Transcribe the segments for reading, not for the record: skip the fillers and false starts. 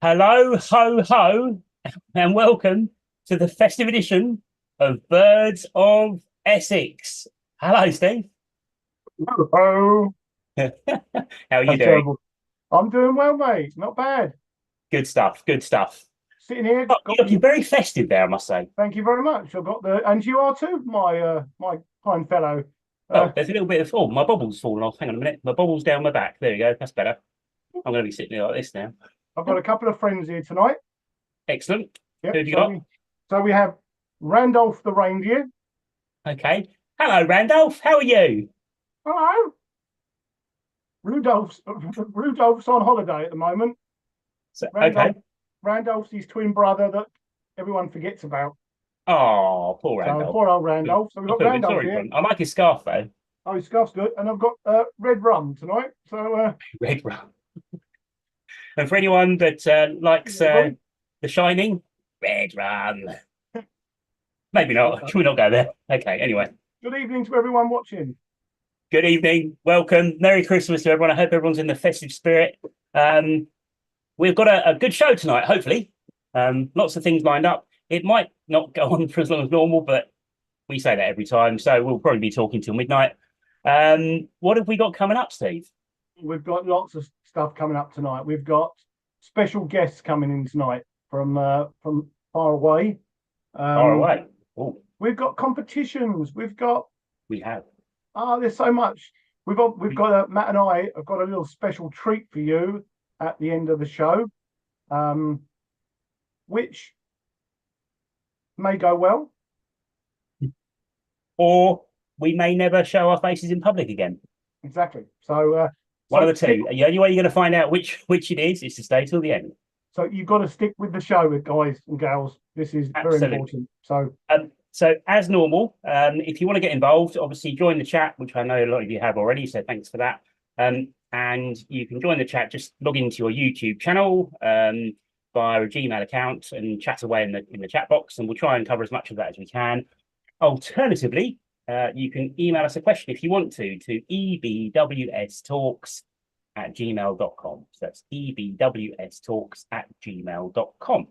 Hello, ho, ho, and welcome to the festive edition of Birds of Essex. Hello, Steve. Oh, How are you that's doing? terrible. I'm doing well, mate. Not bad. Good stuff, good stuff. Sitting here, Oh, got look, me. you're very festive there, I must say. Thank you very much. I've got and you are too, my fine fellow. Uh, Oh, there's a little bit of, oh, my bobble's fallen off. Hang on a minute. My bobble's down my back. There you go. That's better. I'm going to be sitting here like this now. I've got a couple of friends here tonight. Excellent. Who Yep. have you So got? we have Randolph the reindeer. Okay. Hello, Randolph. How are you? Hello. Rudolph's Rudolph's on holiday at the moment. So, okay. Randolph's his twin brother that everyone forgets about. Oh, poor So Randolph. poor old Randolph. So we've I got feel a bit Randolph sorry for here. him. I like his scarf, though. Oh, his scarf's good, and I've got red rum tonight. So Red rum. And for anyone that likes everybody. The Shining, red rum. Maybe not. Should we not go there? Okay. Anyway, Good evening to everyone watching. good evening. Welcome. Merry Christmas to everyone. I hope everyone's in the festive spirit. Um, we've got a good show tonight, hopefully. Lots of things lined up. It might not go on for as long as normal, but we say that every time. So we'll probably be talking till midnight. What have we got coming up, Steve? We've got lots of stuff coming up tonight. We've got special guests coming in tonight from far away. Far Um, away. Oh, we've got competitions. We've got we have. there's so much. We've got Matt and I have got a little special treat for you at the end of the show, um, which may go well. Or we may never show our faces in public again. Exactly. So One of so the two. The only way you're going to find out which it is to stay till the end. so you've got to stick with the show, with guys and gals. This is very Absolutely. important. So So as normal, if you want to get involved, obviously join the chat, which I know a lot of you have already. So thanks for that. And you can join the chat. Just log into your YouTube channel via a Gmail account and chat away in the chat box, and we'll try and cover as much of that as we can. Alternatively, you can email us a question if you want to ebwstalks@gmail.com. So that's ebwstalks@gmail.com.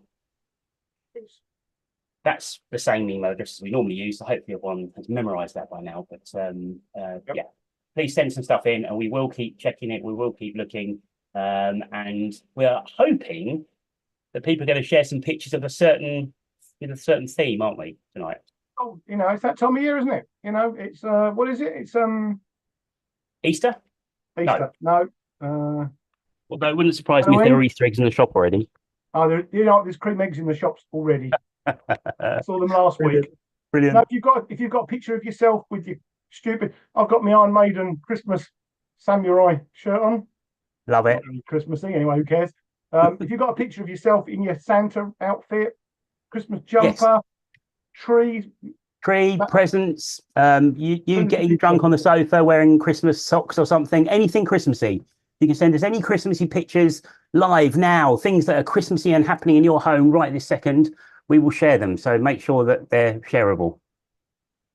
That's the same email address as we normally use. So hopefully everyone has memorized that by now. But yep. yeah, please send some stuff in and we will keep checking it. We will keep looking. And we're hoping that people are going to share some pictures of a certain theme, aren't we, tonight? Oh, it's that time of year, isn't it? It's what is it? It's Easter? No. Easter. No. Uh, Although it wouldn't surprise me if there Halloween. are Easter eggs in the shop already. Oh, there's cream eggs in the shops already. I saw them last Brilliant. week. Now, Brilliant. if you've got a picture of yourself with your stupid, I've got my Iron Maiden Christmas samurai shirt on. Love Not it. really Christmassy, anyway. Who cares? If you've got a picture of yourself in your Santa outfit, Christmas Yes. jumper, tree, Tree, that, presents, you send us a getting picture. drunk on the sofa wearing Christmas socks or something, anything Christmassy. You can send us any Christmassy pictures live now, things that are Christmassy and happening in your home right this second. We will share them. So make sure that they're shareable. Mm,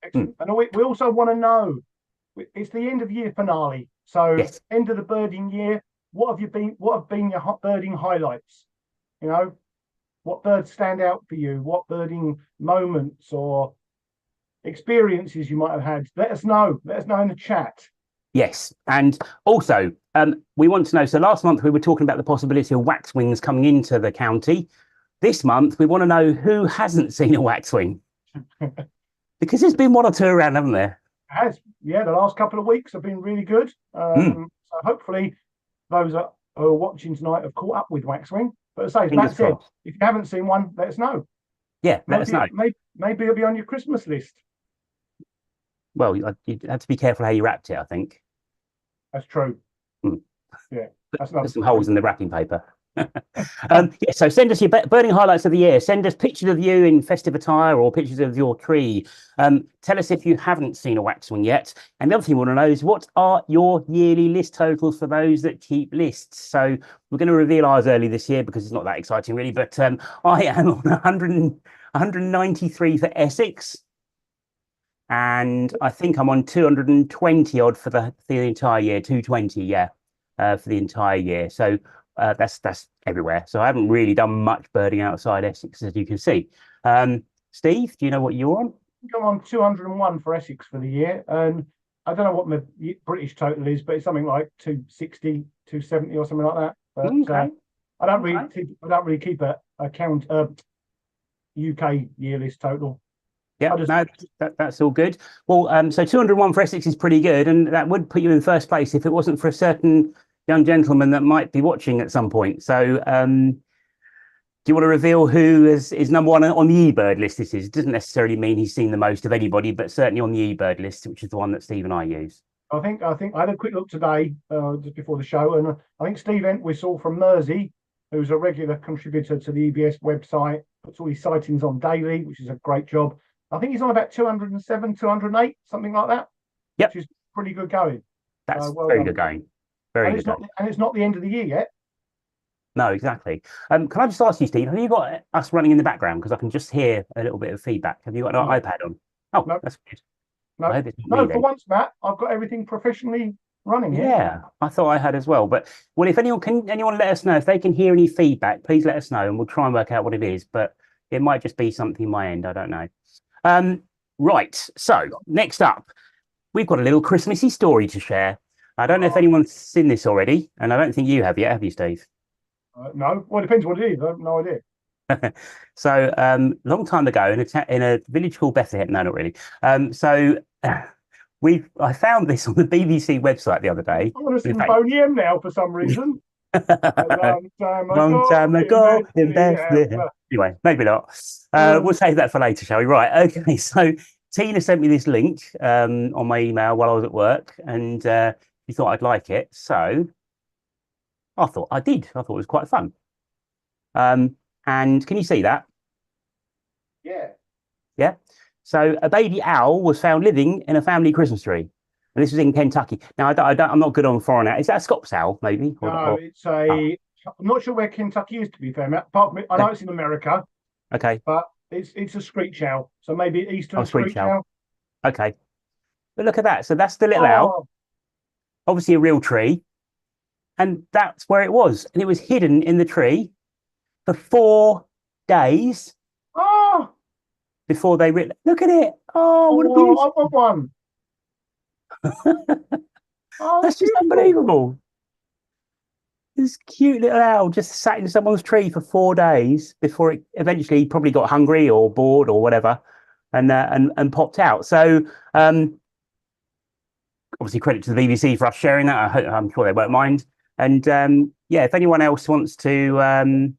Excellent. And we also want to know. It's the end of year finale, so yes. end of the birding year. What have been your birding highlights? You know, what birds stand out for you? What birding moments or experiences you might have had? Let us know. Let us know in the chat. Yes. And also, we want to know. So last month we were talking about the possibility of waxwings coming into the county. This month we want to know who hasn't seen a waxwing because there's been one or two around, haven't there? Has Yeah, the last couple of weeks have been really good. Mm, So hopefully those that are watching tonight have caught up with waxwing. But as I say, as fingers Matt said, crossed. if you haven't seen one, let us know. Yeah, let us Maybe know. maybe it'll be on your Christmas list. Well, you have to be careful how you wrapped it, I think. That's true. Mm. Yeah, that's another There's some point. holes in the wrapping paper. Yeah, so send us your birding highlights of the year. Send us pictures of you in festive attire or pictures of your tree. Tell us if you haven't seen a waxwing yet. And the other thing we want to know is what are your yearly list totals for those that keep lists? So we're going to reveal ours early this year because it's not that exciting really. But I am on 193 for Essex. And I think I'm on 220 odd for the entire year, 220, yeah, for the entire year. So that's everywhere. So I haven't really done much birding outside Essex, as you can see. Steve, do you know what you're on? I'm on 201 for Essex for the year, and I don't know what my British total is, but it's something like 260, 270 or something like that. But Okay. I don't really keep a count UK year list total. Yeah, I just no, that's all good. Well, so 201 for Essex is pretty good, and that would put you in first place if it wasn't for a certain young gentleman that might be watching at some point. So, do you want to reveal who is number one on the eBird list? This is. It doesn't necessarily mean he's seen the most of anybody, but certainly on the eBird list, which is the one that Steve and I use. I think I had a quick look today, just before the show, and I think Steve Entwistle from Mersey, who's a regular contributor to the EBS website, puts all his sightings on daily, which is a great job. I think he's on about 207, 208, something like that. Yep. Which is pretty good going. That's Well very done. good going. Very good going. And it's not the end of the year yet. No, exactly. Can I just ask you, Steve, have you got us running in the background? Because I can just hear a little bit of feedback. Have you got an iPad on? Oh, No. that's good. No, I hope it's not me for then. once, Matt, I've got everything professionally running here. Yeah, I thought I had as well. But well, if anyone let us know if they can hear any feedback, please let us know, and we'll try and work out what it is. But it might just be something my end. I don't know. Right. So next up, we've got a little Christmassy story to share. I don't know if anyone's seen this already, and I don't think you have yet, have you, Steve? No, well, it depends what it is. I have no idea. So, long time ago in a village called Bethlehem. No, not really. I found this on the BBC website the other day. I'm going to sing fact, Boney M now for some reason. long time ago in Bethlehem. Anyway, maybe not. We'll save that for later, shall we? Right. Okay. So Tina sent me this link on my email while I was at work, and she thought I'd like it. So I thought I did. I thought it was quite fun. And can you see that? Yeah. Yeah. So a baby owl was found living in a family Christmas tree. And this was in Kentucky. Now, I'm not good on foreign owl. Is that a Scops owl, maybe? No, it's a. I'm not sure where Kentucky is, to be fair, Matt. Apart from I know it's in America. Okay. But it's a screech owl. So maybe eastern screech owl. Okay. But look at that. So that's the little owl. Obviously a real tree. And that's where it was. And it was hidden in the tree for 4 days. Oh! Before they look at it. Oh, what a beautiful. I want one. That's just unbelievable. This cute little owl just sat in someone's tree for 4 days before it eventually probably got hungry or bored or whatever, and popped out. So obviously credit to the BBC for us sharing that. I'm sure they won't mind. And yeah, if anyone else wants to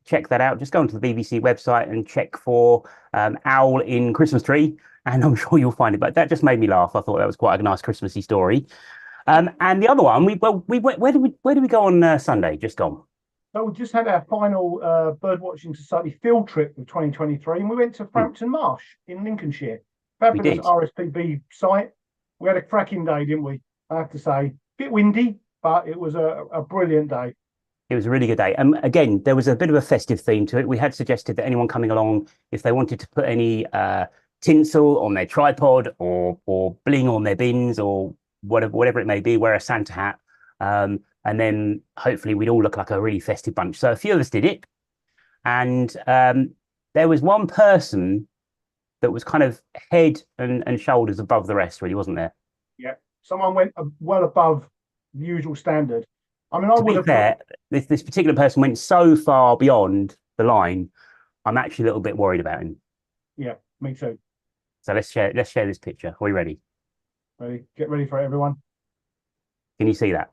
check that out, just go onto the BBC website and check for owl in Christmas tree, and I'm sure you'll find it. But that just made me laugh. I thought that was quite a nice Christmassy story. And the other one, we went. Where did we go on Sunday? Just gone. So we just had our final Birdwatching Society field trip of 2023, and we went to Frampton Marsh in Lincolnshire. Fabulous RSPB site. We had a cracking day, didn't we? I have to say, bit windy, but it was a brilliant day. It was a really good day. Again, there was a bit of a festive theme to it. We had suggested that anyone coming along, if they wanted to put any tinsel on their tripod or bling on their bins or whatever it may be, wear a Santa hat. And then hopefully we'd all look like a really festive bunch. So a few of us did it. And there was one person that was kind of head and shoulders above the rest, really, wasn't there? Yeah. Someone went well above the usual standard. I mean, to be fair, this particular person went so far beyond the line, I'm actually a little bit worried about him. Yeah, me too. So let's share this picture. Are we ready? Ready? Get ready for it, everyone. Can you see that?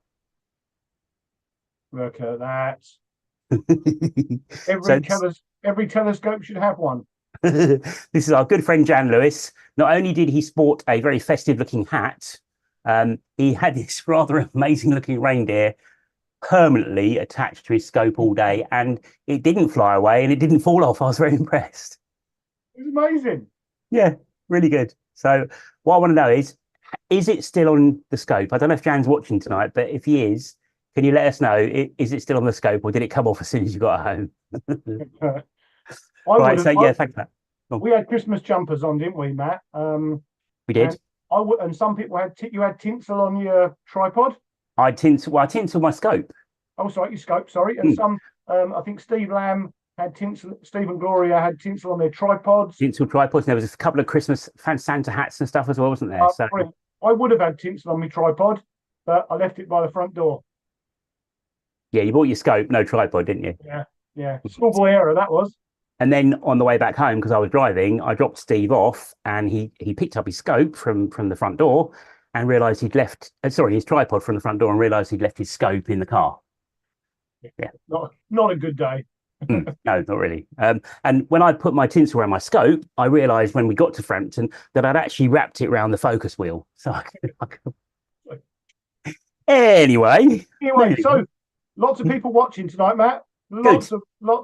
Look at that. Every telescope should have one. This is our good friend Jan Lewis. Not only did he sport a very festive looking hat, he had this rather amazing looking reindeer permanently attached to his scope all day, and it didn't fly away and it didn't fall off. I was very impressed. It was amazing. Yeah, really good. So what I want to know is it still on the scope? I don't know if Jan's watching tonight, but if he is, can you let us know? Is it still on the scope, or did it come off as soon as you got home? Right, so yeah, thanks for that. We had Christmas jumpers on, didn't we, Matt? We did. And some people had you had tinsel on your tripod. I tinsel my scope. Oh, sorry, your scope. Sorry, and Hmm. some. I think Steve Lamb had tinsel. Steve and Gloria had tinsel on their tripods. Tinsel tripods. And there was a couple of Christmas Santa hats and stuff as well, wasn't there? So Brilliant. I would have had tinsel on my tripod, but I left it by the front door. yeah, you bought your scope, no tripod, didn't you? Yeah, yeah. Schoolboy error that was. And then on the way back home, because I was driving, I dropped Steve off, and he picked up his scope from the front door, and realised he'd left. Sorry, his tripod from the front door, and realised he'd left his scope in the car. Yeah. Not a good day. No, not really. And when I put my tinsel around my scope, I realised when we got to Frampton that I'd actually wrapped it around the focus wheel. So anyway, So lots of people watching tonight, Matt. Lots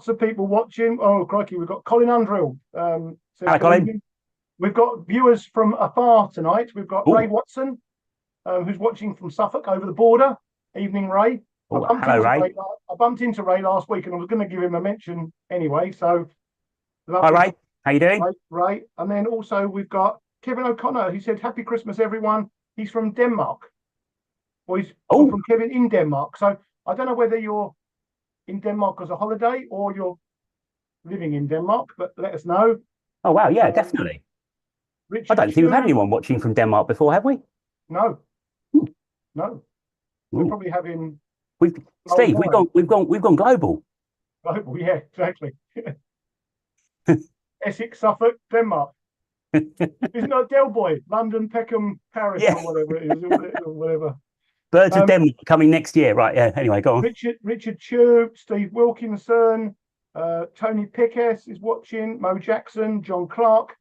of people watching. Oh, crikey, we've got Colin Undrill. Hello, Colin. We've got viewers from afar tonight. We've got Ooh. Ray Watson, who's watching from Suffolk over the border. Evening, Ray. Hello, Ray. I bumped into Ray last week, and I was going to give him a mention anyway. So, hi, Ray. How you doing? Ray. And then also we've got Kevin O'Connor. He said, "Happy Christmas, everyone." He's from Denmark. Or he's from Kevin in Denmark. So I don't know whether you're in Denmark as a holiday or you're living in Denmark, but let us know. Oh wow, yeah, definitely. I don't think we've had anyone watching from Denmark before, have we? No. No. We're probably having. Steve, we've gone global. Global, yeah, exactly. Essex, Suffolk, Denmark. Isn't that Del Boy, London, Peckham, Paris, or whatever it is, or whatever. Birds of Denmark coming next year, right? Yeah. Anyway, go on. Richard Chew, Steve Wilkinson, Tony Pickes is watching. Mo Jackson, John Clark,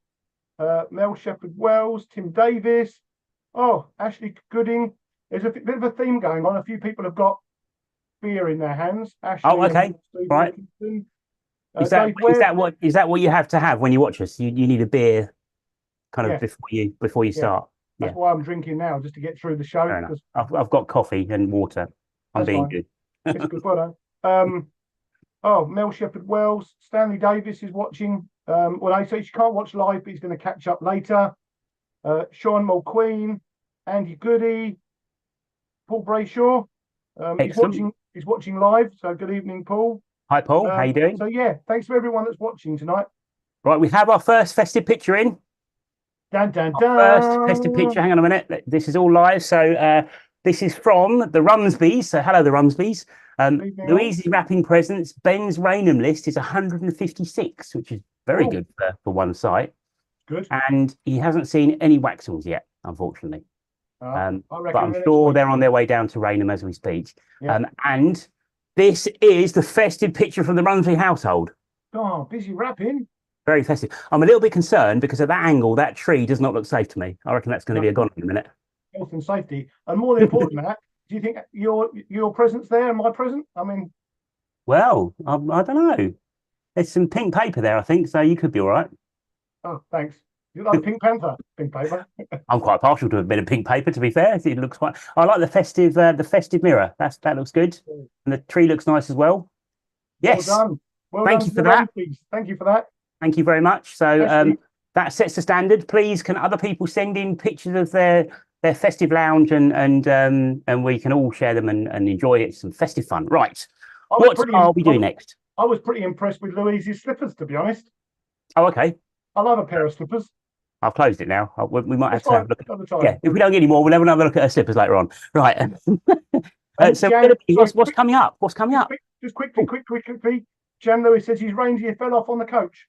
Mel Shepherd-Wells, Tim Davis. Oh, Ashley Gooding. There's a bit of a theme going on. A few people have got beer in their hands. Ashley, okay, right. Is that what you have to have when you watch us? You need a beer, kind of before you start. That's why I'm drinking now, just to get through the show. I've got coffee and water. I'm being good. It's good, well done. Mel Shepherd-Wells, Stanley Davis is watching. I say she can't watch live, but he's going to catch up later. Sean Mulqueen, Andy Goody, Paul Brayshaw. He's watching live. So good evening, Paul. Hi, Paul. How you doing? So yeah, thanks to everyone that's watching tonight. Right, we have our first festive picture in. Dun, dun, dun. First festive picture. Hang on a minute. This is all live. So this is from the Rumsbys. So hello, the Rumsbys. Louise's wrapping presents. Ben's Rainham list is 156, which is very good for one site. Good. And he hasn't seen any waxwings yet, unfortunately. But I'm sure they're on their way down to Rainham as we speak. Yeah. And this is the festive picture from the Rumsby household. Oh, busy wrapping. Very festive. I'm a little bit concerned because at that angle, that tree does not look safe to me. I reckon that's going to be a gone in a minute. Health and safety. And more than important, Matt, do you think your presence there and my present? I mean. Well, I don't know. There's some pink paper there, I think, so you could be all right. Oh, thanks. You like the Pink Panther, pink paper? I'm quite partial to a bit of pink paper, to be fair. It looks quite. I like the festive mirror. That looks good, and the tree looks nice as well. Yes. Well done. Thank you for that. Thank you for that. Thank you very much. So that sets the standard. Please, can other people send in pictures of their festive lounge and we can all share them and enjoy it. Some festive fun. Right. What are we doing next? I was pretty impressed with Louise's slippers, to be honest. Oh, okay. I love a pair of slippers. I've closed it now. We might have to have a look at yeah, if we don't get any more, we'll have another look at her slippers later on. Right. So what's coming up? What's coming up? Just quickly. Jan Lewis says his reindeer fell off on the coach.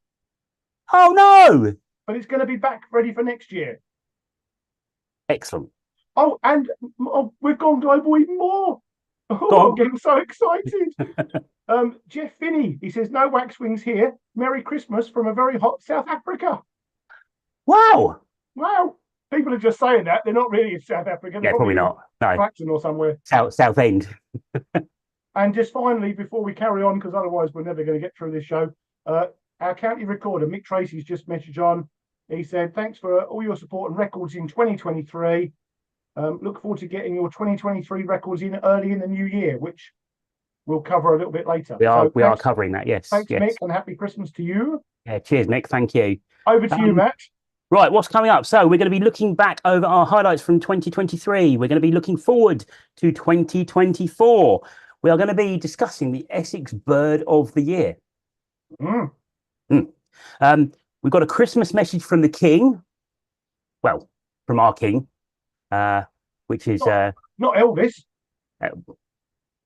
Oh, no. But it's going to be back ready for next year. Excellent. Oh, and we've gone global even more. Oh, I'm getting so excited. Jeff Finney, he says, no waxwings here. Merry Christmas from a very hot South Africa. Wow. People are just saying that. They're not really in South Africa. They're probably not. No. Clacton or somewhere. South End. And just finally, before we carry on, because otherwise we're never going to get through this show, our county recorder, Mick Tracy's just messaged on. He said, thanks for all your support and records in 2023. Look forward to getting your 2023 records in early in the new year, which we'll cover a little bit later. We are covering that, yes. Thanks, Mick, and happy Christmas to you. Yeah, cheers, Mick. Thank you. Over to you, Matt. Right, what's coming up? So we're going to be looking back over our highlights from 2023. We're going to be looking forward to 2024. we are going to be discussing the Essex Bird of the Year. Mm. We've got a Christmas message from the King. Well, from our King, which is not Elvis.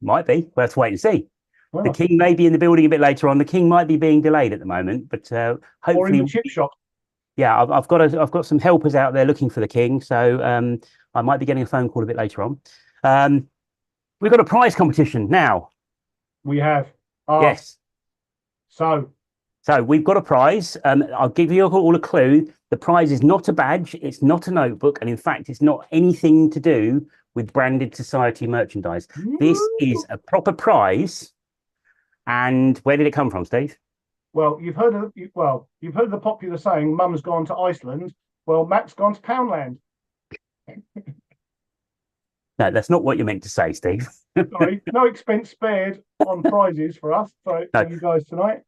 Might be. We'll have to wait and see. Oh. The King may be in the building a bit later on. The King might be being delayed at the moment, but hopefully, or in the chip shop. Yeah, I've got some helpers out there looking for the King, so I might be getting a phone call a bit later on. We've got a prize competition now. We have. Yes. So we've got a prize. I'll give you all a clue. The prize is not a badge. It's not a notebook. And in fact, it's not anything to do with branded society merchandise. This is a proper prize. And where did it come from, Steve? Well, you've heard of the popular saying, "Mum's gone to Iceland." Well, Mac's gone to Poundland. No, that's not what you meant to say, Steve. Sorry, no expense spared on prizes for us, for you guys tonight.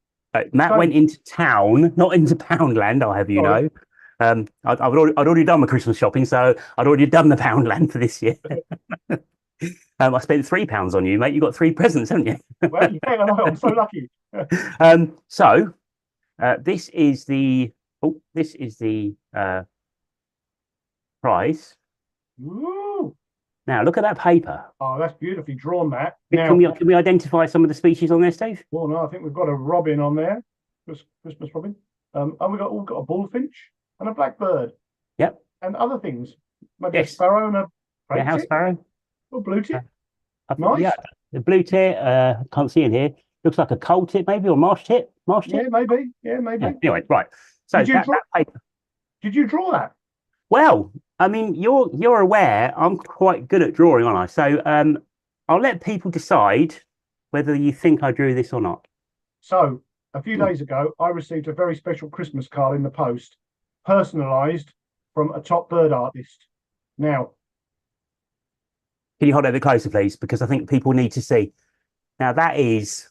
Matt went into town, not into Poundland, I'll have you know. I'd already done my Christmas shopping, so I'd already done the Poundland for this year. I spent £3 on you, mate. You got 3 presents, haven't you? Well, yeah, I know. I'm so lucky. This is the prize. Ooh. Now look at that paper. Oh, that's beautifully drawn, Matt. Can we identify some of the species on there, Steve? Well, no, I think we've got a robin on there, Christmas robin. And we've got a bullfinch and a blackbird. Yep. And other things. Maybe a sparrow and a house sparrow. Or blue tip. Nice. Yeah, the blue tip. Can't see in here. Looks like a coal tip, maybe, or marsh tip. Yeah, maybe. Yeah, maybe. Yeah. Anyway, right. So that paper. Did you draw that? Well, I mean, you're aware I'm quite good at drawing, aren't I? So I'll let people decide whether you think I drew this or not. So a few days ago, I received a very special Christmas card in the post, personalised from a top bird artist. Now, can you hold it a bit closer, please? Because I think people need to see. Now that is,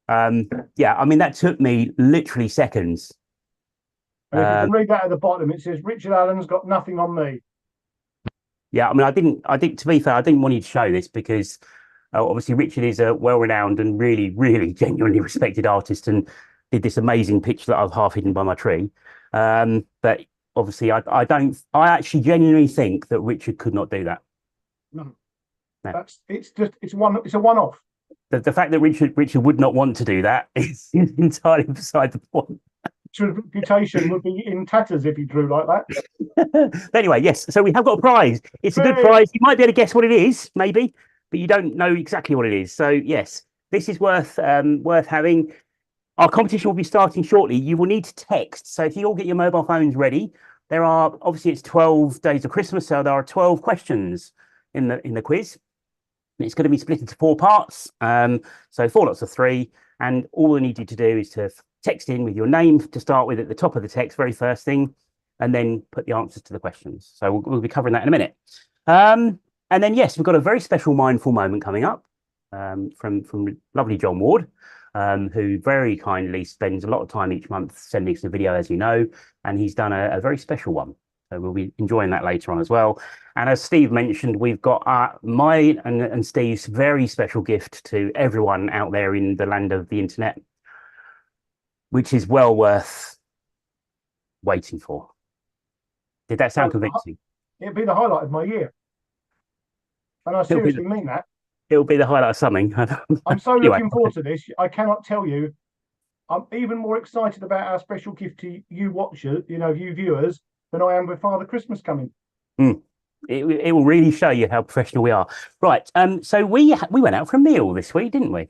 yeah, I mean, that took me literally seconds. And if you can read that at the bottom, it says, "Richard Allen's got nothing on me." Yeah, I mean, I think, to be fair, I didn't want you to show this because obviously Richard is a well-renowned and really, really genuinely respected artist and did this amazing picture that I've half hidden by my tree. But obviously, I actually genuinely think that Richard could not do that. No. It's a one-off. The fact that Richard would not want to do that is entirely beside the point. His reputation would be in tatters if he drew like that. Anyway, yes. So we have got a prize. It's a good prize. You might be able to guess what it is, maybe, but you don't know exactly what it is. So yes, this is worth having. Our competition will be starting shortly. You will need to text. So if you all get your mobile phones ready, there are obviously it's 12 days of Christmas, so there are 12 questions in the quiz. It's going to be split into 4 parts. So 4 lots of 3, and all I need you to do is to text in with your name to start with at the top of the text, very first thing, and then put the answers to the questions. So we'll be covering that in a minute. And then, yes, we've got a very special mindful moment coming up from lovely John Ward, who very kindly spends a lot of time each month sending us a video, as you know, and he's done a very special one. So we'll be enjoying that later on as well. And as Steve mentioned, we've got mine and Steve's very special gift to everyone out there in the land of the internet, which is well worth waiting for. Did that sound convincing? It'd be the highlight of my year. And I seriously mean that. It'll be the highlight of something. I'm so looking forward to this. I cannot tell you. I'm even more excited about our special gift to you watchers, you viewers, than I am with Father Christmas coming. It will really show you how professional we are. Right. So we went out for a meal this week, didn't we?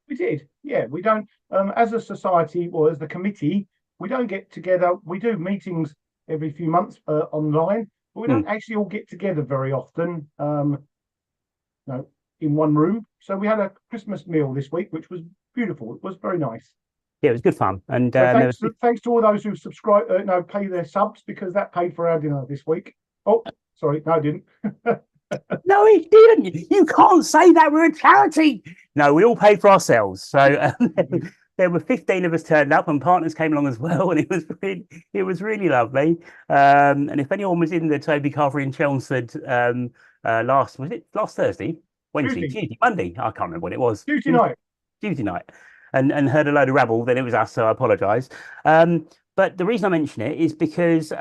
We did. Yeah, we don't, as a society or as the committee, we don't get together. We do meetings every few months online, but we don't actually all get together very often, in one room. So we had a Christmas meal this week, which was beautiful. It was very nice. Yeah, it was good fun. And thanks to all those who subscribe, pay their subs, because that paid for our dinner this week. Oh, sorry, no, it didn't. No, it didn't. You can't say that, we're a charity. No, we all paid for ourselves. So there were 15 of us turned up, and partners came along as well, and it was really lovely. And if anyone was in the Toby Carvery in Chelmsford last Thursday? Wednesday, Tuesday, Monday. I can't remember what it was. Tuesday night. Tuesday night, and heard a load of rabble. Then it was us, so I apologise. But the reason I mention it is because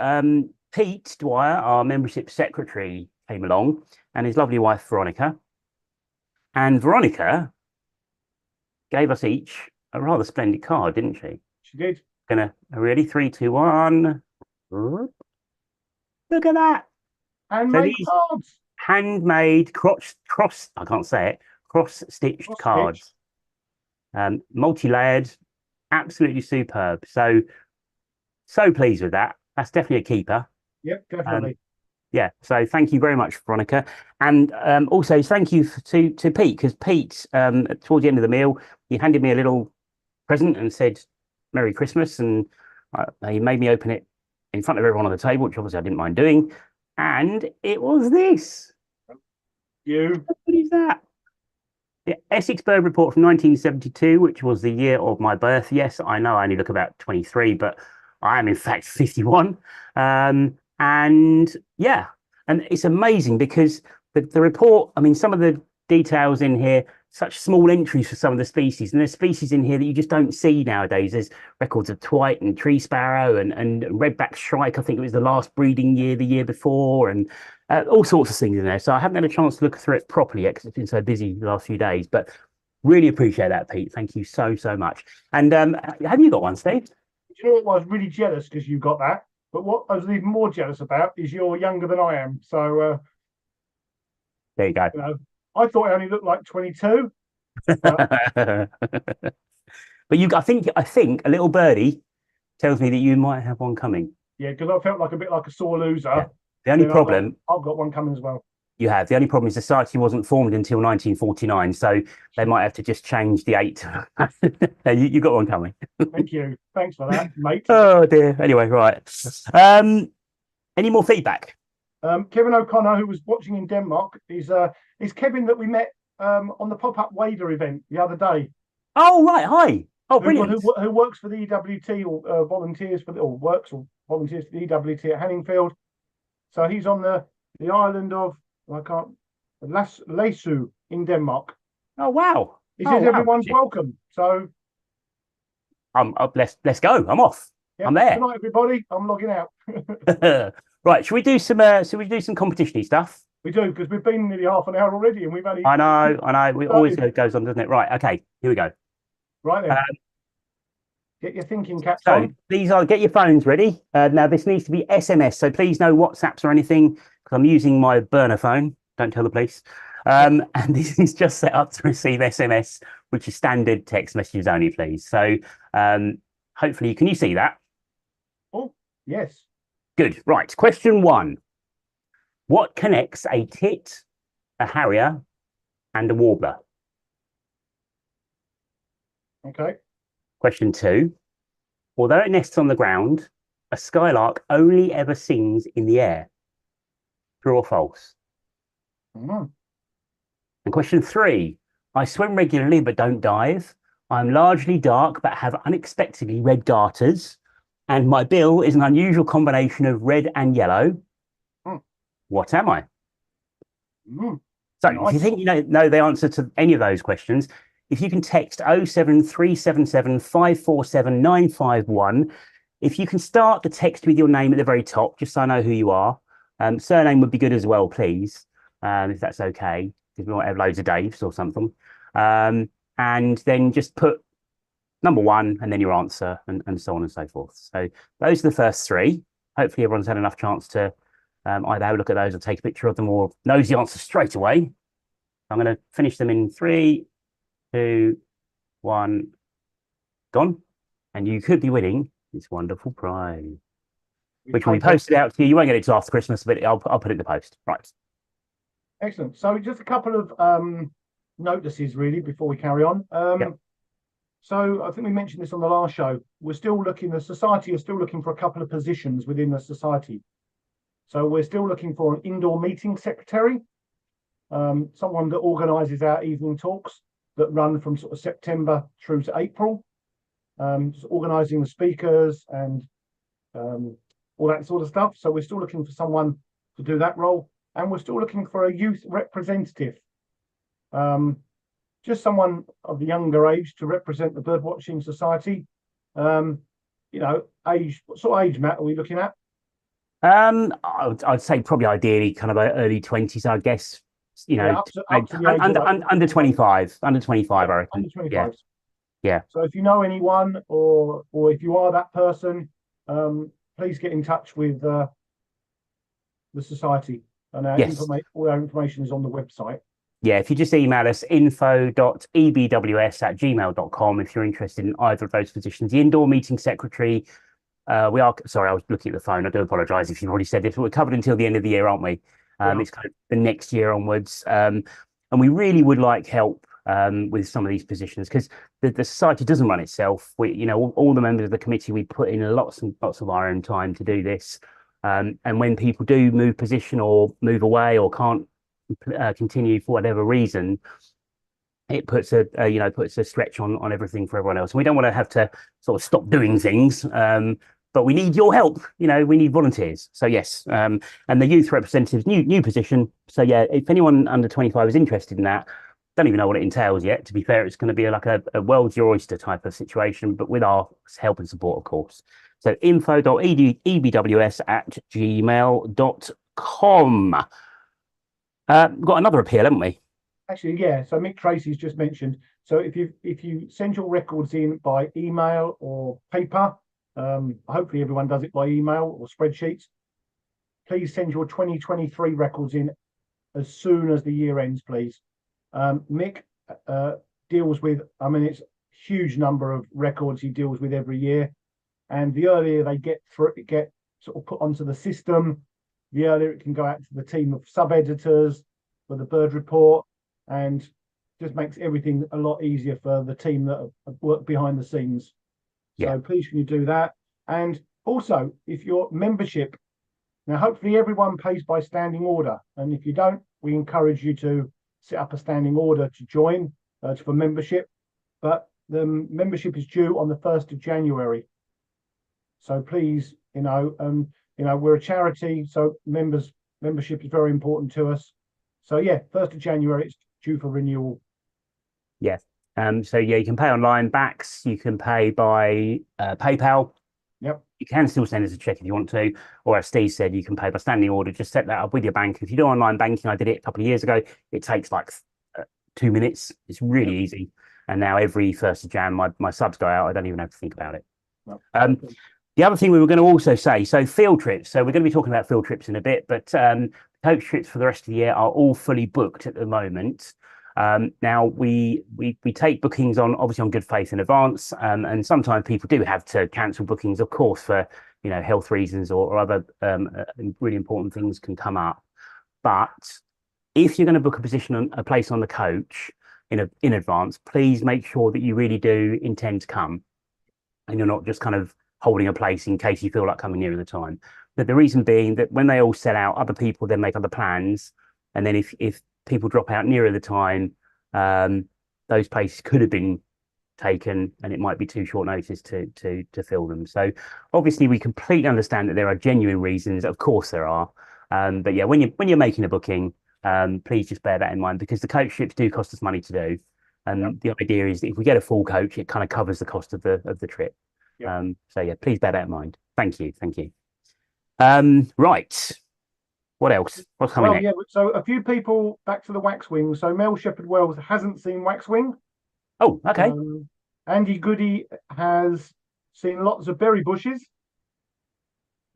Pete Dwyer, our membership secretary, came along, and his lovely wife Veronica, and Veronica gave us each a rather splendid card, didn't she? She did. Gonna ready 3, 2, 1. Look at that. Handmade cards. Handmade cross. I can't say it. Cross-stitched cards. Multi-layered, absolutely superb. So pleased with that. That's definitely a keeper. Yep, definitely. Yeah, so thank you very much, Veronica. And also thank you to Pete, because Pete, towards the end of the meal, he handed me a little present and said, Merry Christmas. And he made me open it in front of everyone on the table, which obviously I didn't mind doing. And it was this. What is that? The Essex Bird Report from 1972, which was the year of my birth. Yes, I know I only look about 23, but I am in fact 51. And yeah, and it's amazing because the report, I mean, some of the details in here, such small entries for some of the species, and there's species in here that you just don't see nowadays. There's records of twite and tree sparrow and redback shrike. I think it was the last breeding year, the year before, and all sorts of things in there. So I haven't had a chance to look through it properly yet because it's been so busy the last few days, but really appreciate that, Pete. Thank you so much. And have you got one, Steve? You know what? I was really jealous because you got that. But what I was even more jealous about is you're younger than I am. So there you go. You know, I thought I only looked like 22. But I think a little birdie tells me that you might have one coming. Yeah, because I felt like a bit like a sore loser. Yeah. The only problem I've got one coming as well. You have. The only problem is the society wasn't formed until 1949, so they might have to just change the 8. You got one coming. Thank you. Thanks for that, mate. Oh dear. Anyway, right. Any more feedback? Kevin O'Connor, who was watching in Denmark, is Kevin that we met on the pop-up wader event the other day. Oh right, hi. Oh, brilliant. Who works for the EWT or volunteers for volunteers for the EWT at Hanningfield. So he's on the island of Læsø in Denmark. Oh wow. He says everyone's welcome. So let's go. I'm off. Yeah, I'm there. Good night, everybody. I'm logging out. Right, should we do some competition-y stuff? We do, because we've been nearly half an hour already, and we've only. I know. We always goes on, doesn't it? Right. Okay. Here we go. Right then. Get your thinking caps on. Please, get your phones ready. Now, this needs to be SMS, so please no WhatsApps or anything, because I'm using my burner phone. Don't tell the police. And this is just set up to receive SMS, which is standard text messages only, please. So hopefully, can you see that? Oh, yes. Good. Right. Question 1. What connects a tit, a harrier, and a warbler? Okay. Question 2. Although it nests on the ground, a skylark only ever sings in the air. True or false? Mm-hmm. And question 3. I swim regularly but don't dive. I'm largely dark but have unexpectedly red garters. And my bill is an unusual combination of red and yellow. What am I? So if you think you know the answer to any of those questions, if you can text 07377 547 951, if you can start the text with your name at the very top, just so I know who you are. Surname would be good as well, please, if that's okay, because we might have loads of Daves or something. And then just put number 1 and then your answer and so on and so forth. So those are the first 3. Hopefully everyone's had enough chance to either have a look at those or take a picture of them or knows the answer straight away. I'm going to finish them in 3, 2, 1, gone. And you could be winning this wonderful prize, which will be posted out to you. You won't get it till after Christmas, but I'll put it in the post. Right. Excellent. So just a couple of notices, really, before we carry on. So I think we mentioned this on the last show. The society is still looking for a couple of positions within the society. So we're still looking for an indoor meeting secretary, someone that organises our evening talks that run from sort of September through to April, organising the speakers and all that sort of stuff. So we're still looking for someone to do that role. And we're still looking for a youth representative. Just someone of the younger age to represent the Birdwatching Society. You know, age, what sort of age, Matt, are we looking at? I'd say probably ideally kind of early 20s, I guess. You Yeah, know, up to the age of like, under 25, under yeah, 25, I reckon. under Yeah, 25. yeah. So if you know anyone, or if you are that person, please get in touch with the society, and Yes. all our information is on the website. Yeah, if you just email us info.ebws@gmail.com if you're interested in either of those positions. The indoor meeting secretary, we are, sorry, I was looking at the phone. I do apologize if you've already said this, but we're covered until the end of the year, aren't we? Yeah. It's kind of the next year onwards. And we really would like help with some of these positions because the society doesn't run itself. We, you know, all the members of the committee, we put in lots and lots of our own time to do this. And when people do move position or move away or can't continue for whatever reason, it puts a stretch on everything for everyone else. And we don't want to have to sort of stop doing things. But we need your help. You know, we need volunteers. So yes, and the youth representatives, new position. So yeah, if anyone under 25 is interested in that, don't even know what it entails yet. To be fair, it's going to be like a world's your oyster type of situation, but with our help and support, of course. So info.ebws@gmail.com. We've got another appeal, haven't we? Actually, yeah. So Mick Tracy's just mentioned. So if you send your records in by email or paper, hopefully everyone does it by email or spreadsheets. Please send your 2023 records in as soon as the year ends, please. Mick deals with, I mean, it's a huge number of records he deals with every year, and the earlier they get sort of put onto the system, the earlier it can go out to the team of sub-editors for the bird report, and just makes everything a lot easier for the team that have worked behind the scenes. So Yeah. please can you do that? And also, if your membership, now hopefully everyone pays by standing order, and if you don't, we encourage you to set up a standing order to join for membership. But the membership is due on the 1st of January. So please, we're a charity, so membership is very important to us. So yeah, 1st of January, it's due for renewal. Yeah. So yeah, you can pay online, backs, you can pay by PayPal. Yep. You can still send us a check if you want to, or as Steve said, you can pay by standing order. Just set that up with your bank. If you do online banking, I did it a couple of years ago. It takes like 2 minutes. It's really easy. And now every 1st of Jan, my subs go out. I don't even have to think about it. Yep. The other thing we were going to also say, so field trips. So we're going to be talking about field trips in a bit, but coach trips for the rest of the year are all fully booked at the moment. Now we take bookings on obviously on good faith in advance, and sometimes people do have to cancel bookings, of course, for health reasons or other really important things can come up. But if you're going to book a position a place on the coach in advance, please make sure that you really do intend to come, and you're not just kind of holding a place in case you feel like coming nearer the time. But the reason being that when they all sell out, other people then make other plans, and then if people drop out nearer the time, those places could have been taken, and it might be too short notice to fill them. So obviously, we completely understand that there are genuine reasons. Of course, there are. But yeah, when you're making a booking, please just bear that in mind because the coach trips do cost us money to do. And the idea is that if we get a full coach, it kind of covers the cost of the trip. So yeah, please bear that in mind. Thank you. Right. What else? What's coming next? Yeah, so a few people back to the waxwing. So Mel Shepherd Wells hasn't seen waxwing. Oh, okay. Andy Goody has seen lots of berry bushes.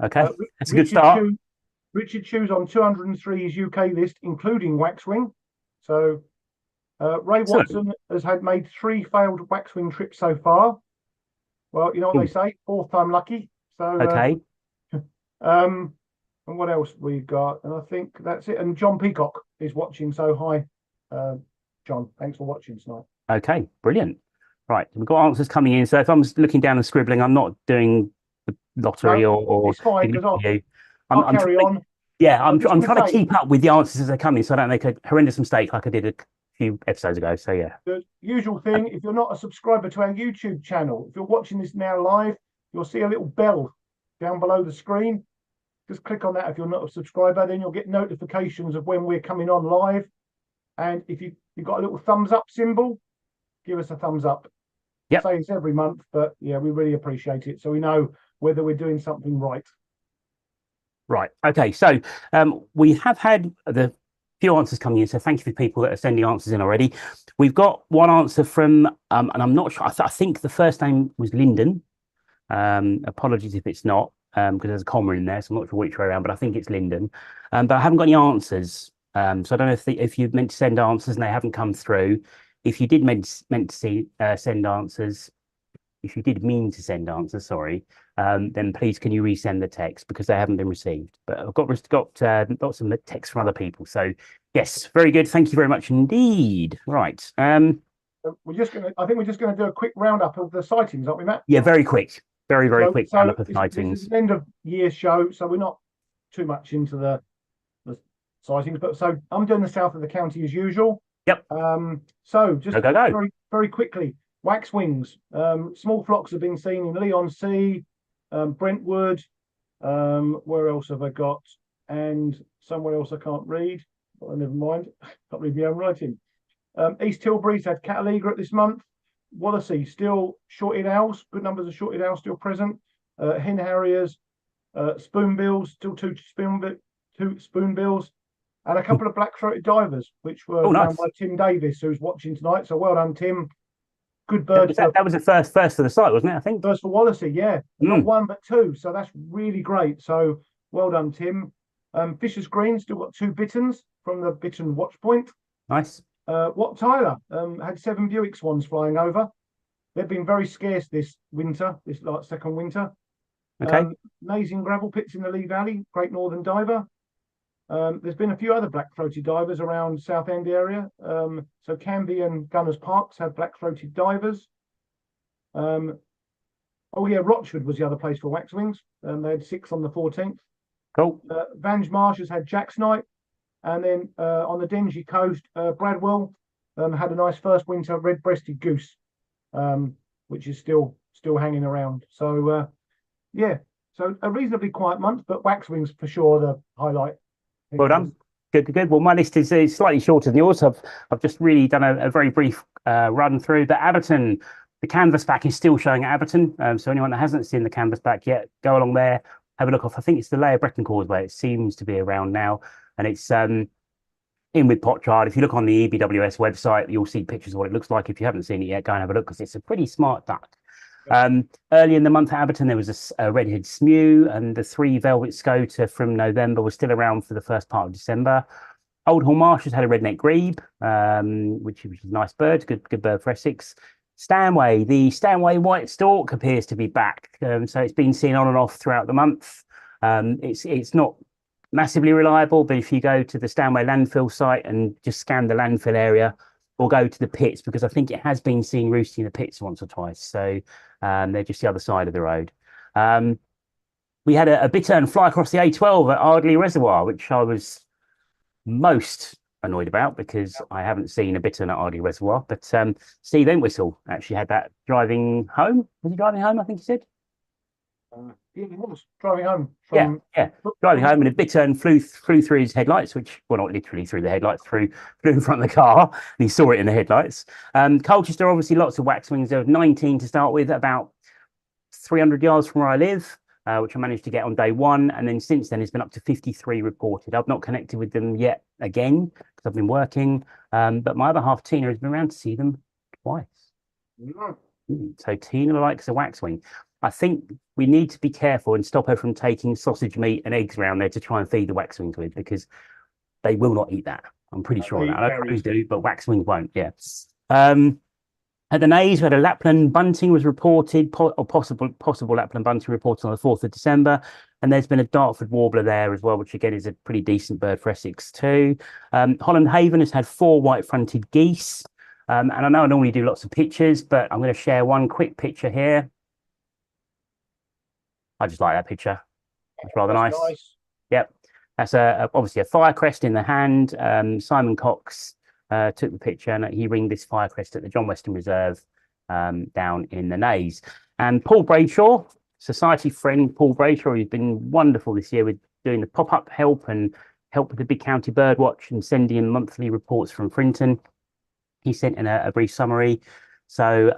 Okay, that's a good start. Richard Chu's on 203's UK list, including waxwing. So Ray Watson has made 3 failed waxwing trips so far. Well, you know what they say, 4th time lucky. So okay. And what else we got? And I think that's it. And John Peacock is watching. So hi, John. Thanks for watching tonight. Okay, brilliant. Right, we've got answers coming in. So if I'm looking down and scribbling, I'm not doing the lottery or it's fine because I'll carry on. Yeah, I'm trying to keep up with the answers as they come in, so I don't make a horrendous mistake like I did a few episodes ago. So yeah. The usual thing: if you're not a subscriber to our YouTube channel, if you're watching this now live, you'll see a little bell down below the screen. Just click on that if you're not a subscriber, then you'll get notifications of when we're coming on live. And if you you've got a little thumbs up symbol, give us a thumbs up. Yep. Say it's every month, but yeah, we really appreciate it. So we know whether we're doing something right. Right. Okay. So we have had the few answers coming in. So thank you for people that are sending answers in already. We've got one answer from, and I'm not sure. I think the first name was Lyndon. Apologies if it's not, because there's a comma in there, so I'm not sure which way around, but I think it's Lyndon. But I haven't got any answers. So I don't know if you meant to send answers and they haven't come through. If you did meant to send answers, if you did mean to send answers, sorry, then please can you resend the text because they haven't been received. But I've got lots of text from other people. So yes, very good. Thank you very much indeed. Right. We're just gonna. I think we're just going to do a quick roundup of the sightings, aren't we, Matt? Yeah, very quick. Very quick roundup of This sightings. is an end of year show, so we're not too much into the sightings. But so I'm doing the south of the county as usual. Yep. So just go. very quickly, waxwings. Small flocks have been seen in Leigh-on-Sea, Brentwood. Where else have I got? And somewhere else I can't read. Well, never mind. Can't read my own writing. East Tilbury's had cattle egret this month. Wallasey still short-eared owls. Good numbers of short-eared owls still present. Hen harriers, spoonbills, still two spoonbills, and a couple of black-throated divers, which were nice. found by Tim Davis, who's watching tonight. So well done, Tim. Good bird. That was the first for the site, wasn't it? I think first for Wallasey, yeah. Not one but two. So that's really great. So well done, Tim. Fisher's Green still got 2 bitters from the Bitten Watch Point. Nice. Wat Tyler had 7 Buick swans flying over. They've been very scarce this winter, this second winter. Okay. Amazing gravel pits in the Lee Valley, Great Northern Diver. There's been a few other black-throated divers around Southend area. So Canby and Gunners Parks have black-throated divers. Oh yeah, Rochford was the other place for waxwings. They had 6 on the 14th. Cool. Vange Marsh has had Jack's Night. And then on the Dengie coast, Bradwell had a nice first winter red-breasted goose, which is still hanging around. So yeah, so a reasonably quiet month, but waxwings for sure the highlight. Well done. Good. Well, my list is slightly shorter than yours. I've just really done a very brief run through. But Abberton, the canvas back is still showing at Abberton. So anyone that hasn't seen the canvas back yet, go along there, have a look off. I think it's the Layer Brecon Causeway. It seems to be around now. And it's in with Potchard. If you look on the EBWS website, you'll see pictures of what it looks like. If you haven't seen it yet, go and have a look because it's a pretty smart duck. Early in the month at Abberton, there was a redhead smew, and the 3 velvet scoter from November was still around for the first part of December. Old Hall Marsh has had a redneck grebe, which is a nice bird, good bird for Essex. Stanway, the Stanway white stork appears to be back. So it's been seen on and off throughout the month. It's not massively reliable, but if you go to the Stanway landfill site and just scan the landfill area or go to the pits, because I think it has been seen roosting in the pits once or twice. So they're just the other side of the road. We had a bittern fly across the A12 at Ardley Reservoir, which I was most annoyed about because I haven't seen a bittern at Ardley Reservoir. But Steve Entwistle actually had that driving home. Was he driving home, I think he said? He was driving home. Driving home, and a bittern flew through his headlights, which, well, not literally through the headlights, flew in front of the car, and he saw it in the headlights. Colchester, obviously, lots of waxwings. There were 19 to start with, about 300 yards from where I live, which I managed to get on day 1, and then since then, it's been up to 53 reported. I've not connected with them yet again because I've been working, but my other half, Tina, has been around to see them twice. So Tina likes a waxwing. I think we need to be careful and stop her from taking sausage meat and eggs around there to try and feed the waxwings with, because they will not eat that. I'm pretty sure of that. I know crows do, but waxwings won't. Yeah. At the Naze, we had a Lapland bunting was reported, or possible Lapland bunting reported on the 4th of December. And there's been a Dartford warbler there as well, which again is a pretty decent bird for Essex too. Holland Haven has had 4 white-fronted geese. And I know I normally do lots of pictures, but I'm going to share one quick picture here. I just like that picture. It's rather nice. Yep. That's obviously a firecrest in the hand. Simon Cox took the picture, and he ringed this firecrest at the John Weston Reserve down in the Naze. And Paul Brayshaw, society friend Paul Brayshaw, who's been wonderful this year with doing the pop-up help and help with the Big County Birdwatch and sending in monthly reports from Frinton. He sent in a brief summary. So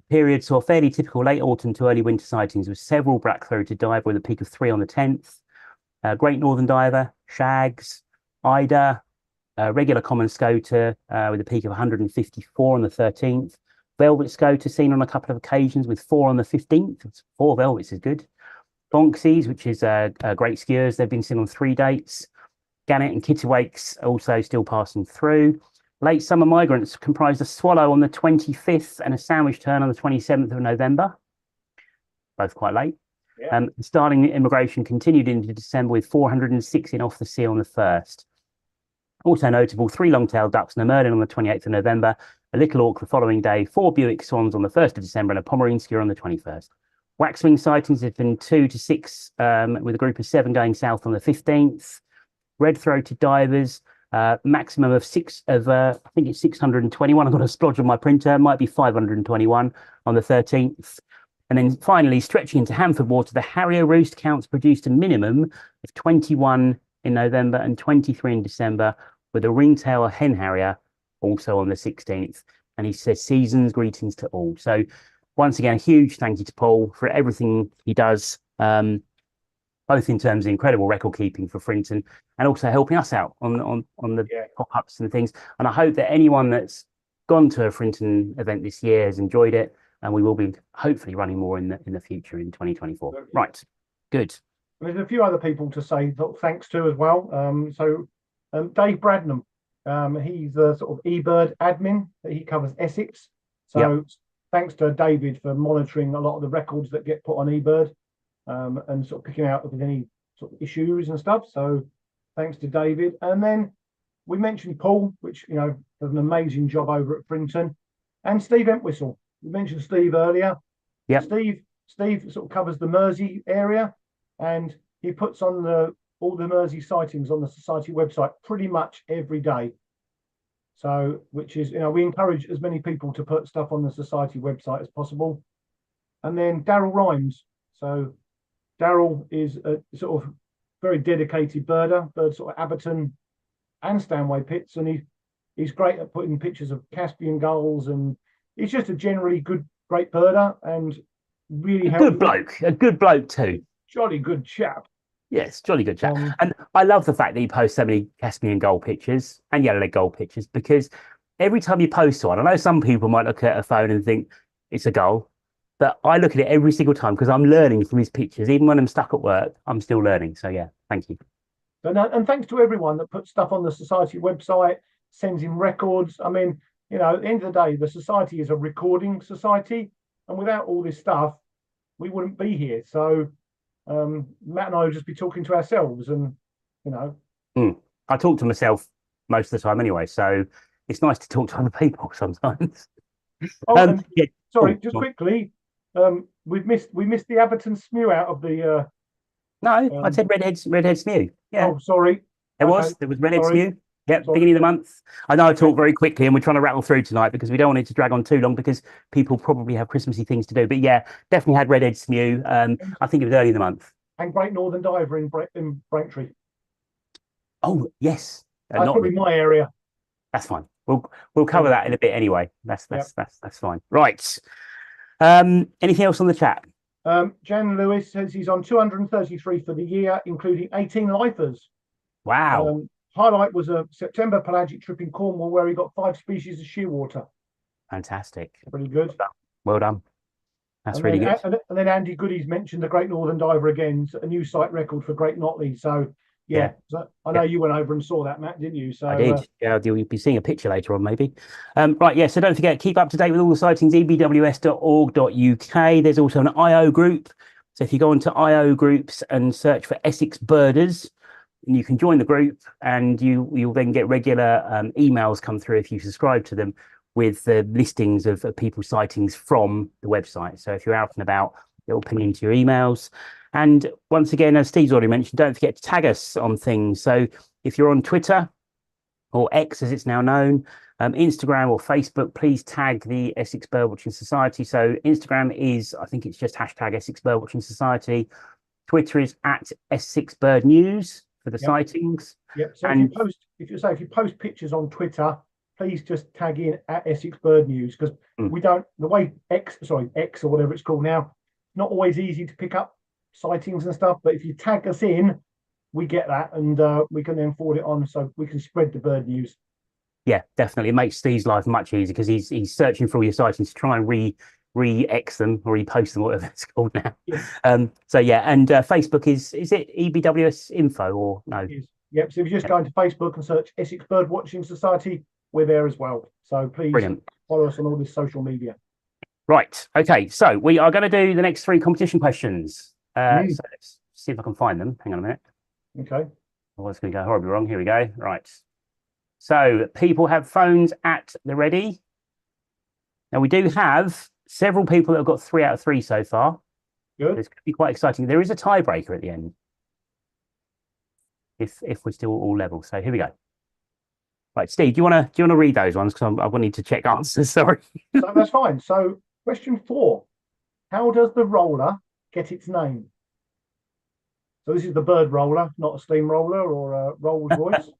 period saw fairly typical late autumn to early winter sightings with several black-throated diver with a peak of 3 on the 10th. Great Northern Diver, shags, eider, regular common scoter with a peak of 154 on the 13th. Velvet scoter seen on a couple of occasions with 4 on the 15th. 4 velvets is good. Bonxies, which is great skewers, they've been seen on 3 dates. Gannet and kittiwakes also still passing through. Late summer migrants comprised a swallow on the 25th and a sandwich tern on the 27th of November. Both quite late. Yeah. Starting immigration continued into December with 406 in off the sea on the 1st. Also notable, 3 long-tailed ducks and a merlin on the 28th of November, a little auk the following day, 4 Buick swans on the 1st of December, and a Pomeranian skua on the 21st. Waxwing sightings have been 2 to 6, with a group of 7 going south on the 15th. Red-throated divers, maximum of I think it's 621. I've got a splodge on my printer. It might be 521 on the 13th. And then finally, stretching into Hanford water, the Harrier roost counts produced a minimum of 21 in November and 23 in December, with a ringtail hen harrier also on the 16th. And he says, season's greetings to all. So once again, a huge thank you to Paul for everything he does, both in terms of incredible record keeping for Frinton and also helping us out on the pop-ups and things. And I hope that anyone that's gone to a Frinton event this year has enjoyed it, and we will be hopefully running more in the future in 2024. Okay. Right, good. There's a few other people to say thanks to as well. Dave Bradnam, he's the sort of eBird admin. He covers Essex. So thanks to David for monitoring a lot of the records that get put on eBird, and sort of picking out if there's any sort of issues and stuff. So thanks to David. And then we mentioned Paul, which does an amazing job over at Frinton, and Steve Entwistle. We mentioned Steve earlier. Yeah. Steve sort of covers the Mersey area, and he puts on all the Mersey sightings on the Society website pretty much every day. So, which is, we encourage as many people to put stuff on the Society website as possible. And then Daryl Rhymes. So Daryl is a sort of very dedicated bird sort of Abberton and Stanway pits, and he's great at putting pictures of Caspian gulls, and he's just a generally great birder and really a good bloke too. Jolly good chap. Yes, jolly good chap. And I love the fact that he posts so many Caspian gull pictures and yellow-leg gull pictures, because every time you post one, I know some people might look at a phone and think it's a gull, but I look at it every single time because I'm learning from his pictures. Even when I'm stuck at work, I'm still learning. So yeah, thank you. And thanks to everyone that puts stuff on the Society website, sends in records. I mean, at the end of the day, the Society is a recording society, and without all this stuff, we wouldn't be here. So Matt and I would just be talking to ourselves, and I talk to myself most of the time anyway, so it's nice to talk to other people sometimes. Quickly, we missed the Abberton Smew out of the. No, I said redhead smew. Yeah. Oh, sorry. There was redhead smew. Yeah, beginning of the month. I know I talk very quickly and we're trying to rattle through tonight because we don't want it to drag on too long because people probably have Christmassy things to do. But yeah, definitely had redhead smew. I think it was early in the month. And Great Northern Diver in Braintree. Oh, yes. That's probably my area. That's fine. We'll cover that in a bit anyway. That's fine. Right. Anything else on the chat? Jan Lewis says he's on 233 for the year, including 18 lifers. Wow. Highlight was a September pelagic trip in Cornwall where he got 5 species of shearwater. Fantastic. Pretty good. Well done. That's really good. And then Andy Goody's mentioned the Great Northern Diver again, a new site record for Great Notley. So so I know you went over and saw that, Matt, didn't you? So I did. You'll be seeing a picture later on, maybe. Right, yeah. So don't forget, keep up to date with all the sightings. ebws.org.uk. There's also an IO group. So if you go onto IO groups and search for Essex Birders, and you can join the group, and you'll then get regular emails come through if you subscribe to them with the listings of people's sightings from the website. So if you're out and about, it'll ping into your emails. And once again, as Steve's already mentioned, don't forget to tag us on things. So if you're on Twitter or X, as it's now known, Instagram or Facebook, please tag the Essex Birdwatching Society. So Instagram is, I think it's just hashtag Essex Birdwatching Society. Twitter is at Essex Bird News for the sightings. Yep. So if you post pictures on Twitter, please just tag in at Essex Bird News, because we don't, the way X or whatever it's called now, not always easy to pick up sightings and stuff. But if you tag us in, we get that, and we can then forward it on so we can spread the bird news. Yeah, definitely. It makes Steve's life much easier because he's searching for all your sightings to try and re-X them or repost them, whatever it's called now. Yeah. So yeah, and Facebook is it EBWS info or no? Yep. So if you just go into Facebook and search Essex Birdwatching Society, we're there as well. So please follow us on all this social media. Right. Okay. So we are going to do the next 3 competition questions. So let's see if I can find them. Hang on a minute. Okay. Oh, it's going to go horribly wrong. Here we go. Right. So people have phones at the ready. Now we do have several people that have got 3 out of 3 so far. Good. It's going to be quite exciting. There is a tiebreaker at the end. If we're still all level. So here we go. Right, Steve, do you want to read those ones because I need to check answers. Sorry. So that's fine. So question 4: how does the roller get its name? So this is the bird roller, not a steamroller or a Rolls Royce.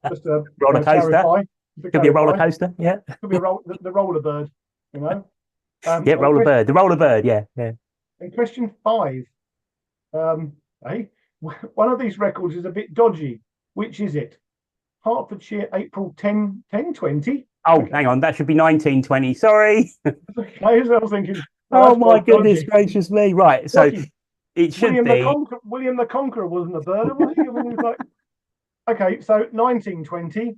Just a roller coaster. Could be a roller coaster. Yeah. Could be the roller bird. You know. Yeah, roller bird. The roller bird. Yeah, yeah. And question 5. One of these records is a bit dodgy. Which is it? Hertfordshire, April 10, 20. Oh, okay. Hang on. That should be 1920. Sorry. Okay, I was thinking. Oh my goodness gracious me! Right, so it should William the Conqueror wasn't a bird, was he? I mean, it was like, okay, so 1920.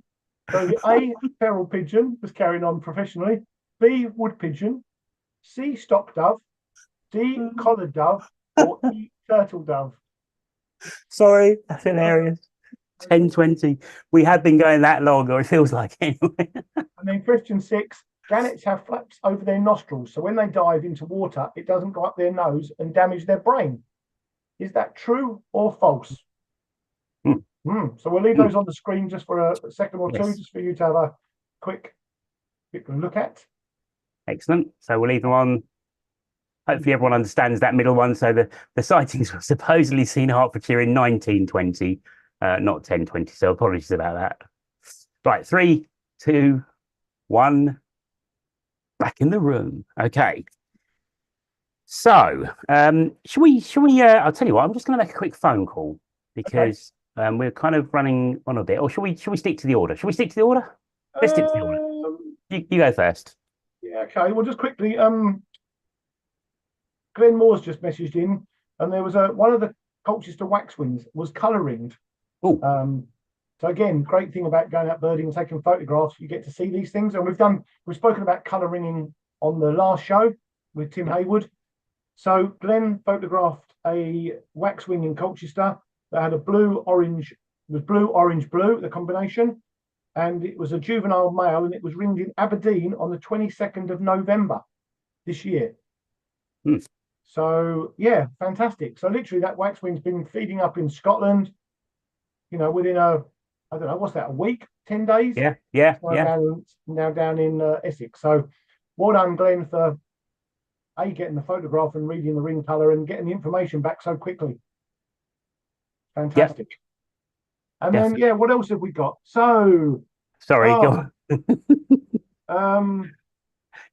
So the A, feral pigeon, was carrying on professionally. B, wood pigeon. C, stock dove. D, collared dove. Or E, turtle dove. Sorry, that's hilarious. 1020. We have been going that long, or it feels like anyway. And then question 6: gannets have flaps over their nostrils, so when they dive into water, it doesn't go up their nose and damage their brain. Is that true or false? So we'll leave those on the screen just for a second or two, just for you to have a quick look at. Excellent. So we'll leave them on. Hopefully everyone understands that middle one. So the sightings were supposedly seen in Hertfordshire in 1920, not 1020. So apologies about that. Right, 3, 2, 1. Back in the room. Okay. So, should we? I'll tell you what. I'm just going to make a quick phone call because we're kind of running on a bit. Or should we stick to the order? Should we stick to the order? Let's stick to the order. You go first. Yeah. Okay. Well, just quickly. Glenn Moore's just messaged in, and there was one of the Colchester waxwings was colour ringed. Oh. So again, great thing about going out birding and taking photographs, you get to see these things. And we've spoken about colour ringing on the last show with Tim Haywood. So Glenn photographed a waxwing in Colchester that had a blue, orange, the combination. And it was a juvenile male, and it was ringed in Aberdeen on the 22nd of November this year. So yeah, fantastic. So literally that waxwing's been feeding up in Scotland, within I don't know, what's that, a week, 10 days? Yeah. Now down in Essex. So well done, Glenn, for getting the photograph and reading the ring colour and getting the information back so quickly. Fantastic. And then, what else have we got? So... Sorry, go on.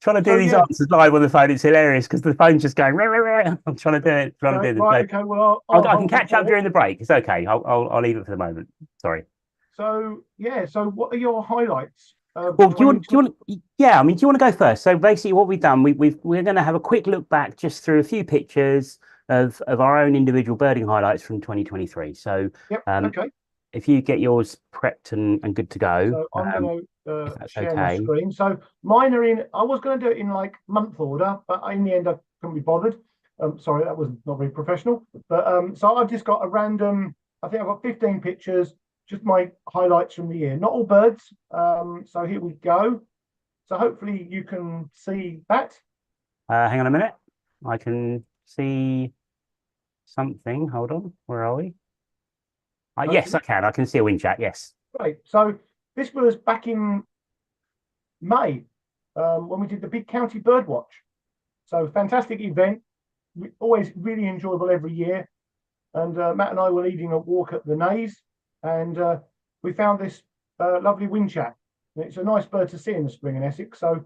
Trying to do these answers live on the phone, it's hilarious because the phone's just going. I'm trying to do it. Okay, well, I can catch up during the break. It's okay. I'll leave it for the moment. Sorry. So so what are your highlights? Well, do you want? Yeah, I mean, do you want to go first? So basically, what we've done, we're going to have a quick look back just through a few pictures of our own individual birding highlights from 2023. So, okay. If you get yours prepped and good to go, so I'm going to share my screen. So mine are in. I was going to do it in like month order, but in the end I couldn't be bothered. Sorry, that was not very professional. But so I've just got a random. I think I've got 15 pictures, just my highlights from the year. Not all birds. So here we go. So hopefully you can see that. Hang on a minute. I can see something. Hold on. Where are we? Yes, I can. I can see a wind chat. Yes. Right. So this was back in May when we did the big county bird watch. So fantastic event. Always really enjoyable every year. And Matt and I were leading a walk at the Naze, and we found this lovely wind chat. And it's a nice bird to see in the spring in Essex. So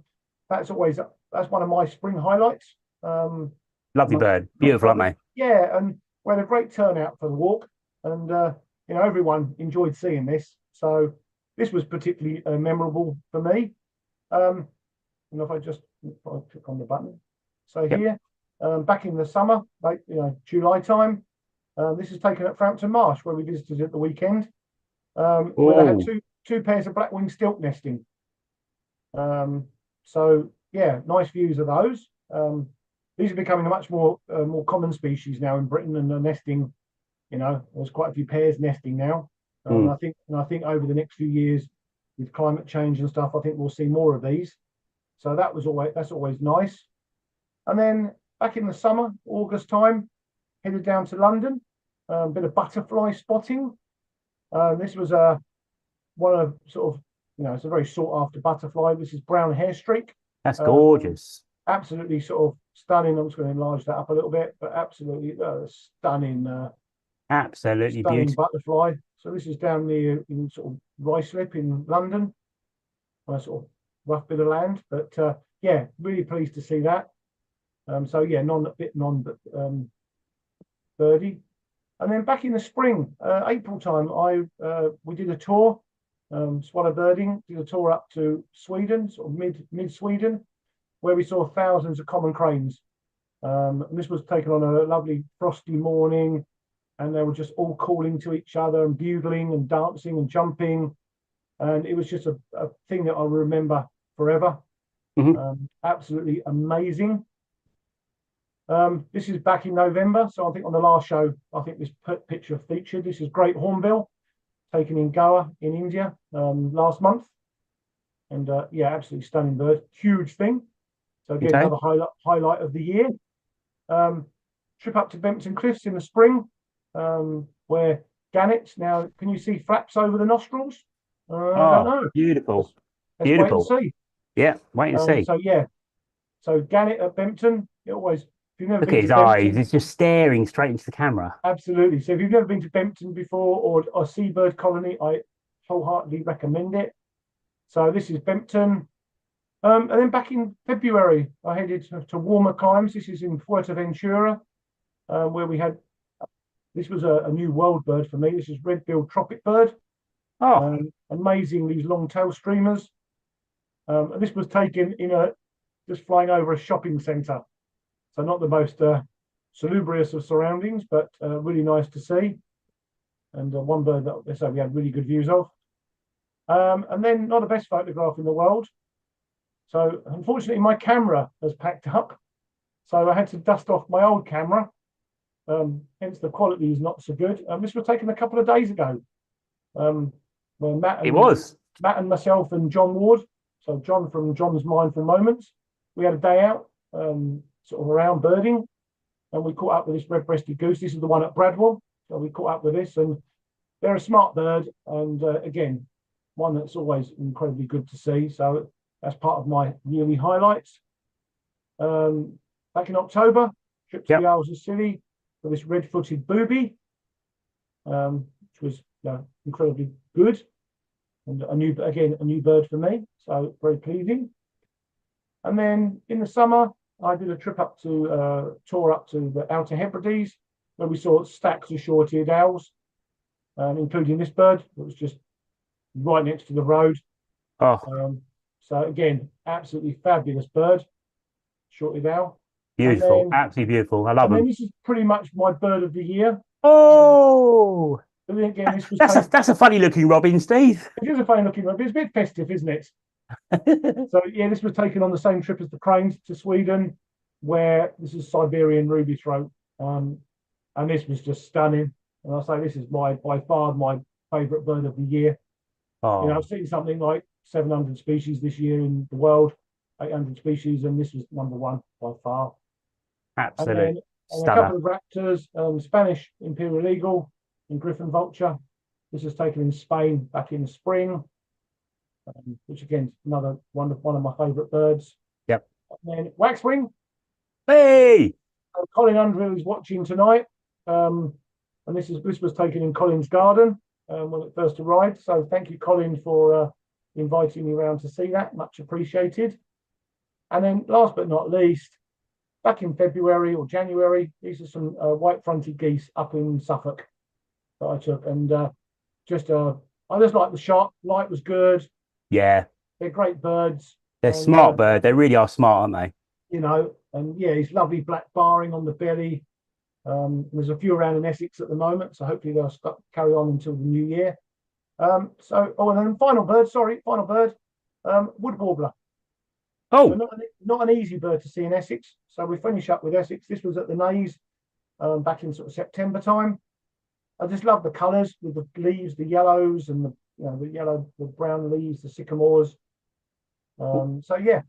that's one of my spring highlights. Lovely bird, beautiful, aren't they? Yeah, and we had a great turnout for the walk, and everyone enjoyed seeing this. So this was particularly memorable for me. And if I click on the button, so here, back in the summer, like July time, this is taken at Frampton Marsh where we visited at the weekend, where they had two pairs of black-winged stilt nesting. So yeah, nice views of those. These are becoming a much more common species now in Britain, and they're nesting. There's quite a few pairs nesting now. I think over the next few years, with climate change and stuff, I think we'll see more of these. So that's always nice. And then back in the summer, August time, headed down to London, a bit of butterfly spotting. This was one of sort of, it's a very sought after butterfly. This is brown hairstreak. That's gorgeous. Absolutely sort of stunning. I'm just going to enlarge that up a little bit, but absolutely stunning. Absolutely stunning beautiful butterfly. So this is down near in sort of Ruislip in London, a sort of rough bit of land, but yeah, really pleased to see that. So yeah, but birdie. And then back in the spring, April time, we did a tour, swallow birding, did a tour up to Sweden, sort of mid Sweden, where we saw thousands of common cranes. And this was taken on a lovely frosty morning, and they were just all calling to each other and bugling and dancing and jumping. And it was just a thing that I remember forever. Absolutely amazing. This is back in November, so I think on the last show, I think this picture featured. This is great hornbill, taken in Goa in India last month, and yeah, absolutely stunning bird, huge thing. So again, another highlight of the year. Trip up to Bempton Cliffs in the spring, where gannets. Now, can you see flaps over the nostrils? I don't know. Beautiful. Let's wait and see. Yeah, wait and see. So yeah, so gannet at Bempton. If you've never Look been at his to eyes. Bempton, He's just staring straight into the camera. absolutely. So if you've never been to Bempton before, or a seabird colony, I wholeheartedly recommend it. So this is Bempton. And then back in February, I headed to warmer climes. This is in Fuerteventura, where we had, this was a new world bird for me. This is red-billed tropic bird. Amazing, these long tail streamers. And this was taken just flying over a shopping centre. So not the most salubrious of surroundings, but really nice to see. And one bird that they say we had really good views of. And then not the best photograph in the world. So unfortunately, my camera has packed up. So I had to dust off my old camera. Hence the quality is not so good. This was taken a couple of days ago. Where Matt and myself and John Ward, so John from John's Mindful Moments, we had a day out sort of around birding, and we caught up with this red-breasted goose. This is the one at Bradwell. So we caught up with this, and they're a smart bird, and again, one that's always incredibly good to see. So that's part of my yearly highlights. Back in October, trip to the Isles of Scilly for this red-footed booby, which was incredibly good, and a new bird for me. So very pleasing. And then in the summer, I did a tour up to the Outer Hebrides, where we saw stacks of short-eared owls, including this bird that was just right next to the road. So again, absolutely fabulous bird, short-eared owl. Beautiful, absolutely beautiful. I love them. And then this is pretty much my bird of the year. Oh, but then again, this was that's a funny-looking robin, Steve. It is a funny-looking robin. It's a bit festive, isn't it? So yeah, this was taken on the same trip as the cranes to Sweden, where this is Siberian ruby throat, and this was just stunning. And I say this is by far my favourite bird of the year. I've seen something like 700 species this year in the world, 800 species, and this was number one by far. Absolutely. And a couple of raptors, Spanish Imperial Eagle and Griffon Vulture. This was taken in Spain back in the spring, which again is another one of my favourite birds. Yep. And then waxwing. Hey, Colin Underhill is watching tonight, and this was taken in Colin's garden when it first arrived. So thank you, Colin, for inviting me around to see that. Much appreciated. And then last but not least, back in February or January, these are some white-fronted geese up in Suffolk that I took. And I just like the shot. Light was good. Yeah, They're great birds. they're And smart bird. They really are smart, aren't and yeah, he's lovely black barring on the belly. There's a few around in Essex at the moment, so hopefully they'll carry on until the new year. And then final bird, wood warbler. they? Oh, So not an easy bird to see in Essex. So we finish up with Essex. This was at the Naze back in sort of September time. I just love the colours with the leaves, the yellows and the brown leaves, the sycamores. So yeah,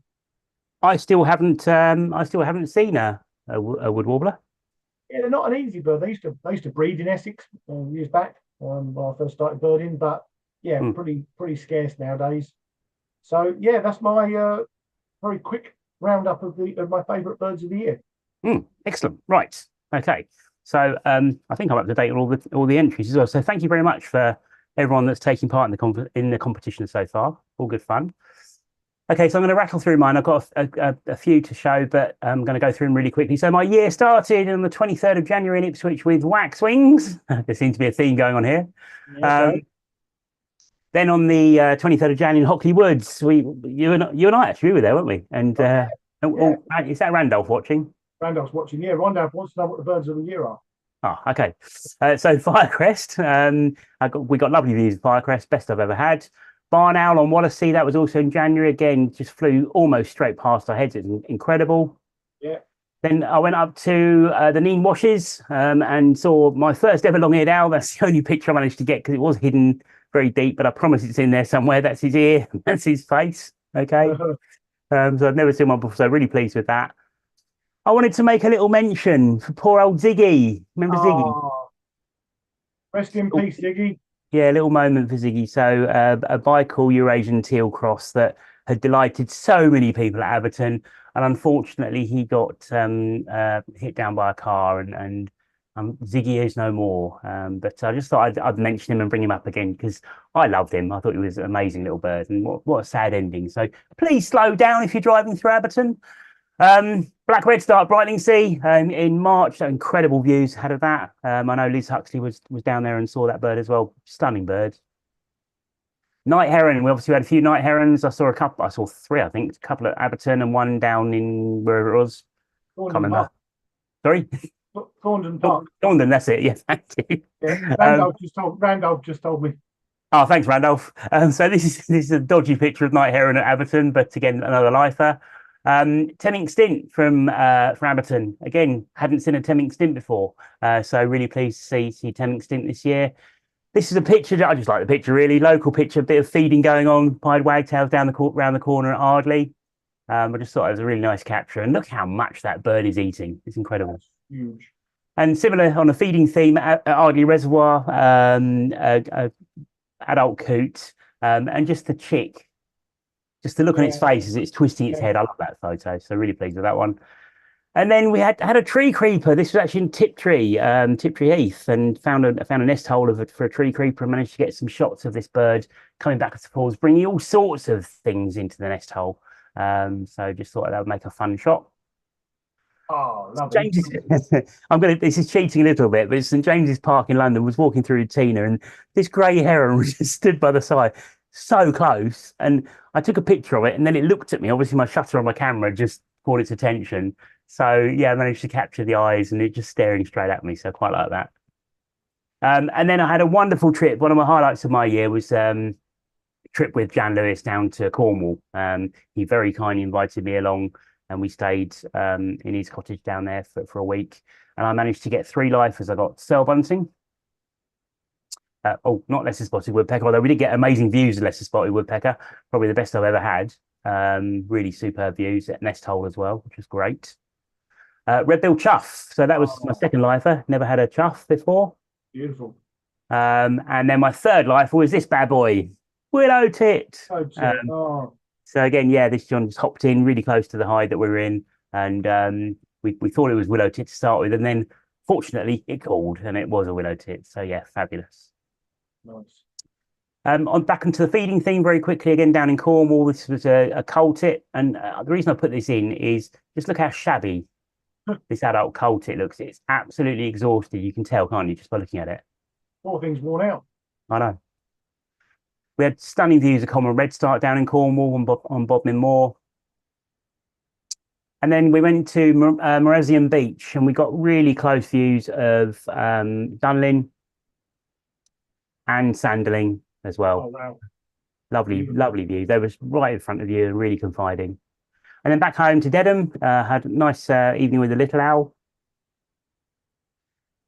I still haven't seen a wood warbler. yeah, they're not an easy bird. They used to breed in Essex years back when I first started birding, but yeah, pretty scarce nowadays. So yeah, that's my very quick roundup of my favourite birds of the year. Excellent. Right. Okay. So I think I'm up to date on all the entries as well. So thank you very much for everyone that's taking part in the competition so far. All good fun. Okay, so I'm going to rattle through mine. I've got a few to show, but I'm going to go through them really quickly. So my year started on the 23rd of January in Ipswich with waxwings. There seems to be a theme going on here. Okay. Then on the 23rd of January in Hockley Woods, you and I actually were there, weren't we? And yeah. Is that Randolph watching? Randolph's watching. Yeah, Randolph wants to know what the birds of the year are. Oh, okay. So Firecrest, we got lovely views of Firecrest, best I've ever had. Barn Owl on Wallasey, that was also in January. Again, just flew almost straight past our heads. It was incredible. Yeah. Then I went up to the Neen Washes and saw my first ever long-eared owl. That's the only picture I managed to get because it was hidden very deep, but I promise it's in there somewhere. That's his ear, that's his face. Okay. So I've never seen one before, so really pleased with that. I wanted to make a little mention for poor old Ziggy. Remember Ziggy? Rest in peace, Ziggy. Yeah, a little moment for Ziggy. So a Baikal Eurasian teal cross that had delighted so many people at Aberton, and unfortunately he got hit down by a car, and Ziggy is no more. But I just thought I'd mention him and bring him up again because I loved him. I thought he was an amazing little bird, and what a sad ending. So please slow down if you're driving through Aberton. Black Red Start Brightlingsea in March. So incredible views had of that. I know Liz Huxley was down there and saw that bird as well. Stunning bird. Night heron. We obviously had a few night herons. I saw three, I think. A couple at Aberton and one down in wherever it was. Can't remember. Sorry. Thorndon Park. Thorndon, that's it. Yes, thank you. Yeah, Randolph just told me. Oh, thanks, Randolph. So this is a dodgy picture of night heron at Aberton, but again, another lifer. Temming Stint from Aberton. Again, hadn't seen a Temming Stint before. So really pleased to see Temming Stint this year. This is a picture. I just like the picture, really. Local picture, a bit of feeding going on. Pied wagtails round the corner at Ardley. I just thought it was a really nice capture. And look how much that bird is eating. It's incredible. That's huge. And similar on a feeding theme at Ardley Reservoir, adult coot, and just the chick. Just the look on its face as it's twisting its head. I love that photo. So really pleased with that one. And then we had a tree creeper. This was actually in Tiptree Heath, and found a nest hole for a tree creeper and managed to get some shots of this bird coming back to pause, bringing all sorts of things into the nest hole. So just thought that would make a fun shot. Oh, lovely. This is cheating a little bit, but it's St James's Park in London. Was walking through with Tina, and this grey heron was just stood by the side, so close, and I took a picture of it, and then it looked at me. Obviously, my shutter on my camera just caught its attention. So yeah, I managed to capture the eyes, and it just staring straight at me. So I quite like that. And then I had a wonderful trip. One of my highlights of my year was a trip with Jan Lewis down to Cornwall. He very kindly invited me along, and we stayed in his cottage down there for a week. And I managed to get 3 lifers. I got cell bunting. Not lesser spotted woodpecker, although we did get amazing views of lesser spotted woodpecker. Probably the best I've ever had. Really superb views at nest hole as well, which was great. Red-billed chough. So that was my second lifer. Never had a chough before. Beautiful. And then my third lifer was this bad boy, willow tit. So again, yeah, this John just hopped in really close to the hide that we were in, and we thought it was willow tit to start with, and then fortunately it called, and it was a willow tit. So yeah, fabulous. Nice. On back into the feeding theme very quickly again down in Cornwall. This was a coal tit, and the reason I put this in is just look how shabby this adult coal tit looks. It's absolutely exhausted. You can tell, can't you, just by looking at it? Poor thing's worn out. I know. We had stunning views of common redstart down in Cornwall on Bodmin Moor. And then we went to Maurezian Beach and we got really close views of Dunlin and Sanderling as well. Oh wow. Lovely, Beautiful. lovely view. They was right in front of you and really confiding. And then back home to Dedham, had a nice evening with the little owl.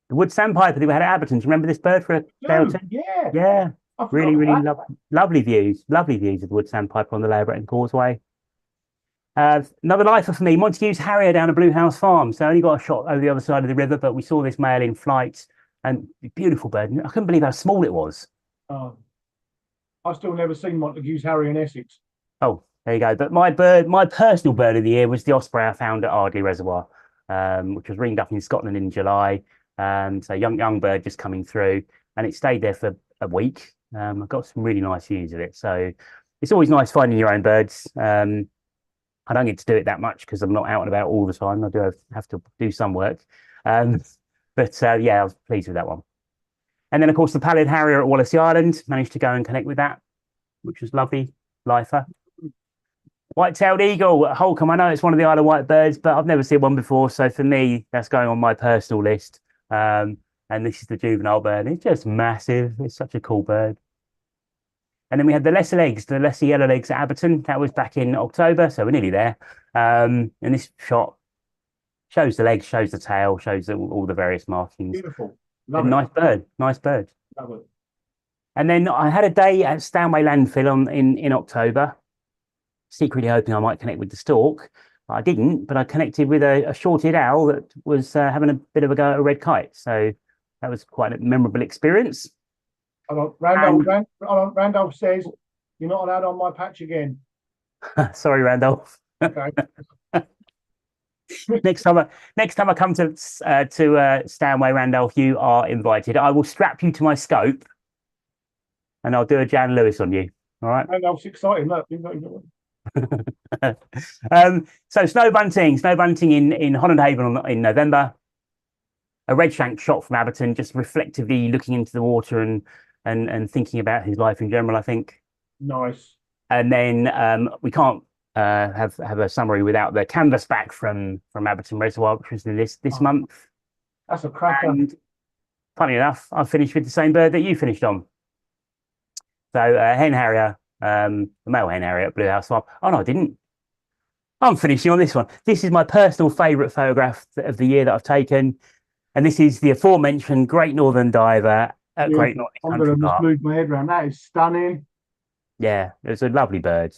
The wood sandpiper that we had at Abberton. Remember this bird for a day or two? Yeah. Yeah, I forgot really, really that. lovely views. Lovely views of the wood sandpiper on the Lower Breton Causeway. Another lifer for me, Montague's Harrier down at Blue House Farm. So I only got a shot over the other side of the river, but we saw this male in flight and beautiful bird. I couldn't believe how small it was. Oh, I've still never seen Montague's Harry in Essex. Oh, there you go. But my personal bird of the year was the osprey I found at Ardley Reservoir, which was ringed up in Scotland in July. So young bird just coming through, and it stayed there for a week. I got some really nice views of it. So it's always nice finding your own birds. I don't get to do it that much because I'm not out and about all the time. I do have to do some work. But yeah, I was pleased with that one. And then, of course, the Pallid Harrier at Wallasey Island, managed to go and connect with that, which was lovely. Lifer. White-tailed eagle at Holcombe. I know it's one of the Isle of Wight birds, but I've never seen one before. So for me, that's going on my personal list. And this is the juvenile bird. It's just massive. It's such a cool bird. And then we had the lesser legs, the lesser yellow legs at Abberton. That was back in October, so we're nearly there. And this shot shows the legs, shows the tail, shows all the various markings. Beautiful. Love nice bird, nice bird. Love it. And then I had a day at Stanway Landfill in October, secretly hoping I might connect with the stork. I didn't, but I connected with a short-eared owl that was having a bit of a go at a red kite. So that was quite a memorable experience. Randolph says you're not allowed on my patch again. Sorry, Randolph. Okay. Next time I come to Stanway, Randolph, you are invited. I will strap you to my scope, and I'll do a Jan Lewis on you. All right. Randolph's excited. Look, so snow bunting in Holland Haven in November. A redshank shot from Abberton, just reflectively looking into the water and thinking about his life in general, I think. Nice. And then we can't have a summary without the canvas back from Abberton Reservoir, which was in this month. That's a cracker. And funny enough, I finished with the same bird that you finished on. So hen harrier, the male hen harrier at Blue House Farm. Oh no, I didn't. I'm finishing on this one. This is my personal favourite photograph of the year that I've taken. And this is the aforementioned Great Northern Diver at Great Northern Country Park. I'm going to move my head around. That is stunning. Yeah, it's a lovely bird.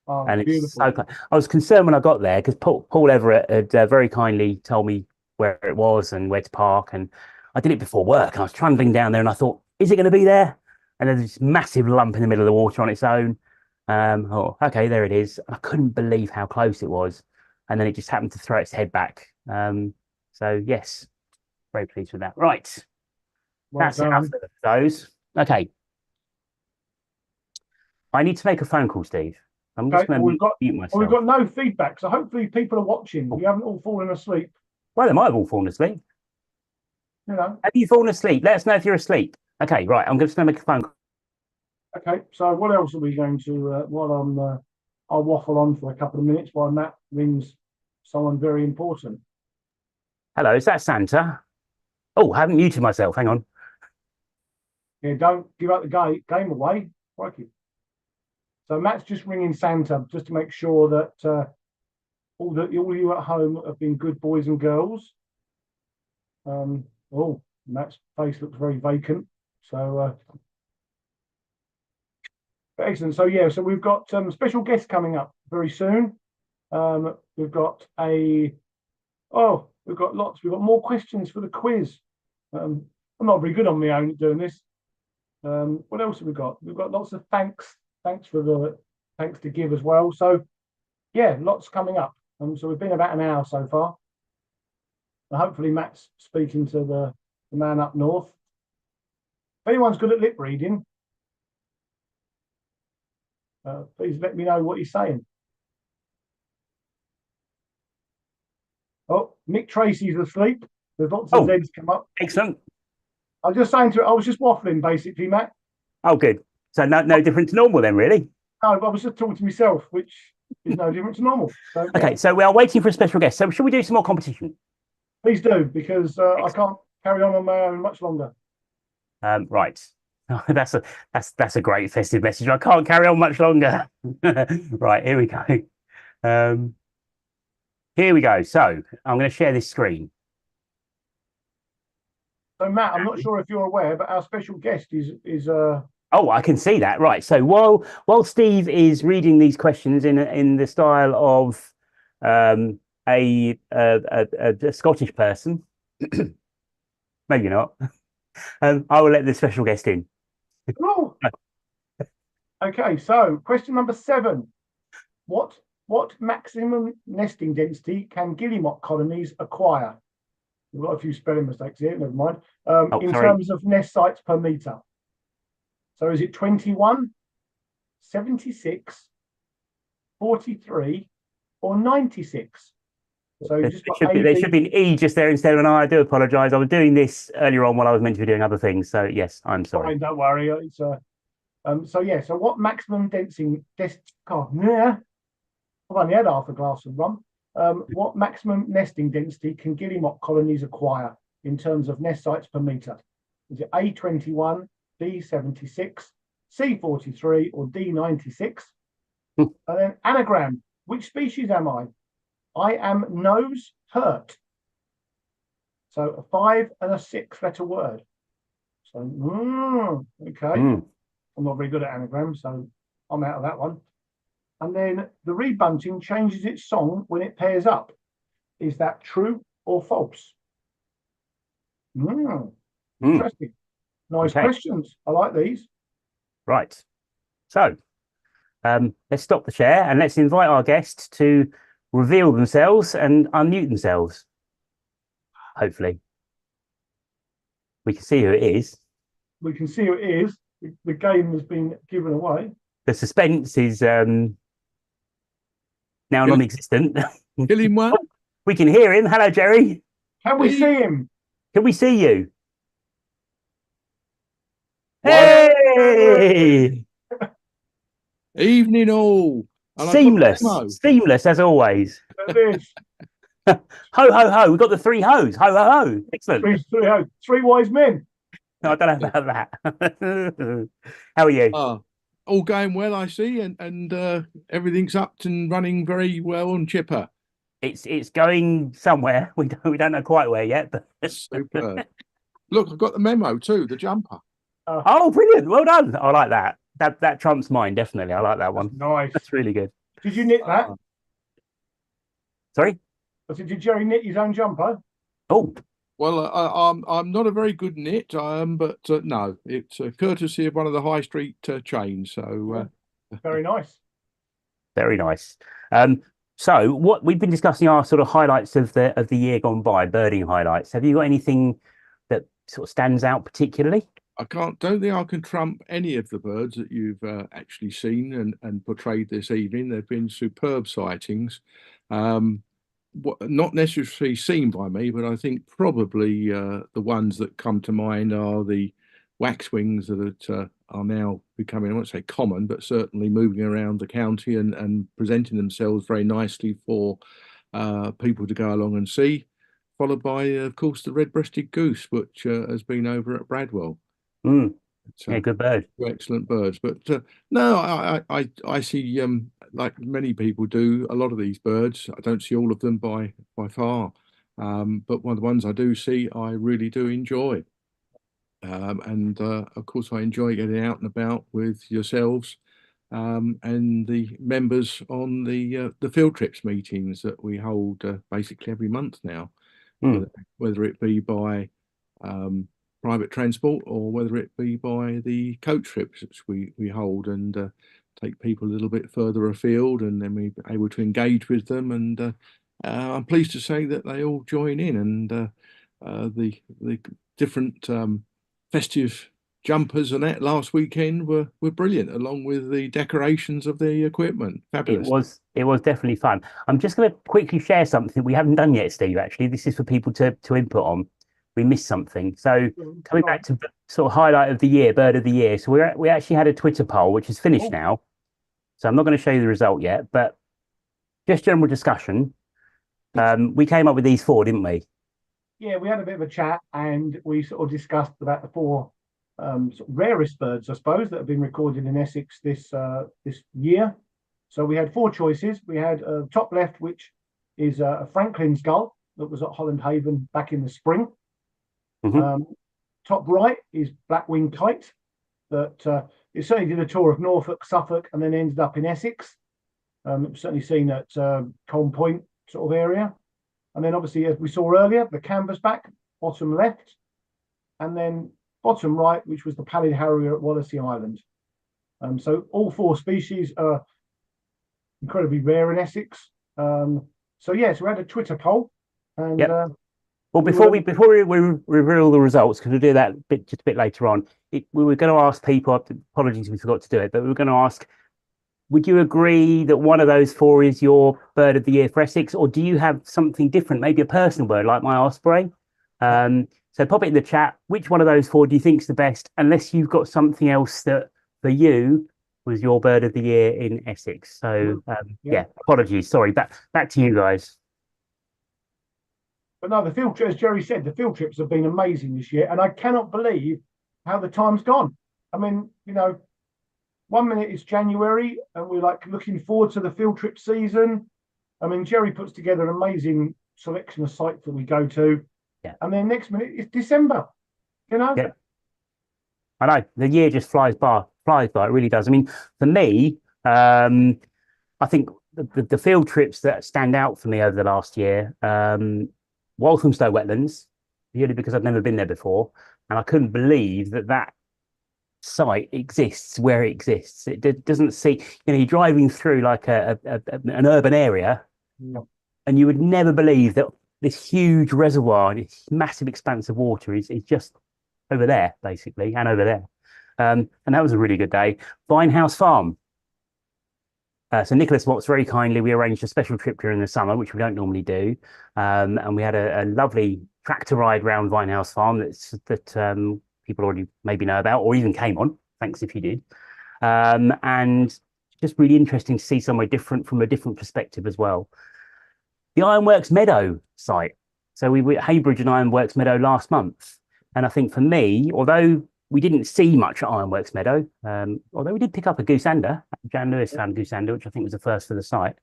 Oh, and it's beautiful. so I was concerned when I got there because Paul Everett had very kindly told me where it was and where to park. And I did it before work. And I was trundling down there and I thought, is it going to be there? And there's this massive lump in the middle of the water on its own. Oh, okay, there it is. I couldn't believe how close it was. And then it just happened to throw its head back. So, yes. Very pleased with that. Right. That's enough of those. Okay. I need to make a phone call, Steve. I'm just going to mute myself. We've got no feedback, so hopefully people are watching. You haven't all fallen asleep. Well, they might have all fallen asleep. You know. Have you fallen asleep? Let us know if you're asleep. Okay, right. I'm just going to make a phone call. Okay, so what else are we going to, I'll waffle on for a couple of minutes while Matt rings someone very important. Hello, is that Santa? Oh, I haven't muted myself. Hang on. Yeah, don't give up the game away. Crikey. So Matt's just ringing Santa just to make sure that all of you at home have been good boys and girls. Oh, Matt's face looks very vacant. So excellent. So yeah, so we've got special guests coming up very soon. We've got we've got lots. We've got more questions for the quiz. I'm not very good on my own at doing this. What else have we got? We've got lots of thanks to give as well. So yeah, lots coming up. So we've been about an hour so far. And hopefully Matt's speaking to the man up north. If anyone's good at lip reading, Please let me know what you're saying. Oh, Nick Tracy's asleep. There's lots of Oh, Z's come up. excellent. I was just saying to it, I was just waffling basically, Matt. Oh, good. So no different to normal then, really. No, I was just talking to myself, which is no different to normal. So yeah, Okay, so we are waiting for a special guest. So should we do some more competition? please do, because I can't carry on my own much longer. Right. That's a great festive message. I can't carry on much longer. Right, here we go. Um, here we go. So I'm going to share this screen. So Matt, I'm not sure if you're aware, but our special guest is Oh, I can see that. Right. So while Steve is reading these questions in the style of um, a Scottish person, maybe not, I will let the special guest in. oh, okay. So question number 7: what maximum nesting density can guillemot colonies acquire? We've got a few spelling mistakes here. Never mind. Oh, In sorry. terms of nest sites per meter. So is it 21, 76, 43, or 96? So you just got A, There B. should be an E just there instead of an I. I do apologise. I was doing this earlier on while I was meant to be doing other things. So yes, I'm sorry. Fine, don't worry. It's so yeah. So what maximum density? God, yeah. I've only had half a glass of rum. What maximum nesting density can guillemot colonies acquire in terms of nest sites per meter? Is it A21, B76, C43, or D96? And then anagram. Which species am I? I am nose hurt. So a 5 and a 6-letter word. So okay. I'm not very good at anagrams, so I'm out of that one. And then the reed bunting changes its song when it pairs up. Is that true or false? Interesting. Nice Okay. questions. I like these. Right. So let's stop the share and let's invite our guests to reveal themselves and unmute themselves. Hopefully, we can see who it is. We can see who it is. The game has been given away. The suspense is now non-existent. Kill him one. We can hear him. Hello, Gerry. Can we see him? Can we see you? What? Hey! Evening all. And Seamless as always. Ho ho ho! We've got the 3 hoes. Ho ho ho! Excellent. Three wise men. No, I don't know about that. How are you? All going well, I see, and everything's up and running very well and chipper. It's going somewhere. We don't know quite where yet, but super. Look, I've got the memo too. The jumper. Oh, brilliant! Well done. I like that. That trumps mine definitely. I like that one. Nice. That's really good. Did you knit that? Sorry. I said, did Gerry knit his own jumper? Oh. Well, I'm not a very good knit, but no, it's courtesy of one of the high street chains. So very nice. Very nice. So what we've been discussing are sort of highlights of the year gone by, birding highlights. Have you got anything that sort of stands out particularly? Don't think I can trump any of the birds that you've actually seen and portrayed this evening. They've been superb sightings. Not necessarily seen by me, but I think probably the ones that come to mind are the waxwings that are now becoming, I won't say common, but certainly moving around the county and presenting themselves very nicely for people to go along and see, followed by, of course, the red-breasted goose, which has been over at Bradwell. Yeah, good bird. Excellent birds. But no, I see, like many people do, a lot of these birds. I don't see all of them by far, but one of the ones I do see, I really do enjoy. And of course, I enjoy getting out and about with yourselves and the members on the field trips meetings that we hold basically every month now, whether it be by private transport or whether it be by the coach trips which we hold and take people a little bit further afield, and then we're able to engage with them. And I'm pleased to say that they all join in, and the different festive jumpers and that last weekend were brilliant, along with the decorations of the equipment. Fabulous. It was definitely fun. I'm just going to quickly share something we haven't done yet, Steve. Actually, this is for people to input on. We missed something. So coming back to sort of highlight of the year, bird of the year. So we actually had a Twitter poll, which is finished now. So I'm not going to show you the result yet, but just general discussion. We came up with these four, didn't we? Yeah, we had a bit of a chat and we sort of discussed about the four sort of rarest birds, I suppose, that have been recorded in Essex this year. So we had four choices. We had top left, which is a Franklin's gull that was at Holland Haven back in the spring. Top right is black-winged kite that it certainly did a tour of Norfolk, Suffolk, and then ended up in Essex. Certainly seen at Colne Point sort of area. And then obviously, as we saw earlier, the canvasback, bottom left, and then bottom right, which was the pallid harrier at Wallasey Island. So all four species are incredibly rare in Essex. So yes, we had a Twitter poll, and well, before we reveal the results, because we'll do that just a bit later on, we were going to ask people. Apologies, we forgot to do it, but we were going to ask: would you agree that one of those four is your bird of the year for Essex, or do you have something different, maybe a personal bird like my osprey? So pop it in the chat. Which one of those four do you think is the best? Unless you've got something else that for you was your bird of the year in Essex. So yeah, apologies. Sorry. Back to you guys. But no, the field trip, as Gerry said, the field trips have been amazing this year, and I cannot believe how the time's gone. I mean, you know, 1 minute it's January, and we're like looking forward to the field trip season. I mean, Gerry puts together an amazing selection of sites that we go to. Yeah. And then next minute it's December, you know? Yeah. I know the year just flies by. It really does. I mean, for me, I think the field trips that stand out for me over the last year, Walthamstow Wetlands, purely because I've never been there before, and I couldn't believe that site exists where it exists. It doesn't see, you know, you're driving through like an urban area, and you would never believe that this huge reservoir, this massive expanse of water is just over there, basically, and over there. And that was a really good day. Vinehouse Farm. So Nicholas Watts very kindly, we arranged a special trip during the summer, which we don't normally do. And we had a lovely tractor ride round Vinehouse Farm that people already maybe know about, or even came on. Thanks if you did. And just really interesting to see somewhere different from a different perspective as well. The Ironworks Meadow site. So we were at Haybridge and Ironworks Meadow last month. And I think for me, although we didn't see much at Ironworks Meadow, although we did pick up a goosander. Jan Lewis found a goosander, which I think was the first for the site.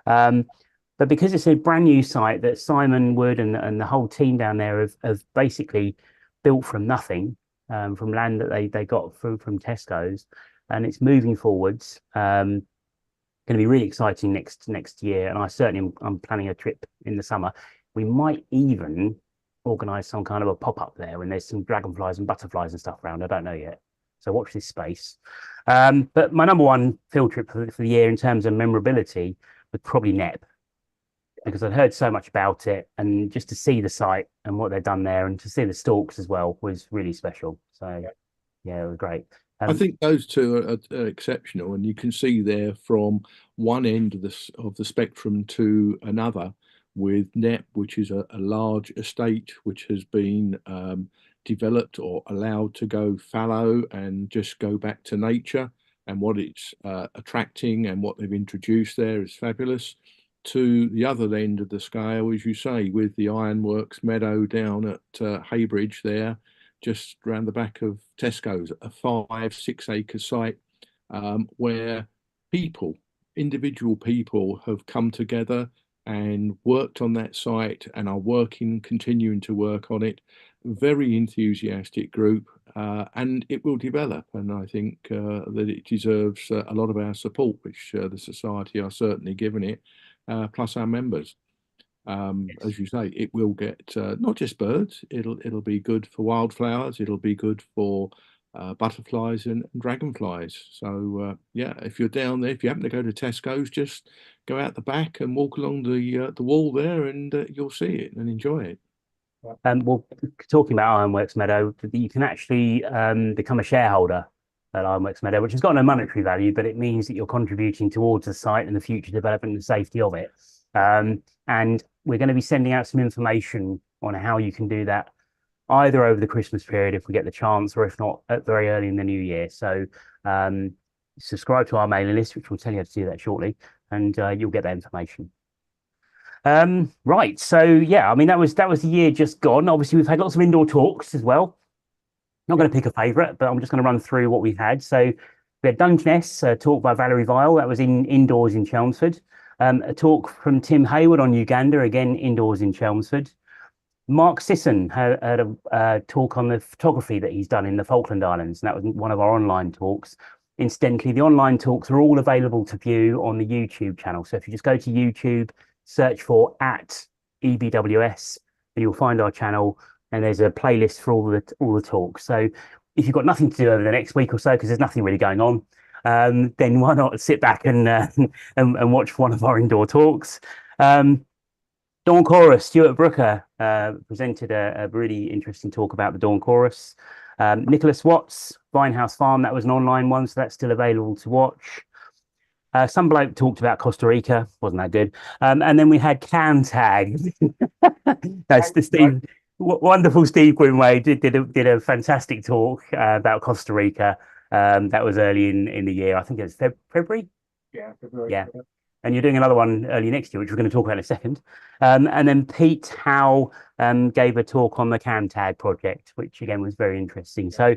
But because it's a brand new site that Simon Wood and the whole team down there have basically built from nothing, from land that they got through from Tesco's, and it's moving forwards. Going to be really exciting next year, and I certainly I'm planning a trip in the summer. We might even organise some kind of a pop-up there when there's some dragonflies and butterflies and stuff around. I don't know yet, so watch this space. But my number one field trip for the year in terms of memorability was probably Knepp, because I'd heard so much about it, and just to see the site and what they've done there, and to see the stalks as well was really special. So yeah, it was great. I think those two are exceptional, and you can see there from one end of the spectrum to another, with Knepp, which is a large estate which has been developed or allowed to go fallow and just go back to nature, and what it's attracting and what they've introduced there is fabulous. To the other end of the scale, as you say, with the Ironworks Meadow down at Haybridge there, just around the back of Tesco's, a 5-6 acre site where individual people have come together and worked on that site and are continuing to work on it. Very enthusiastic group, and it will develop. And I think that it deserves a lot of our support, which the Society are certainly giving it, plus our members. As you say, it will get not just birds. It'll be good for wildflowers. It'll be good for butterflies and dragonflies. So yeah, if you're down there, if you happen to go to Tesco's, just go out the back and walk along the wall there, and you'll see it and enjoy it. Well, talking about Ironworks Meadow, you can actually become a shareholder at Ironworks Meadow, which has got no monetary value, but it means that you're contributing towards the site and the future development and safety of it. And we're going to be sending out some information on how you can do that either over the Christmas period if we get the chance, or if not, very early in the new year. So subscribe to our mailing list, which will tell you how to do that shortly, and you'll get that information. Right. So yeah, I mean that was the year just gone. Obviously, we've had lots of indoor talks as well. Not going to pick a favourite, but I'm just going to run through what we've had. So we had Dungeness, a talk by Valerie Vile, that was indoors in Chelmsford. A talk from Tim Hayward on Uganda, again indoors in Chelmsford. Mark Sisson had a talk on the photography that he's done in the Falkland Islands, and that was one of our online talks. Incidentally, the online talks are all available to view on the YouTube channel. So if you just go to YouTube, search for @EBWS, and you'll find our channel, and there's a playlist for all the talks. So if you've got nothing to do over the next week or so, because there's nothing really going on, then why not sit back and watch one of our indoor talks. Dawn Chorus, Stuart Brooker presented a really interesting talk about the Dawn Chorus. Nicholas Watts, Vinehouse Farm, that was an online one, so that's still available to watch. Some bloke talked about Costa Rica, wasn't that good? And then we had Cam Tag. That's the Steve, wonderful Steve Gwynway did a fantastic talk about Costa Rica. That was early in the year. I think it was February. Yeah, February. Yeah. And you're doing another one early next year, which we're going to talk about in a second. And then Pete Howe gave a talk on the Cam Tag project, which again was very interesting. So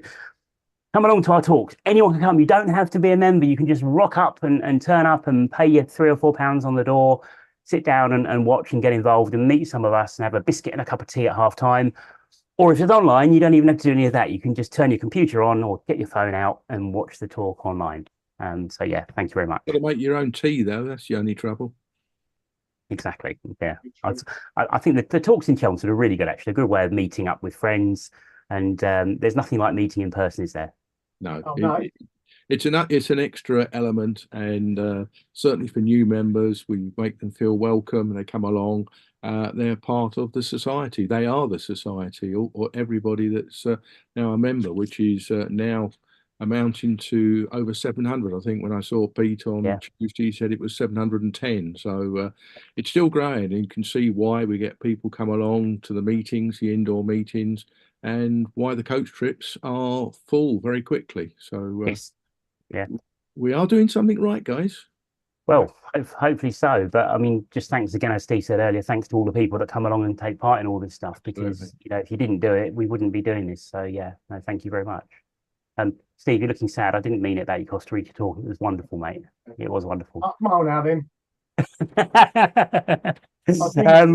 come along to our talks. Anyone can come. You don't have to be a member. You can just rock up and turn up and pay your £3 or £4 on the door, sit down and watch and get involved and meet some of us and have a biscuit and a cup of tea at half time. Or if it's online, you don't even have to do any of that. You can just turn your computer on or get your phone out and watch the talk online. So yeah, thank you very much. Got to make your own tea though. That's the only trouble. Exactly. Yeah, I think that the talks in Chelmsford are really good. Actually, a good way of meeting up with friends, and there's nothing like meeting in person, is there? No, Oh, no. it's an extra element, and certainly for new members, we make them feel welcome. They come along. They're part of the society. They are the society, or everybody that's now a member, which is now amounting to over 700. I think when I saw Pete on Tuesday, he said it was 710. So it's still growing, and you can see why we get people come along to the meetings, the indoor meetings, and why the coach trips are full very quickly. So Yes. Yeah, we are doing something right, guys. well, hopefully so. But I mean, just thanks again, as Steve said earlier, thanks to all the people that come along and take part in all this stuff, because you know, if you didn't do it, we wouldn't be doing this. So yeah, no, thank you very much. Steve, you're looking sad. I didn't mean it about your Costa Rica talk. It was wonderful, mate. It was wonderful. Smile now then.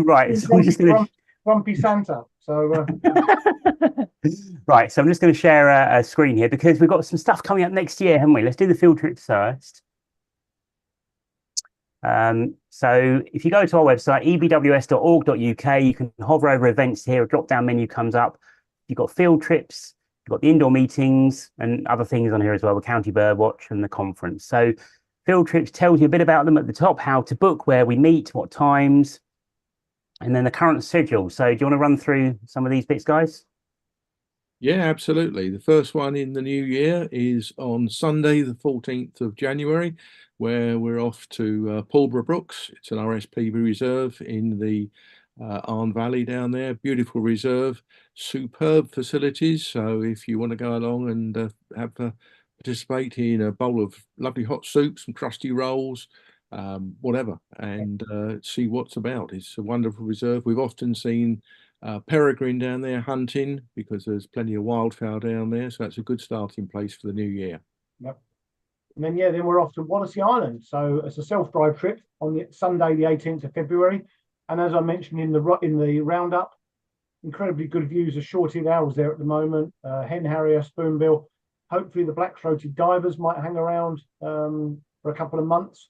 Right, so I'm just going to Grumpy Santa. So right, so I'm just going to share a screen here because we've got some stuff coming up next year, haven't we? Let's do the field trips first. So if you go to our website, ebws.org.uk, you can hover over events here. A drop-down menu comes up. You've got field trips. You've got the indoor meetings and other things on here as well, the County Birdwatch and the conference. So field trips tells you a bit about them at the top, how to book, where we meet, what times, and then the current schedule. So do you want to run through some of these bits, guys? Yeah, absolutely. The first one in the new year is on Sunday, the 14th of January, where we're off to Pulborough Brooks. It's an RSPB reserve in the Arn Valley down there. Beautiful reserve, superb facilities. So if you want to go along and participate in a bowl of lovely hot soup, some crusty rolls, whatever, and see what's about. It's a wonderful reserve. We've often seen peregrine down there hunting because there's plenty of wildfowl down there. So that's a good starting place for the new year. Yep. And then, then we're off to Wallasey Island. So it's a self-drive trip on the Sunday, the 18th of February. And as I mentioned in the roundup, incredibly good views of short-eared owls there at the moment. Hen harrier, spoonbill. Hopefully the black-throated divers might hang around for a couple of months.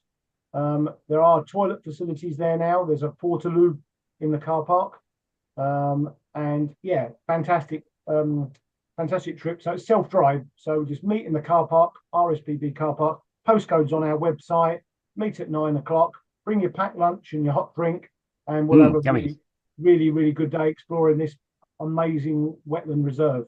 There are toilet facilities there now. There's a portaloo in the car park. And yeah, fantastic trip. So it's self-drive. So just meet in the car park, RSPB car park. Postcodes on our website. Meet at 9 o'clock. Bring your packed lunch and your hot drink. And we'll have a really good day exploring this amazing wetland reserve.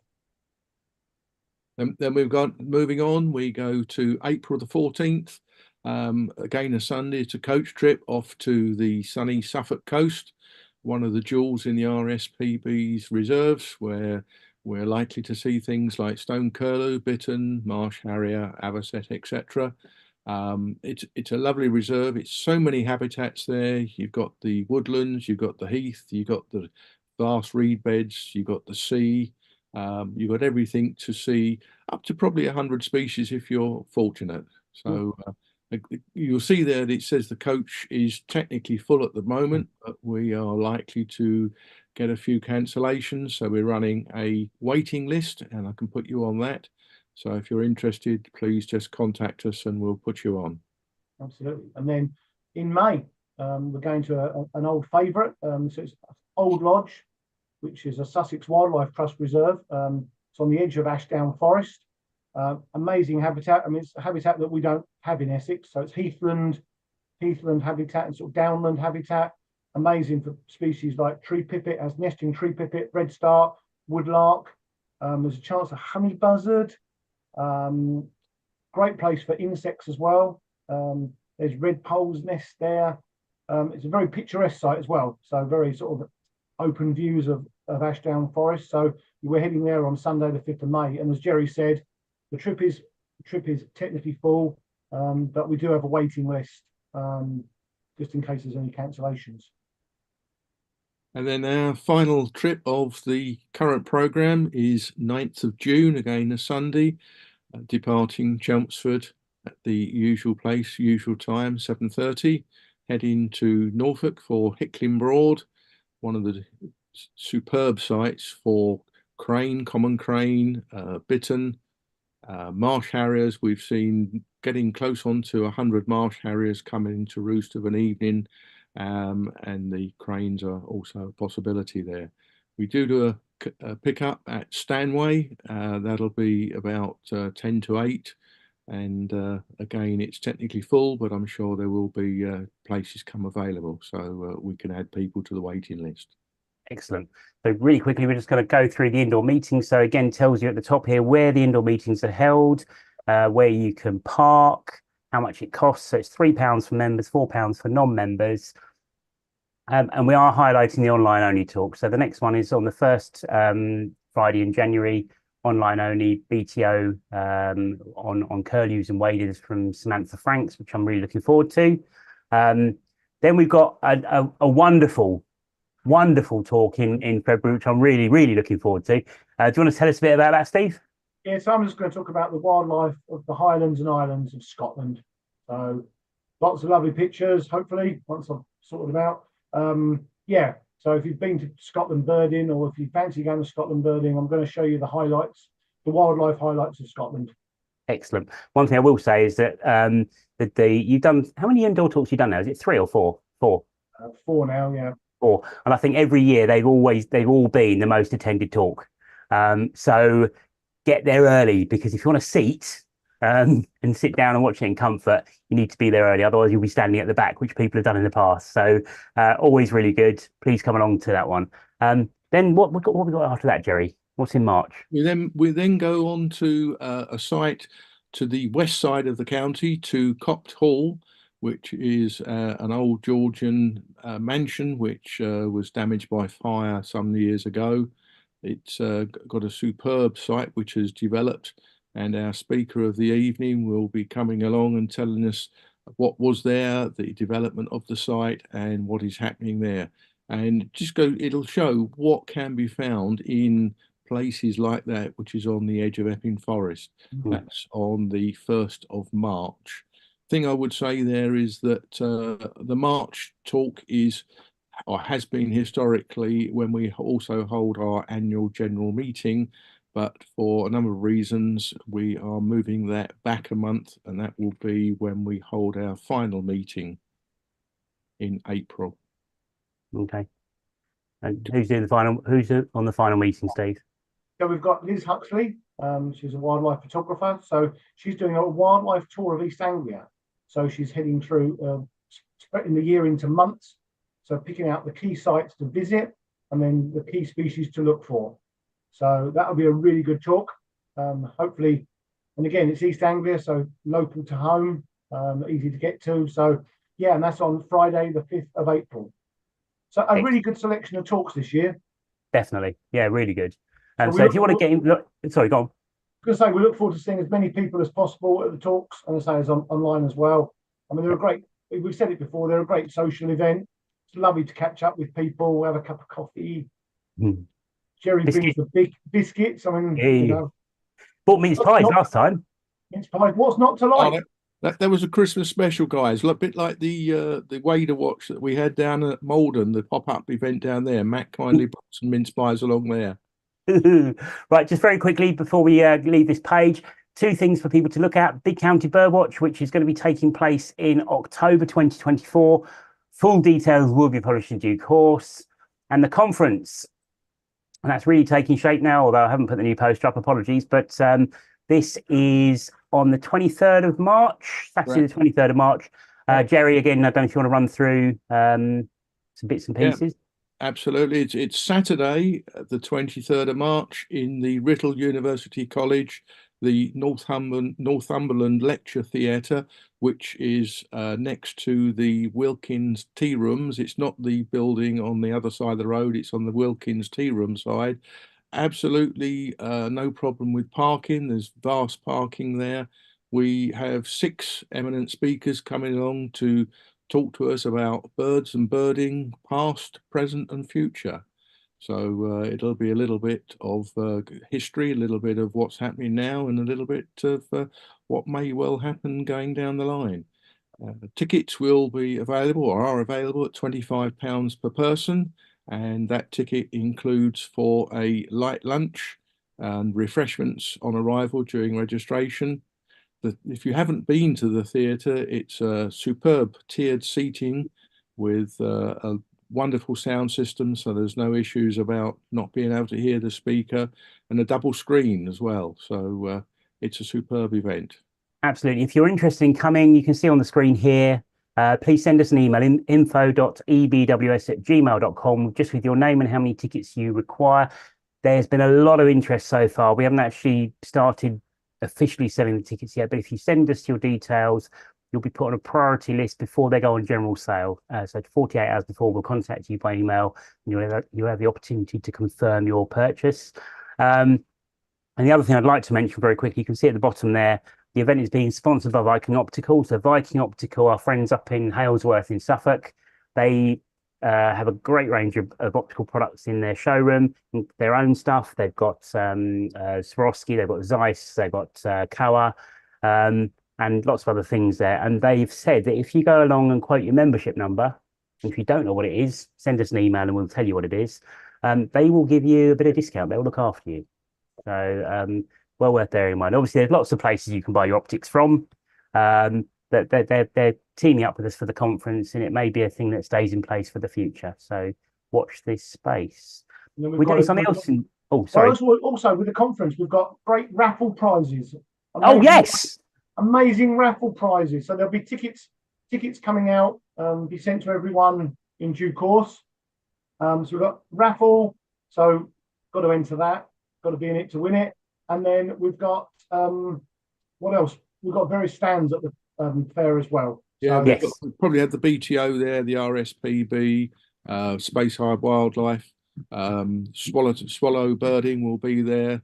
Then we've got, moving on, we go to April the 14th. Again, a Sunday. It's a coach trip off to the sunny Suffolk coast, one of the jewels in the RSPB's reserves, where we're likely to see things like stone curlew, bittern, marsh harrier, avocet, etc. It's a lovely reserve. It's so many habitats there. You've got the woodlands, you've got the heath, you've got the vast reed beds, you've got the sea. You've got everything to see, up to probably 100 species if you're fortunate. So you'll see there that it says the coach is technically full at the moment, but we are likely to get a few cancellations. So we're running a waiting list, and I can put you on that. So if you're interested, please just contact us and we'll put you on. Absolutely. And then in May, we're going to an old favourite. So it's Old Lodge, which is a Sussex Wildlife Trust reserve. It's on the edge of Ashdown Forest. Amazing habitat. I mean, it's a habitat that we don't have in Essex. So it's heathland habitat and sort of downland habitat. Amazing for species like tree pipit, as nesting tree pipit, redstart, woodlark. There's a chance of honey buzzard. Great place for insects as well. There's red pole's nest there. It's a very picturesque site as well. So very sort of open views of Ashdown Forest. So we're heading there on Sunday, the 5th of May. And as Gerry said, the trip is technically full, but we do have a waiting list just in case there's any cancellations. And then our final trip of the current programme is 9th of June, again a Sunday, departing Chelmsford at the usual place, usual time, 7:30, heading to Norfolk for Hickling Broad, one of the superb sites for crane, common crane, bittern, marsh harriers. We've seen getting close on to 100 marsh harriers coming to roost of an evening, and the cranes are also a possibility there. We do a pickup at Stanway. That'll be about 10 to 8. And again, it's technically full, but I'm sure there will be places come available, so we can add people to the waiting list. Excellent. So really quickly, we're just going to go through the indoor meetings. So again, tells you at the top here where the indoor meetings are held, where you can park, how much it costs. So it's £3 for members, £4 for non-members. And we are highlighting the online only talk. So the next one is on the first Friday in January, online only BTO on curlews and waders from Samantha Franks, which I'm really looking forward to. Then we've got a wonderful talk in February, which I'm really looking forward to. Do you want to tell us a bit about that, Steve? Yeah, so I'm just going to talk about the wildlife of the Highlands and Islands of Scotland. So lots of lovely pictures, hopefully, once I've sorted them out. Yeah, so if you've been to Scotland birding, or if you fancy going to Scotland birding, I'm going to show you the highlights, the wildlife highlights of Scotland. Excellent. One thing I will say is that you've done, how many indoor talks you've done now? Is it 3 or 4? 4. 4 now, yeah. 4. And I think every year they've all been the most attended talk. So get there early, because if you want a seat and sit down and watch it in comfort, you need to be there early. Otherwise, you'll be standing at the back, which people have done in the past. So always really good. Please come along to that one. Then what we got after that, Gerry? What's in March? We then go on to a site to the west side of the county, to Copt Hall, which is an old Georgian mansion which was damaged by fire some years ago. It's got a superb site which has developed, and our speaker of the evening will be coming along and telling us what was there, the development of the site, and what is happening there. And it'll show what can be found in places like that, which is on the edge of Epping Forest. That's on the 1st of March. Thing I would say there is that the March talk is, or has been historically, when we also hold our annual general meeting, but for a number of reasons we are moving that back a month, and that will be when we hold our final meeting in April. Okay. And who's on the final meeting, Steve? So we've got Liz Huxley. She's a wildlife photographer. So she's doing a wildlife tour of East Anglia. So she's heading through, splitting the year into months. So picking out the key sites to visit. and then the key species to look for. So that'll be a really good talk. Hopefully, and again, it's East Anglia, so local to home, easy to get to. So yeah, and that's on Friday, the 5th of April. So a really good selection of talks this year. Definitely. Yeah, really good. So So if you want to get in, sorry, go on. I was going to say, we look forward to seeing as many people as possible at the talks, and as I say, as online as well. I mean, they're a great, we've said it before, they're a great social event. It's lovely to catch up with people, have a cup of coffee. Gerry brings the big biscuits. I mean, you know. Bought mince pies last time. Mince pies, what's not to like? That was a Christmas special, guys. A bit like the Wader Watch that we had down at Malden, the pop-up event down there. Matt kindly brought some mince pies along there. Right, just very quickly before we leave this page, 2 things for people to look at. Big County Birdwatch, which is going to be taking place in October 2024. Full details will be published in due course. And the conference, and that's really taking shape now, although I haven't put the new poster up, apologies. But this is on the 23rd of March, Saturday the 23rd of March. Gerry, again, I don't know if you want to run through some bits and pieces. Yeah. Absolutely. It's Saturday, the 23rd of March in the Writtle University College, the Northumberland Lecture Theatre, which is next to the Wilkins Tea Rooms. It's not the building on the other side of the road. It's on the Wilkins Tea Room side. Absolutely no problem with parking. There's vast parking there. We have 6 eminent speakers coming along to talk to us about birds and birding, past, present and future. So it'll be a little bit of history, a little bit of what's happening now, and a little bit of what may well happen going down the line. Tickets will be available or are available at £25 per person, and that ticket includes for a light lunch and refreshments on arrival during registration. If you haven't been to the theatre, it's a superb tiered seating with a wonderful sound system, so there's no issues about not being able to hear the speaker, and a double screen as well. So it's a superb event. Absolutely. If you're interested in coming, you can see on the screen here. Please send us an email, info.ebws@gmail.com, just with your name and how many tickets you require. There's been a lot of interest so far. We haven't actually started officially selling the tickets yet, but if you send us your details, you'll be put on a priority list before they go on general sale. So 48 hours before, we'll contact you by email, and you'll have the opportunity to confirm your purchase. And the other thing I'd like to mention very quickly, you can see at the bottom there, the event is being sponsored by Viking Optical. So Viking Optical, our friends up in Halesworth in Suffolk, they have a great range of optical products in their showroom, their own stuff. They've got Swarovski, they've got Zeiss, they've got Kowa, and lots of other things there. And they've said that if you go along and quote your membership number, if you don't know what it is, send us an email and we'll tell you what it is. They will give you a bit of discount. They will look after you. So well worth bearing in mind. Obviously, there's lots of places you can buy your optics from. They're teaming up with us for the conference, and it may be a thing that stays in place for the future. So watch this space. We got something else. Sorry. Also, with the conference, we've got great raffle prizes. Yes, amazing raffle prizes. So there'll be tickets coming out, be sent to everyone in due course. So we've got raffle. So got to enter that. Got to be in it to win it. And then we've got what else? We've got various stands at the fair as well. Yeah, so, probably had the BTO there, the RSPB, Space High Wildlife, swallow birding will be there.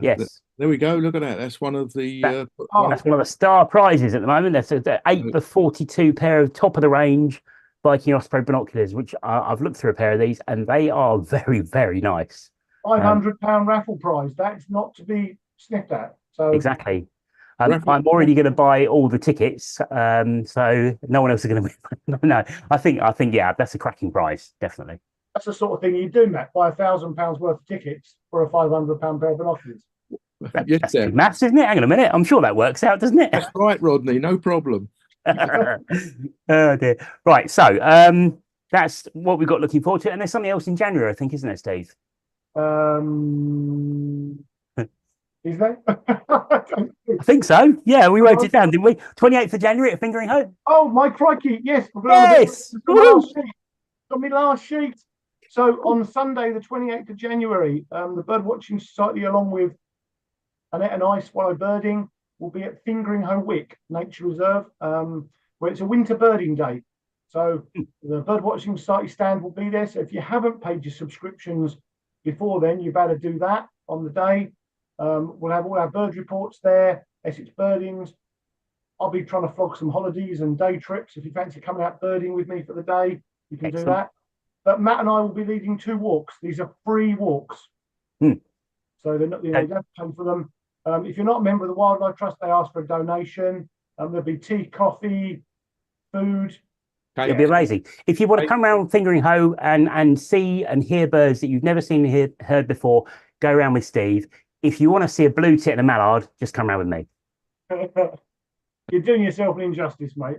Yes. There we go. Look at that. That's one of the that's one of the star prizes at the moment. That's the 8 for 42 pair of top of the range Viking Osprey binoculars, which I've looked through a pair of these, and they are very, very nice. £500 raffle prize. That's not to be sniffed at. So exactly. I'm already going to buy all the tickets, so no one else is going to win. No, I think, yeah, that's a cracking prize, definitely. That's the sort of thing you do, Matt. Buy £1,000 worth of tickets for a £500 pair of binoculars. That's big maths, isn't it? Hang on a minute. I'm sure that works out, doesn't it? That's right, Rodney. No problem. Oh dear. Right. So that's what we've got looking forward to. And there's something else in January, I think, isn't there, Steve? Is there? I think so. Yeah, we wrote it down, didn't we? 28th of January at Fingering Home. Oh, my crikey. Yes. Yes. Got my last sheet. So on Sunday, the 28th of January, the Birdwatching Society, along with Annette and I, Swallow Birding, will be at Fingering Wick Nature Reserve, where it's a winter birding day. So the Birdwatching Society stand will be there. So if you haven't paid your subscriptions before then, you better do that on the day. We'll have all our bird reports there, Essex birdings. I'll be trying to flog some holidays and day trips. If you fancy coming out birding with me for the day, you can do that. But Matt and I will be leading 2 walks. These are free walks. So they're not, you don't have to pay for them. If you're not a member of the Wildlife Trust, they ask for a donation. There'll be tea, coffee, food. It'll be amazing. If you want to come around Fingering Hoe and see and hear birds that you've never seen and heard before, go around with Steve. If you want to see a blue tit and a mallard, just come around with me. You're doing yourself an injustice, mate.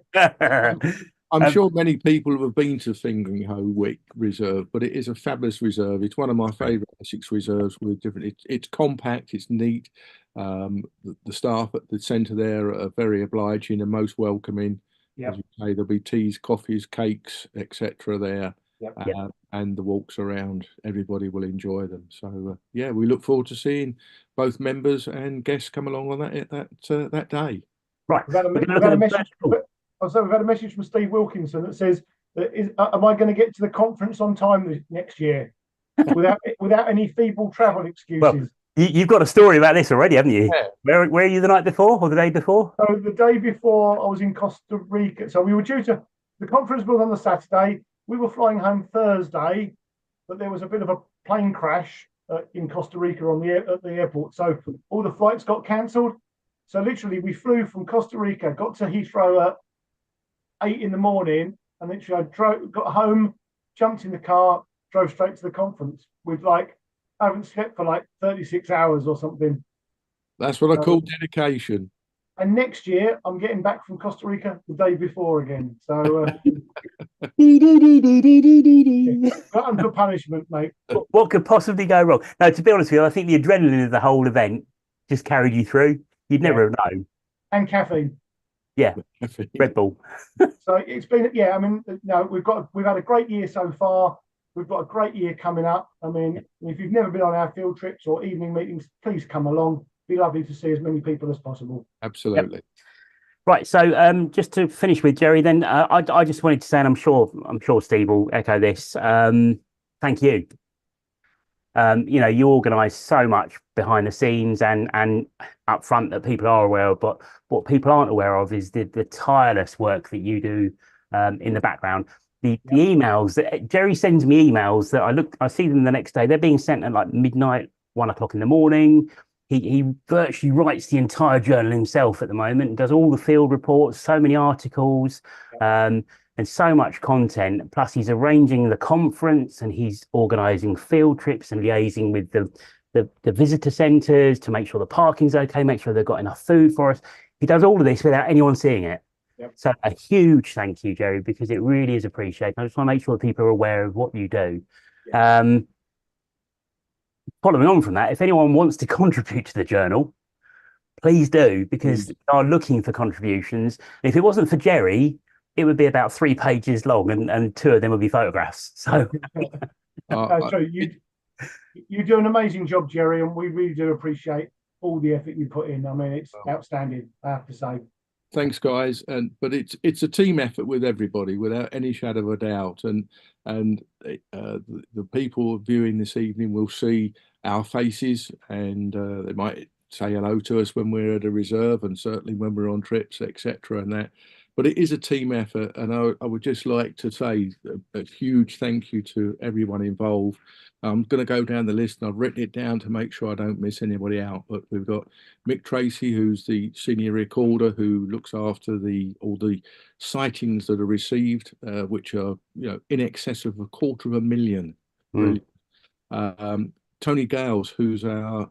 I'm sure many people have been to Fingering Hoe Wick Reserve, but it is a fabulous reserve. It's one of my favourite Essex reserves. With different, it's compact, it's neat. The staff at the centre there are very obliging and most welcoming. As you say, there'll be teas, coffees, cakes, etc. there, and the walks around. Everybody will enjoy them. So yeah, we look forward to seeing both members and guests come along on that day. Right. We've had a message from Steve Wilkinson that says, "Am I going to get to the conference on time next year without any feeble travel excuses?" Well, you've got a story about this already, haven't you? Yeah. Where are you the night before or the day before? So the day before, I was in Costa Rica. So we were the conference was on the Saturday. We were flying home Thursday, but there was a bit of a plane crash in Costa Rica at the airport. So all the flights got cancelled. So literally, we flew from Costa Rica, got to Heathrow at 8 in the morning, and literally got home, jumped in the car, drove straight to the conference with I haven't slept for 36 hours or something. That's what I call dedication. And next year, I'm getting back from Costa Rica the day before again. So, glutton for punishment, mate. What could possibly go wrong? No, to be honest with you, I think the adrenaline of the whole event just carried you through. You'd never have known. And caffeine. Yeah, Red Bull. So it's been, I mean, no, we've had a great year so far. We've got a great year coming up. I mean, if you've never been on our field trips or evening meetings, please come along. Be lovely to see as many people as possible. Absolutely. Yep. Right. So just to finish with Gerry, then I just wanted to say, and I'm sure Steve will echo this. Thank you. You organise so much behind the scenes and up front that people are aware of, but what people aren't aware of is the tireless work that you do in the background. The emails that Gerry sends me, emails that I see them the next day. They're being sent at midnight, 1 o'clock in the morning. He virtually writes the entire journal himself at the moment, does all the field reports, so many articles, and so much content. Plus, he's arranging the conference and he's organising field trips and liaising with the visitor centres to make sure the parking's okay, make sure they've got enough food for us. He does all of this without anyone seeing it. So a huge thank you, Gerry, because it really is appreciated. I just want to make sure people are aware of what you do. Following on from that, if anyone wants to contribute to the journal, please do, because we are looking for contributions. And if it wasn't for Gerry, it would be about 3 pages long and 2 of them would be photographs. So you do an amazing job, Gerry, and we really do appreciate all the effort you put in. I mean, it's outstanding, I have to say. Thanks, guys. But it's a team effort with everybody, without any shadow of a doubt. And the people viewing this evening will see our faces, and they might say hello to us when we're at a reserve, and certainly when we're on trips, etc. And that. But it is a team effort, and I would just like to say a huge thank you to everyone involved. I'm going to go down the list, and I've written it down to make sure I don't miss anybody out. But we've got Mick Tracy, who's the senior recorder, who looks after all the sightings that are received, which are in excess of 250,000. Tony Gales, who's our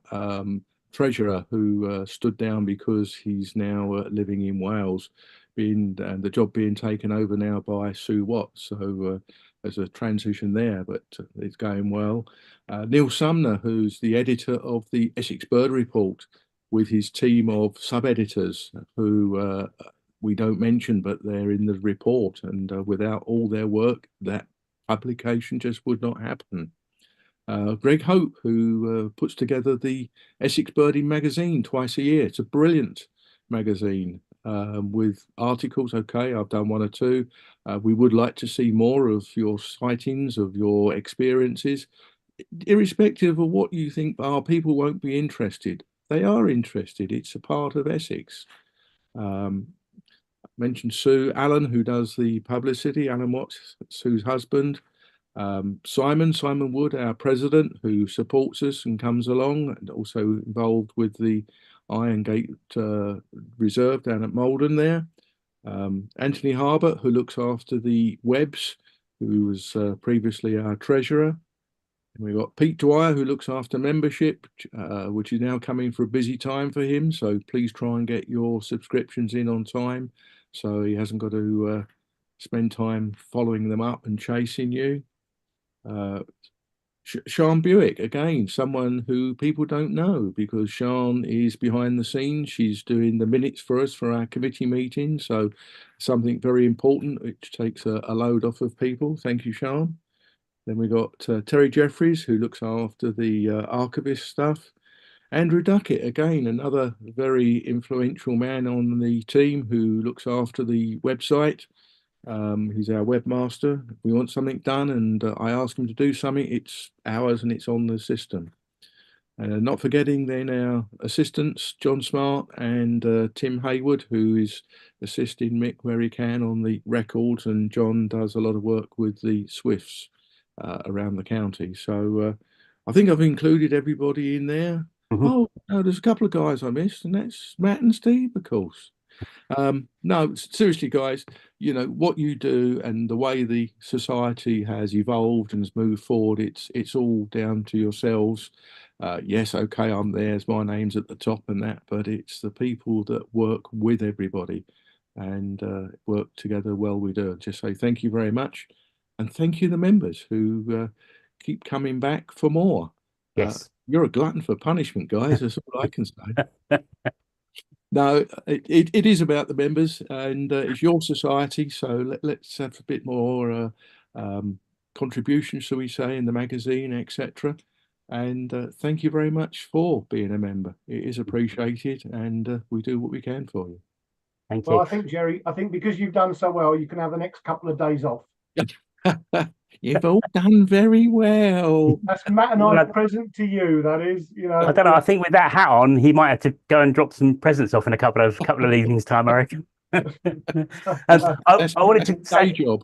treasurer, who stood down because he's now living in Wales, and the job being taken over now by Sue Watts. So there's a transition there, but it's going well. Neil Sumner, who's the editor of the Essex Bird Report, with his team of sub-editors who we don't mention, but they're in the report. And without all their work, that publication just would not happen. Greg Hope, who puts together the Essex Birding magazine twice a year. It's a brilliant magazine with articles. Okay, I've done one or two. We would like to see more of your sightings, of your experiences, irrespective of what you think. People won't be interested. They are interested. It's a part of Essex. Mentioned Sue Allen, who does the publicity. Alan Watts, Sue's husband. Simon Wood, our president, who supports us and comes along, and also involved with the Iron Gate Reserve down at Malden there. Anthony Harbour, who looks after the webs, who was previously our treasurer. And we've got Pete Dwyer, who looks after membership, which is now coming for a busy time for him. So please try and get your subscriptions in on time, so he hasn't got to spend time following them up and chasing you. Sian Buick, again, someone who people don't know, because Sian is behind the scenes. She's doing the minutes for us for our committee meeting. So something very important, which takes a load off of people. Thank you, Sian. Then we got Terry Jeffries, who looks after the archivist stuff. Andrew Duckett, again, another very influential man on the team who looks after the website. He's our webmaster. If we want something done and I ask him to do something, it's ours and it's on the system. Not forgetting then our assistants, John Smart and Tim Hayward, who is assisting Mick where he can on the records, and John does a lot of work with the Swifts around the county. So I think I've included everybody in there. Oh, no, there's a couple of guys I missed, and that's Matt and Steve, of course. No, seriously, guys, you know what you do and the way the society has evolved and has moved forward, it's all down to yourselves. Yes, okay, I'm there, my name's at the top and that, but it's the people that work with everybody and work together well. We do. Just say thank you very much, and thank you the members who keep coming back for more. Yes. You're a glutton for punishment, guys. That's all I can say. No, it is about the members, and it's your society. So let's have a bit more contribution, shall we say, in the magazine, etc. And thank you very much for being a member. It is appreciated, and we do what we can for you. Thank you. Well, I think, Gerry, because you've done so well, you can have the next couple of days off. You've all done very well. That's Matt and I present to you. That is, you know. I don't know. I think with that hat on, he might have to go and drop some presents off in a couple of evenings' time, I reckon. I wanted to say job.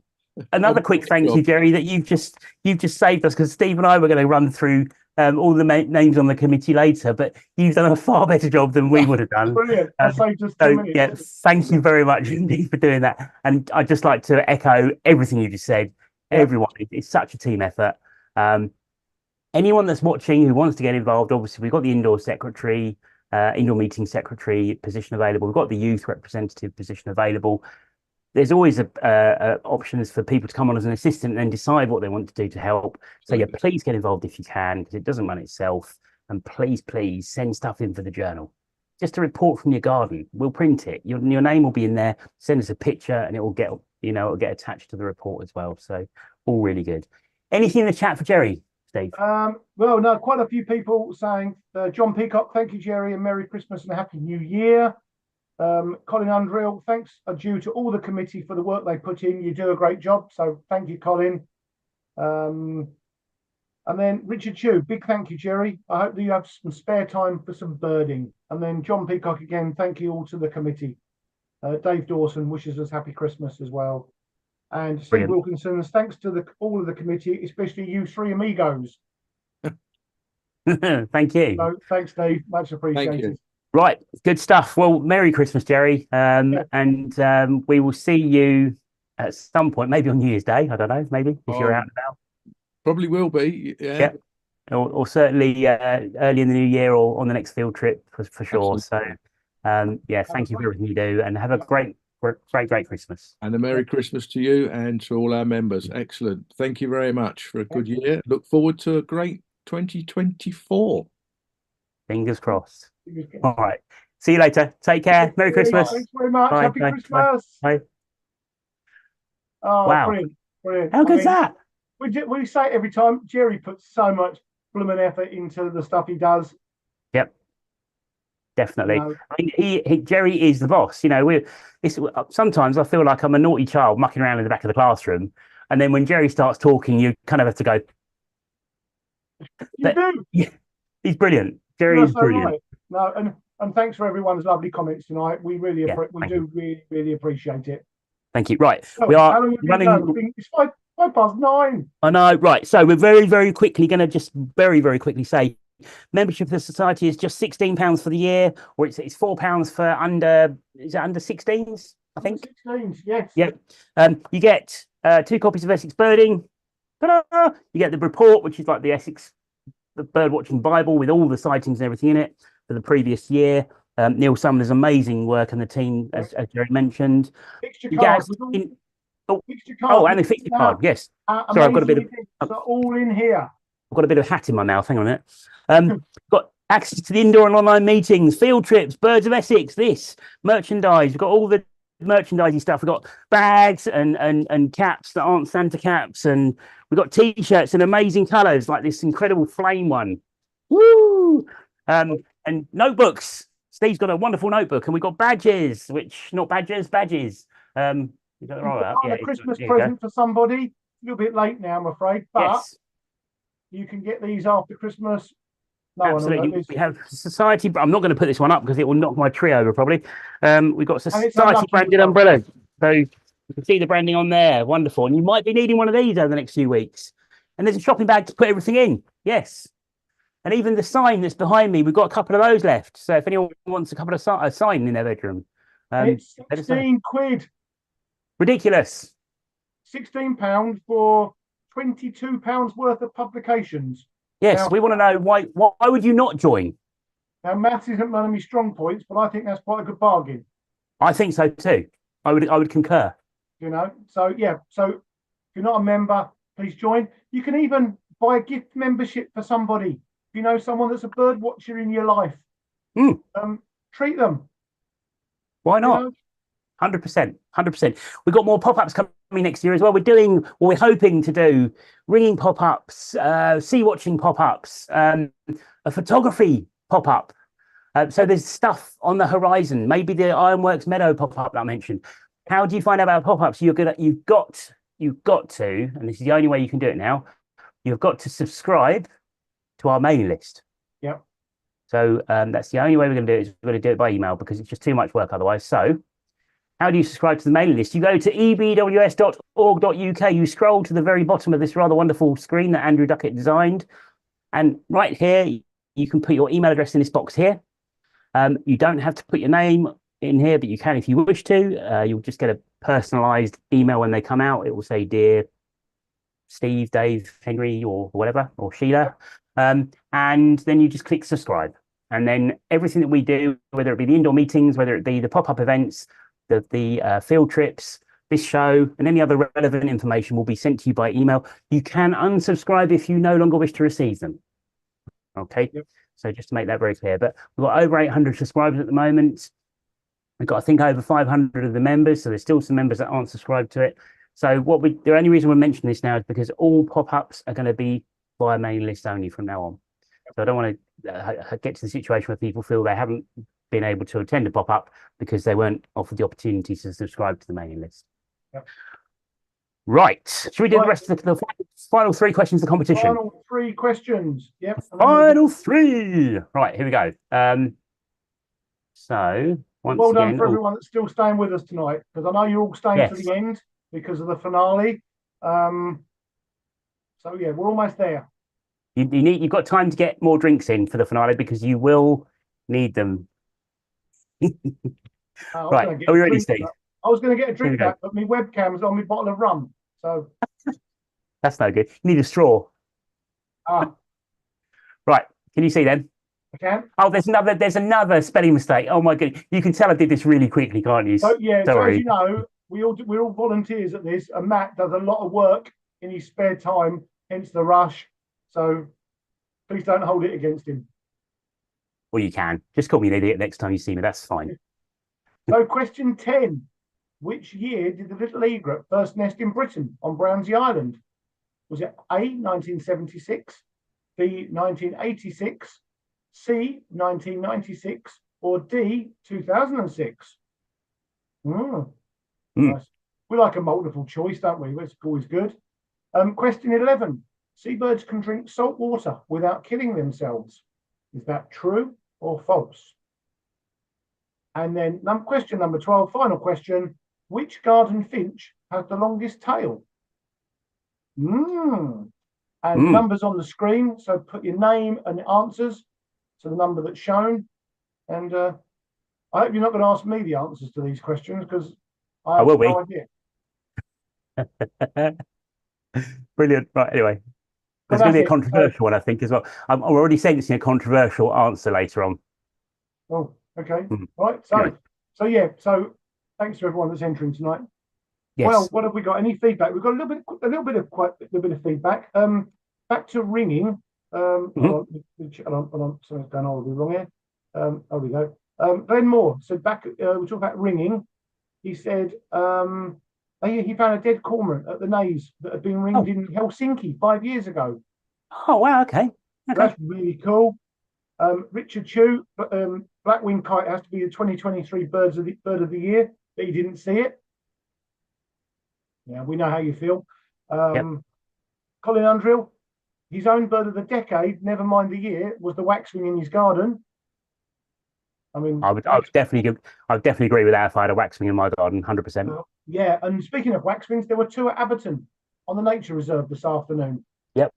Another quick thank you, Gerry, that you've just saved us, because Steve and I were going to run through all the names on the committee later, but you've done a far better job than we would have done. Brilliant. I saved us 2 minutes. Yeah, thank you very much indeed for doing that. And I'd just like to echo everything you just said. Yeah. Everyone, it's such a team effort. Anyone that's watching who wants to get involved, obviously we've got the indoor secretary, indoor meeting secretary position available. We've got the youth representative position available. There's always options for people to come on as an assistant and then decide what they want to do to help. So yeah, please get involved if you can, because it doesn't run itself. And please send stuff in for the journal. Just a report from your garden. We'll print it. Your name will be in there. Send us a picture and it will get, it'll get attached to the report as well. So all really good. Anything in the chat for Gerry, Steve? Well, no, quite a few people saying, John Peacock, thank you, Gerry, and Merry Christmas and Happy New Year. Colin Undrill, thanks are due to all the committee for the work they put in. You do a great job, so thank you, Colin. And then Richard Chew, big thank you, Gerry. I hope that you have some spare time for some birding. And then John Peacock again, thank you all to the committee. Dave Dawson wishes us happy Christmas as well. And Steve Brilliant. Wilkinson's thanks to all of the committee, especially you three amigos. Thank you. So, thanks, Dave. Much appreciated. Thank you. Right, good stuff. Well, Merry Christmas, Gerry. And we will see you at some point, maybe on New Year's Day. I don't know, maybe if you're out and about. Probably will be, yeah. Or certainly early in the new year or on the next field trip for sure. Absolutely. So, yeah, thank you for everything you do, and have a great Christmas. And a Merry Christmas to you and to all our members. Excellent. Thank you very much for a good year. Look forward to a great 2024. Fingers crossed. All right. See you later. Take care. Merry Christmas. Thanks very much. Bye. Happy Christmas. Bye. Oh, wow. Brilliant. How good's that? we say it every time. Gerry puts so much blooming effort into the stuff he does. Yep, definitely. You know. I mean, Gerry is the boss. You know, sometimes I feel like I'm a naughty child mucking around in the back of the classroom, and then when Gerry starts talking, you kind of have to go. You do. Yeah, he's brilliant. Gerry You are is so brilliant. right. No, and thanks for everyone's lovely comments tonight. We really really appreciate it. Thank you. Right, So, we are how long have you running. been? It's 9:05. I know. Right, so we're very quickly going to just very quickly say membership of the society is just £16 for the year, or it's £4 for under 16s, I think. 16s, yes. Yeah. You get 2 copies of Essex Birding. Ta-da! You get the report, which is like the Essex the Birdwatching Bible with all the sightings and everything in it for the previous year. Neil Sumner's amazing work and the team, as Gerry mentioned. Fixture You card. get in, oh, Fixture card. and the fixture card. Yes. Sorry, I've got a bit of all in here. I've got a bit of hat in my mouth. Hang on a minute. Got access to the indoor and online meetings, field trips, Birds of Essex, this merchandise. We've got all the merchandising stuff. We've got bags and caps that aren't Santa caps, and we've got t-shirts in amazing colours, like this incredible flame one. Woo! And notebooks. Steve's got a wonderful notebook, and we've got badges, which not badges. You got it right out. Yeah, a Christmas present for somebody. A little bit late now, I'm afraid, but yes. You can get these after Christmas. No, absolutely. We have society. I'm not going to put this one up because it will knock my tree over probably. We've got society branded umbrellas, so you can see the branding on there. Wonderful. And you might be needing one of these over the next few weeks. And there's a shopping bag to put everything in. Yes. And even the sign that's behind me, we've got a couple of those left. So if anyone wants a couple of a sign in their bedroom, it's 16 quid. Ridiculous. £16 for £22 worth of publications. Yes, now, we want to know why would you not join? Now, maths isn't one of my strong points, but I think that's quite a good bargain. I think so too. I would concur. You know, so yeah. So if you're not a member, please join. You can even buy a gift membership for somebody. If you know someone that's a bird watcher in your life, treat them. Why not? 100%. We've got more pop-ups coming next year as well. We're hoping to do ringing pop-ups, sea watching pop-ups, a photography pop-up. So there's stuff on the horizon. Maybe the Ironworks Meadow pop-up that I mentioned. How do you find out about pop-ups? You've got to, and this is the only way you can do it now. You've got to subscribe to our mailing list. Yep. So that's the only way we're going to do it. Is we're going to do it by email because it's just too much work otherwise. So how do you subscribe to the mailing list? You go to ebws.org.uk. You scroll to the very bottom of this rather wonderful screen that Andrew Duckett designed. And right here, you can put your email address in this box here. You don't have to put your name in here, but you can if you wish to. You'll just get a personalized email when they come out. It will say, Dear Steve, Dave, Henry, or whatever, or Sheila. And then you just click subscribe. And then everything that we do, whether it be the indoor meetings, whether it be the pop-up events, the field trips, this show, and any other relevant information will be sent to you by email. You can unsubscribe if you no longer wish to receive them. Okay. Yep. So just to make that very clear, but we've got over 800 subscribers at the moment. We've got, I think, over 500 of the members. So there's still some members that aren't subscribed to it. So the only reason we're mentioning this now is because all pop-ups are going to be via mailing list only from now on. So I don't want to get to the situation where people feel they haven't been able to attend a pop-up because they weren't offered the opportunity to subscribe to the mailing list. Yep. Right. Should we do the rest of the final 3 questions of the competition? Final 3 questions. Yep. Final 3. Right, here we go. So once well done again, for everyone that's still staying with us tonight, because I know you're all staying to the end because of the finale. So yeah, we're almost there. You've got time to get more drinks in for the finale because you will need them. Right, are we ready, Steve? I was going to get a drink back, but my webcam's on my bottle of rum. So that's no good. You need a straw. Right, can you see then? I can. Oh, there's another spelling mistake. Oh my god, you can tell I did this really quickly, can't you? So yeah, sorry. So as you know, we're all volunteers at this, and Matt does a lot of work in his spare time, hence the rush. So please don't hold it against him. Well, you can. Just call me an idiot next time you see me. That's fine. So question 10. Which year did the little egret first nest in Britain on Brownsea Island? Was it A, 1976, B, 1986, C, 1996, or D, 2006? Nice. We like a multiple choice, don't we? That's always good. Question 11. Seabirds can drink salt water without killing themselves. Is that true or false? And then question number 12, final question. Which garden finch has the longest tail? And numbers on the screen. So put your name and answers to the number that's shown. And I hope you're not going to ask me the answers to these questions, because I have no idea. Brilliant. Right, anyway. There's going to be a controversial one, I think, as well. I'm already sensing a controversial answer later on. Oh, okay. Right. So thanks to everyone that's entering tonight. Yes. Well, what have we got? Any feedback? We've got a little bit of feedback. Back to ringing. Hold on, something's going on wrong here. There we go. Glenn Moore said we talk about ringing. He said he found a dead cormorant at the Naze that had been ringed in Helsinki 5 years ago. Oh wow! Okay. That's really cool. Richard Chew, black-winged kite has to be the 2023 bird of the year, but he didn't see it. Yeah, we know how you feel. Colin Undrill, his own bird of the decade, never mind the year, was the waxwing in his garden. I mean, I would definitely agree with that if I had a waxwing in my garden, 100%. Yeah, and speaking of waxwings, there were 2 at Abberton on the nature reserve this afternoon. Yep.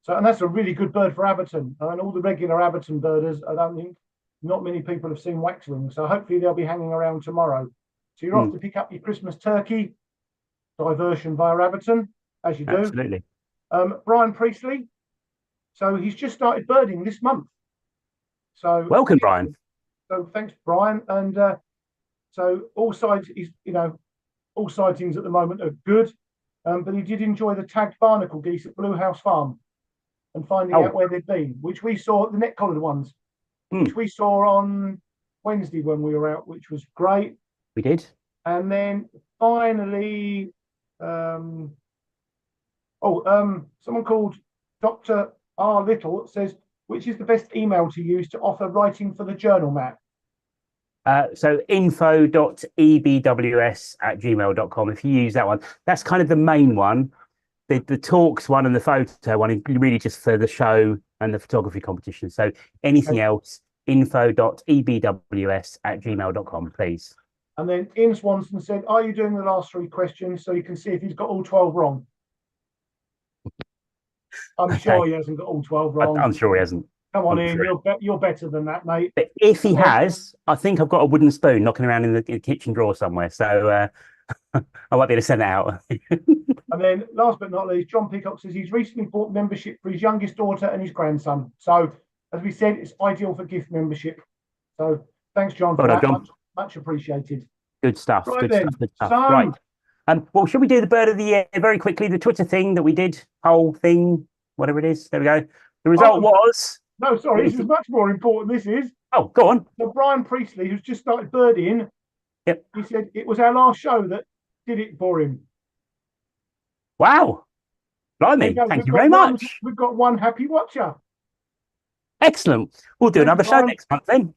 So, and that's a really good bird for Abberton. And all the regular Abberton birders, I don't think not many people have seen waxwings. So hopefully they'll be hanging around tomorrow. So you're off to pick up your Christmas turkey, diversion via Abberton, as you do. Absolutely. Brian Priestley. So he's just started birding this month. So welcome, Brian. So thanks, Brian. And so all sightings at the moment are good. But he did enjoy the tagged barnacle geese at Blue House Farm and finding out where they'd been, which we saw, the net collared ones, which we saw on Wednesday when we were out, which was great. We did. And then finally, someone called Dr. R. Little says, which is the best email to use to offer writing for the journal, Matt? So info.ebws@gmail.com. If you use that one, that's kind of the main one. The talks one and the photo one is really just for the show and the photography competition. So anything else, info.ebws@gmail.com, please. And then Ian Swanson said, are you doing the last 3 questions so you can see if he's got all 12 wrong? I'm sure he hasn't got all 12 wrong. I'm sure he hasn't. Come on, Ian, you're better than that, mate. But if he has, I think I've got a wooden spoon knocking around in the kitchen drawer somewhere. So I might be able to send it out. And then last but not least, John Peacock says he's recently bought membership for his youngest daughter and his grandson. So as we said, it's ideal for gift membership. So thanks, John, for that. John. Much appreciated. Good stuff. Right, good stuff. Right. Well, should we do the bird of the year very quickly? The Twitter thing that we did, whole thing, whatever it is. There we go. The result was... No, sorry, this is much more important. This is... Oh, go on. So Brian Priestley, who's just started birding, he said it was our last show that did it for him. Wow. Blimey, thank you very much. We've got one happy watcher. Excellent. We'll do another show next month then.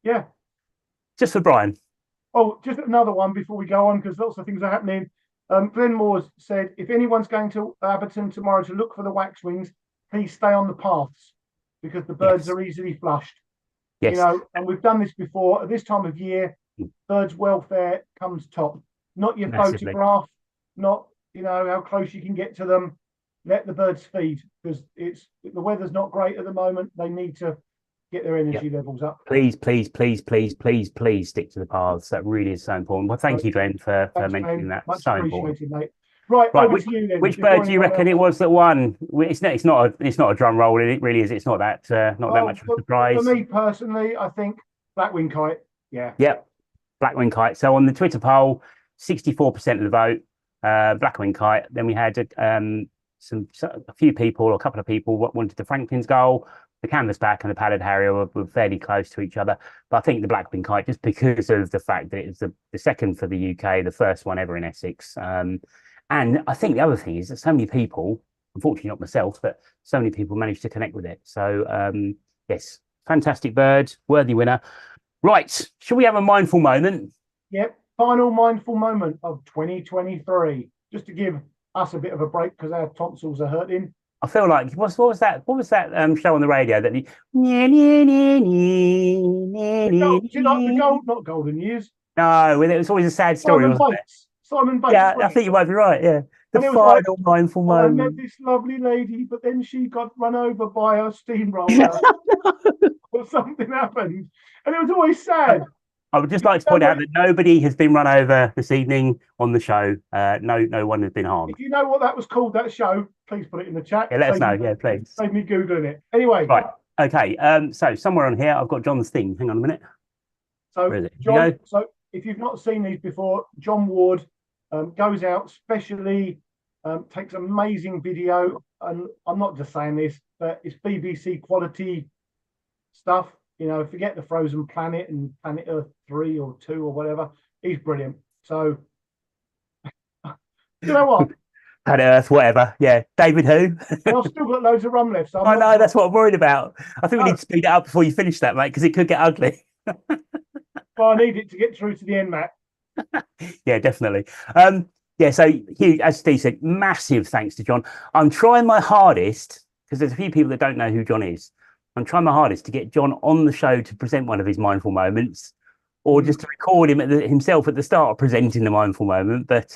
Yeah. Just for Brian. Oh, just another one before we go on, because lots of things are happening. Glenn Moore said, if anyone's going to Abberton tomorrow to look for the waxwings, please stay on the paths because the birds are easily flushed. Yes. You know, and we've done this before. At this time of year, birds' welfare comes top. Not your photograph, not, you know, how close you can get to them. Let the birds feed, because the weather's not great at the moment. They need to get their energy levels up. Please stick to the paths. That really is so important. Well, thank you, Glenn, for mentioning that. Much so appreciated, important. mate. Right, over to you then. Which bird do you reckon it was that won? It's not a drum roll. It really is. It's not that much of a surprise. For me personally, I think black-winged kite. Yeah. Yep. Black-winged kite. So on the Twitter poll, 64% of the vote, black-winged kite. Then we had a few people, or a couple of people, wanted the Franklin's goal. The canvasback and the pallid harrier were fairly close to each other, but I think the black-winged kite, just because of the fact that it's the second for the UK, the first one ever in Essex. And I think the other thing is that so many people unfortunately not myself, but so many people managed to connect with it. So yes, fantastic bird, worthy winner. Right, shall we have a mindful moment? Yep. Final mindful moment of 2023, just to give us a bit of a break because our tonsils are hurting. I feel like what was that? What was that show on the radio that? Is it like the not golden years? No, it was always a sad story, Simon wasn't it? Bates. Simon Bates. Yeah, I think you might be right. Yeah, the And it was like, final mindful I met moment. this lovely lady, but then she got run over by a steamroller or something happened. And it was always sad. I would just like to point out that nobody has been run over this evening on the show. No one has been harmed. If you know what that was called, that show, please put it in the chat. Yeah, let us know. Yeah, please. Save me Googling it. Anyway. Right. Okay. So somewhere on here, I've got John's thing. Hang on a minute. So, Where is it? John, so if you've not seen these before, John Ward goes out specially, takes amazing video. And I'm not just saying this, but it's BBC quality stuff. You know, forget the Frozen Planet and Planet Earth 3 or 2 or whatever. He's brilliant. So, you know what? Planet Earth, whatever. Yeah. David who? I've still got loads of rum left. So I know, that's what I'm worried about. I think we need to speed it up before you finish that, mate, because it could get ugly. Well, I need it to get through to the end, Matt. Yeah, definitely. Yeah, so Hugh, as Steve said, massive thanks to John. I'm trying my hardest, because there's a few people that don't know who John is. I'm trying my hardest to get John on the show to present one of his mindful moments, or just to record him himself at the start of presenting the mindful moment. But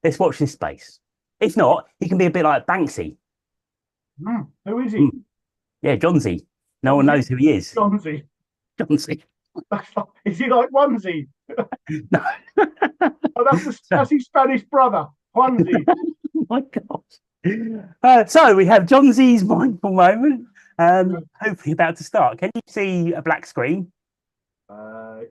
let's watch this space. If not, he can be a bit like Banksy. Who is he? Yeah, Johnsy. No one knows who he is. Johnsy. Johnsy. Is he like Onesie? No. Oh, that's his Spanish brother, Onesie. Oh my God. So we have Johnsy's mindful moment. Hopefully about to start. Can you see a black screen?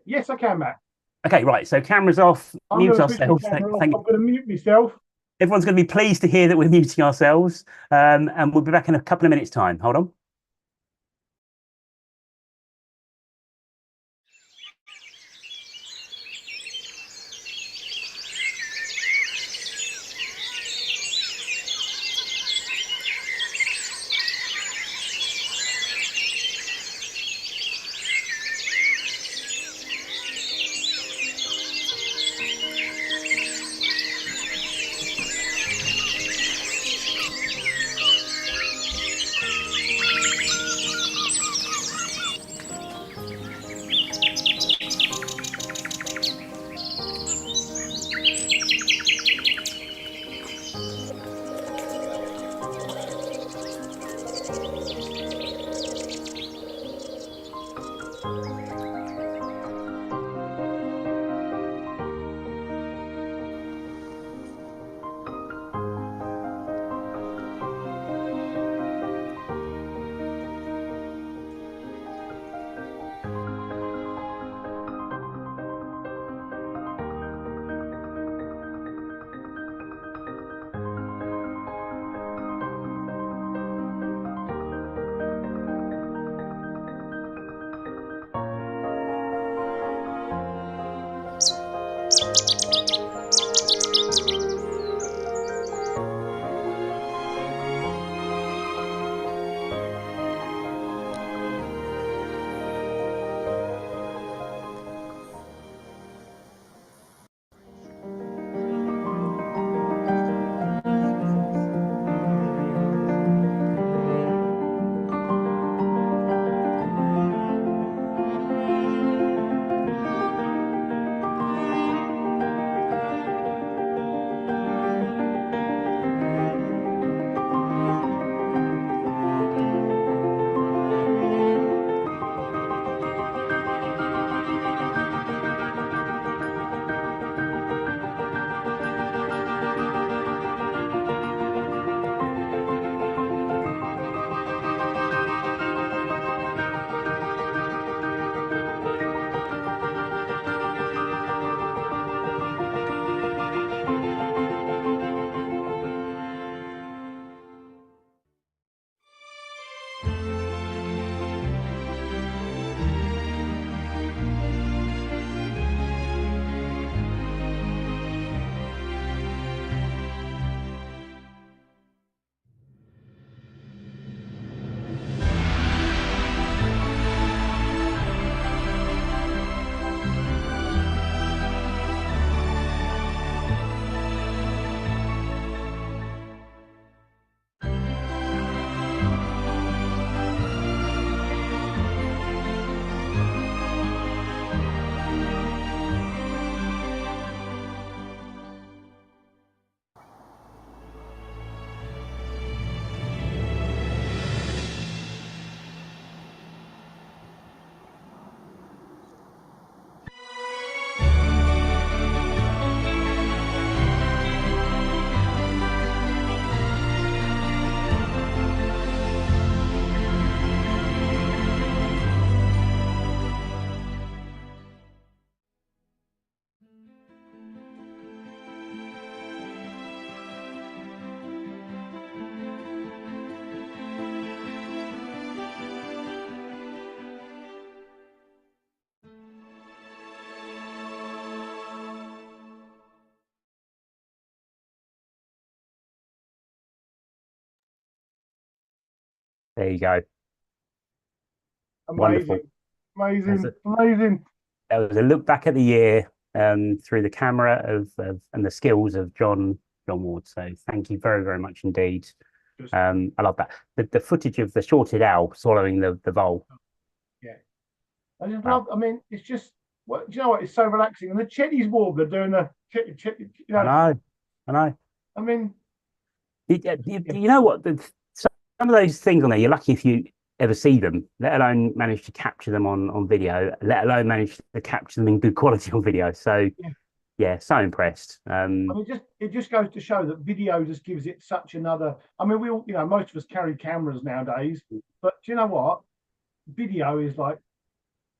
Yes, I can, Matt. Okay, right. So cameras off, mute ourselves. I'm going to mute myself. Everyone's going to be pleased to hear that we're muting ourselves. And we'll be back in a couple of minutes' time. Hold on. There you go. Amazing. Wonderful. Amazing. That was a look back at the year through the camera of and the skills of John Ward. So thank you very, very much indeed. I love that. The footage of the shorted owl swallowing the vole. Yeah. I just love, I mean, it's just, do you know what? It's so relaxing. And the Chetty's warbler doing the, you know. I know. I mean, you know what? Some of those things on there, you're lucky if you ever see them, let alone manage to capture them on video, let alone manage to capture them in good quality on video. So, yeah, so impressed. I mean, it just goes to show that video just gives it such another. I mean, we all, you know, most of us carry cameras nowadays, but do you know what? Video is like,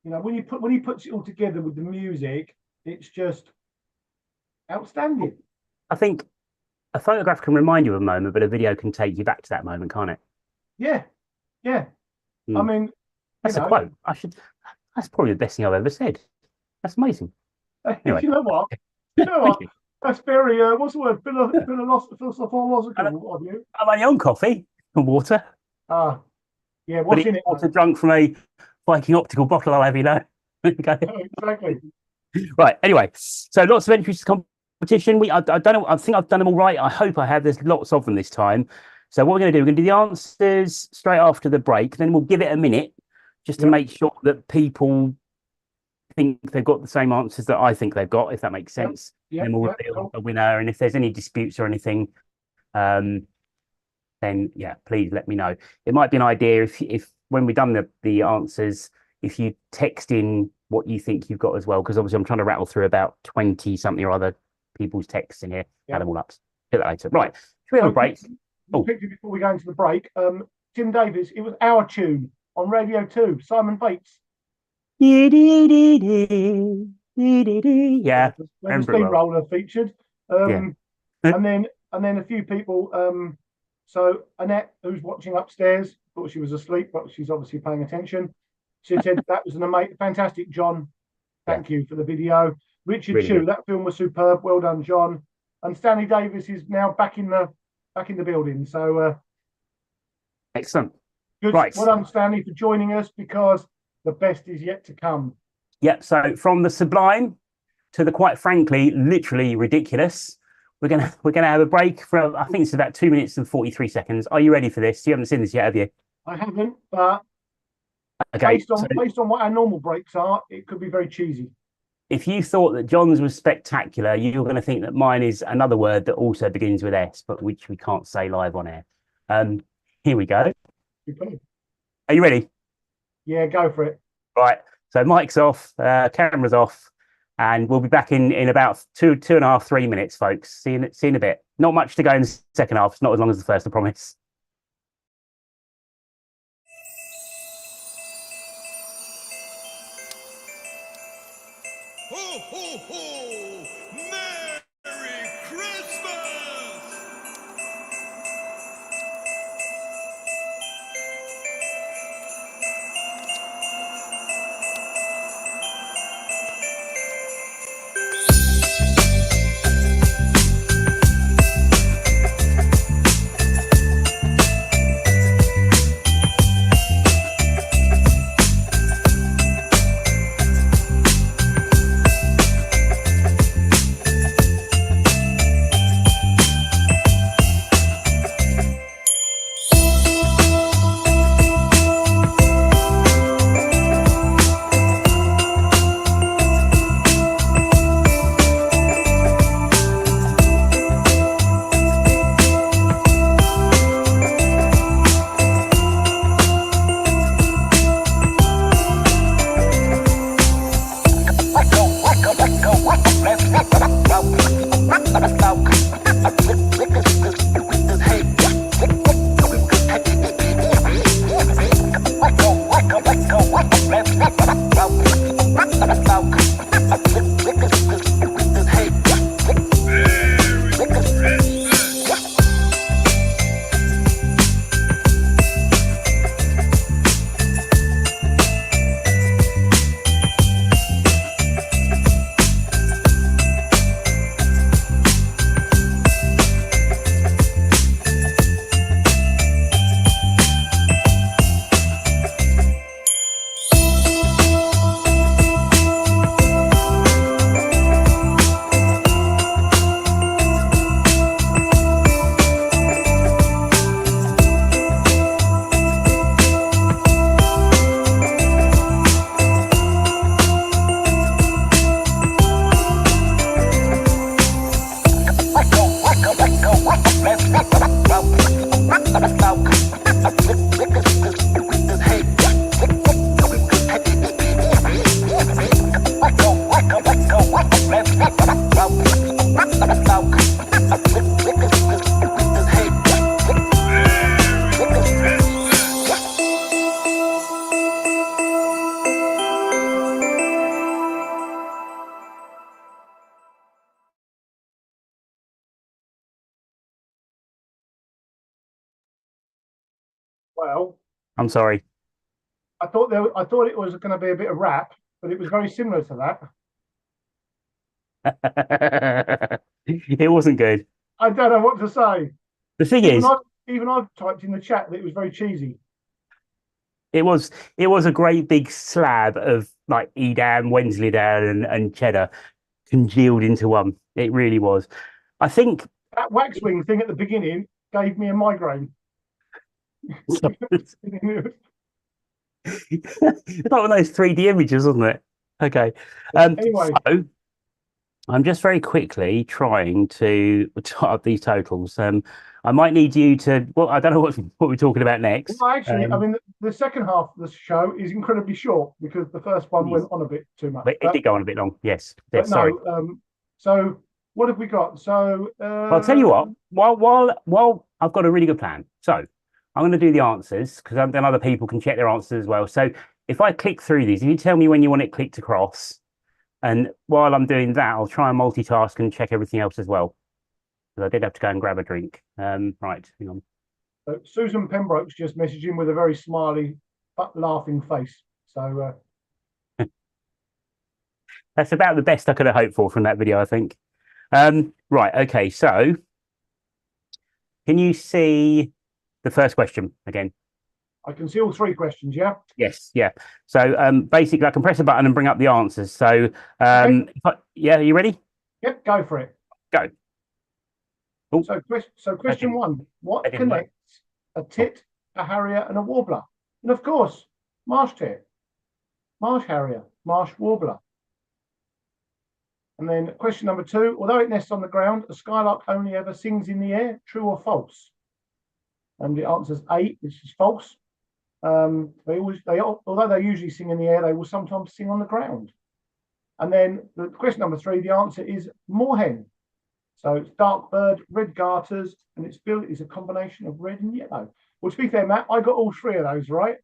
you know, when he puts it all together with the music, it's just outstanding. I think a photograph can remind you of a moment, but a video can take you back to that moment, can't it? Yeah. I mean, that's a quote. That's probably the best thing I've ever said. That's amazing. Anyway. You know what? That's very what's the word? Philosophical of you. I'm only on coffee and water. Yeah, what's in it? Water drunk from a Viking optical bottle, I'll have you know. Exactly. Right. Anyway, so lots of entries to competition. I don't know. I think I've done them all right. I hope I have. There's lots of them this time. So what we're going to do, we're going to do the answers straight after the break. Then we'll give it a minute just to make sure that people think they've got the same answers that I think they've got, if that makes sense. Then we'll reveal a winner. And if there's any disputes or anything, then please let me know. It might be an idea if when we've done the answers, if you text in what you think you've got as well, because obviously I'm trying to rattle through about 20 something or other people's texts in here. Add them all up. Do that later. Right. Should we have a break? Quickly before we go into the break, Jim Davis, it was Our Tune on Radio 2, Simon Bates. Yeah. When the steamroller featured. And then a few people, so Annette, who's watching upstairs, thought she was asleep, but she's obviously paying attention. She said that was an fantastic, John. Thank you for the video. Richard Chu, that film was superb. Well done, John. And Stanley Davis is now back in the building. So excellent. Good. Right. Well done, Stanley, for joining us, because the best is yet to come. Yep. So from the sublime to the quite frankly, literally ridiculous, we're gonna have a break for I think it's about 2 minutes and 43 seconds. Are you ready for this? You haven't seen this yet, have you? I haven't, but based on what our normal breaks are, it could be very cheesy. If you thought that John's was spectacular, you're going to think that mine is another word that also begins with S, but which we can't say live on air. Here we go. Are you ready? Yeah, go for it. Right. So mic's off, camera's off, and we'll be back in about 2.5, 3 minutes, folks. See you in a bit. Not much to go in the second half. It's not as long as the first, I promise. Ho, ho, ho! Merry Christmas! Well, I'm sorry. I thought it was going to be a bit of rap, but it was very similar to that. It wasn't good. I don't know what to say. The thing Even is, I've typed in the chat that it was very cheesy. it was a great big slab of like Edam, Wensleydale, and cheddar congealed into one. It really was. I think That waxwing thing at the beginning gave me a migraine. it's like one of those 3D images, wasn't it? Okay. Anyway. So I'm just very quickly trying to type up these totals. I might need you to. Well, I don't know what we're talking about next. Well, actually, I mean, the second half of the show is incredibly short because the first one went on a bit too much. But it did go on a bit long. Yes. But Sorry. no. So what have we got? So I'll tell you what. While I've got a really good plan. So I'm going to do the answers because then other people can check their answers as well. So if I click through these, if you tell me when you want it clicked across, and while I'm doing that, I'll try and multitask and check everything else as well. Because I did have to go and grab a drink. Right, hang on. So Susan Pembroke's just messaging with a very smiley but laughing face. So That's about the best I could have hoped for from that video, I think. Right, okay, so can you see the first question again? I can see all three questions, yeah? Yes, yeah. So basically I can press a button and bring up the answers. So Okay. yeah, are you ready? Yep, go for it. Go. Oh, So question Okay. one, what I didn't know. connects a tit, a harrier, and a warbler? And of course, marsh tit, marsh harrier, marsh warbler. And then question number two, although it nests on the ground, a skylark only ever sings in the air, true or false? And the answer is A, which is false. Although they usually sing in the air, they will sometimes sing on the ground. And then the question number three, the answer is moorhen. So it's dark bird, red garters, and its bill is a combination of red and yellow. Well, to be fair, Matt, I got all three of those right.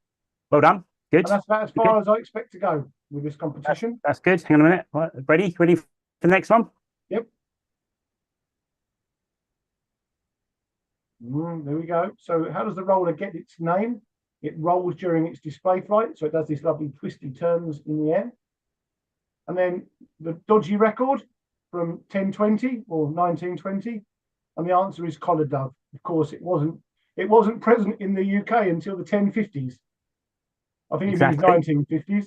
Well done. Good. And that's about as far as I expect to go with this competition. That's good. Hang on a minute. Right, ready? Ready for the next one? Yep. There we go. So how does the roller get its name? It rolls during its display flight, so it does these lovely twisty turns in the air. And then the dodgy record from 1020 or 1920, and the answer is collar dove. Of course, it wasn't present in the UK until the 1050s. I think Exactly. it was 1950s.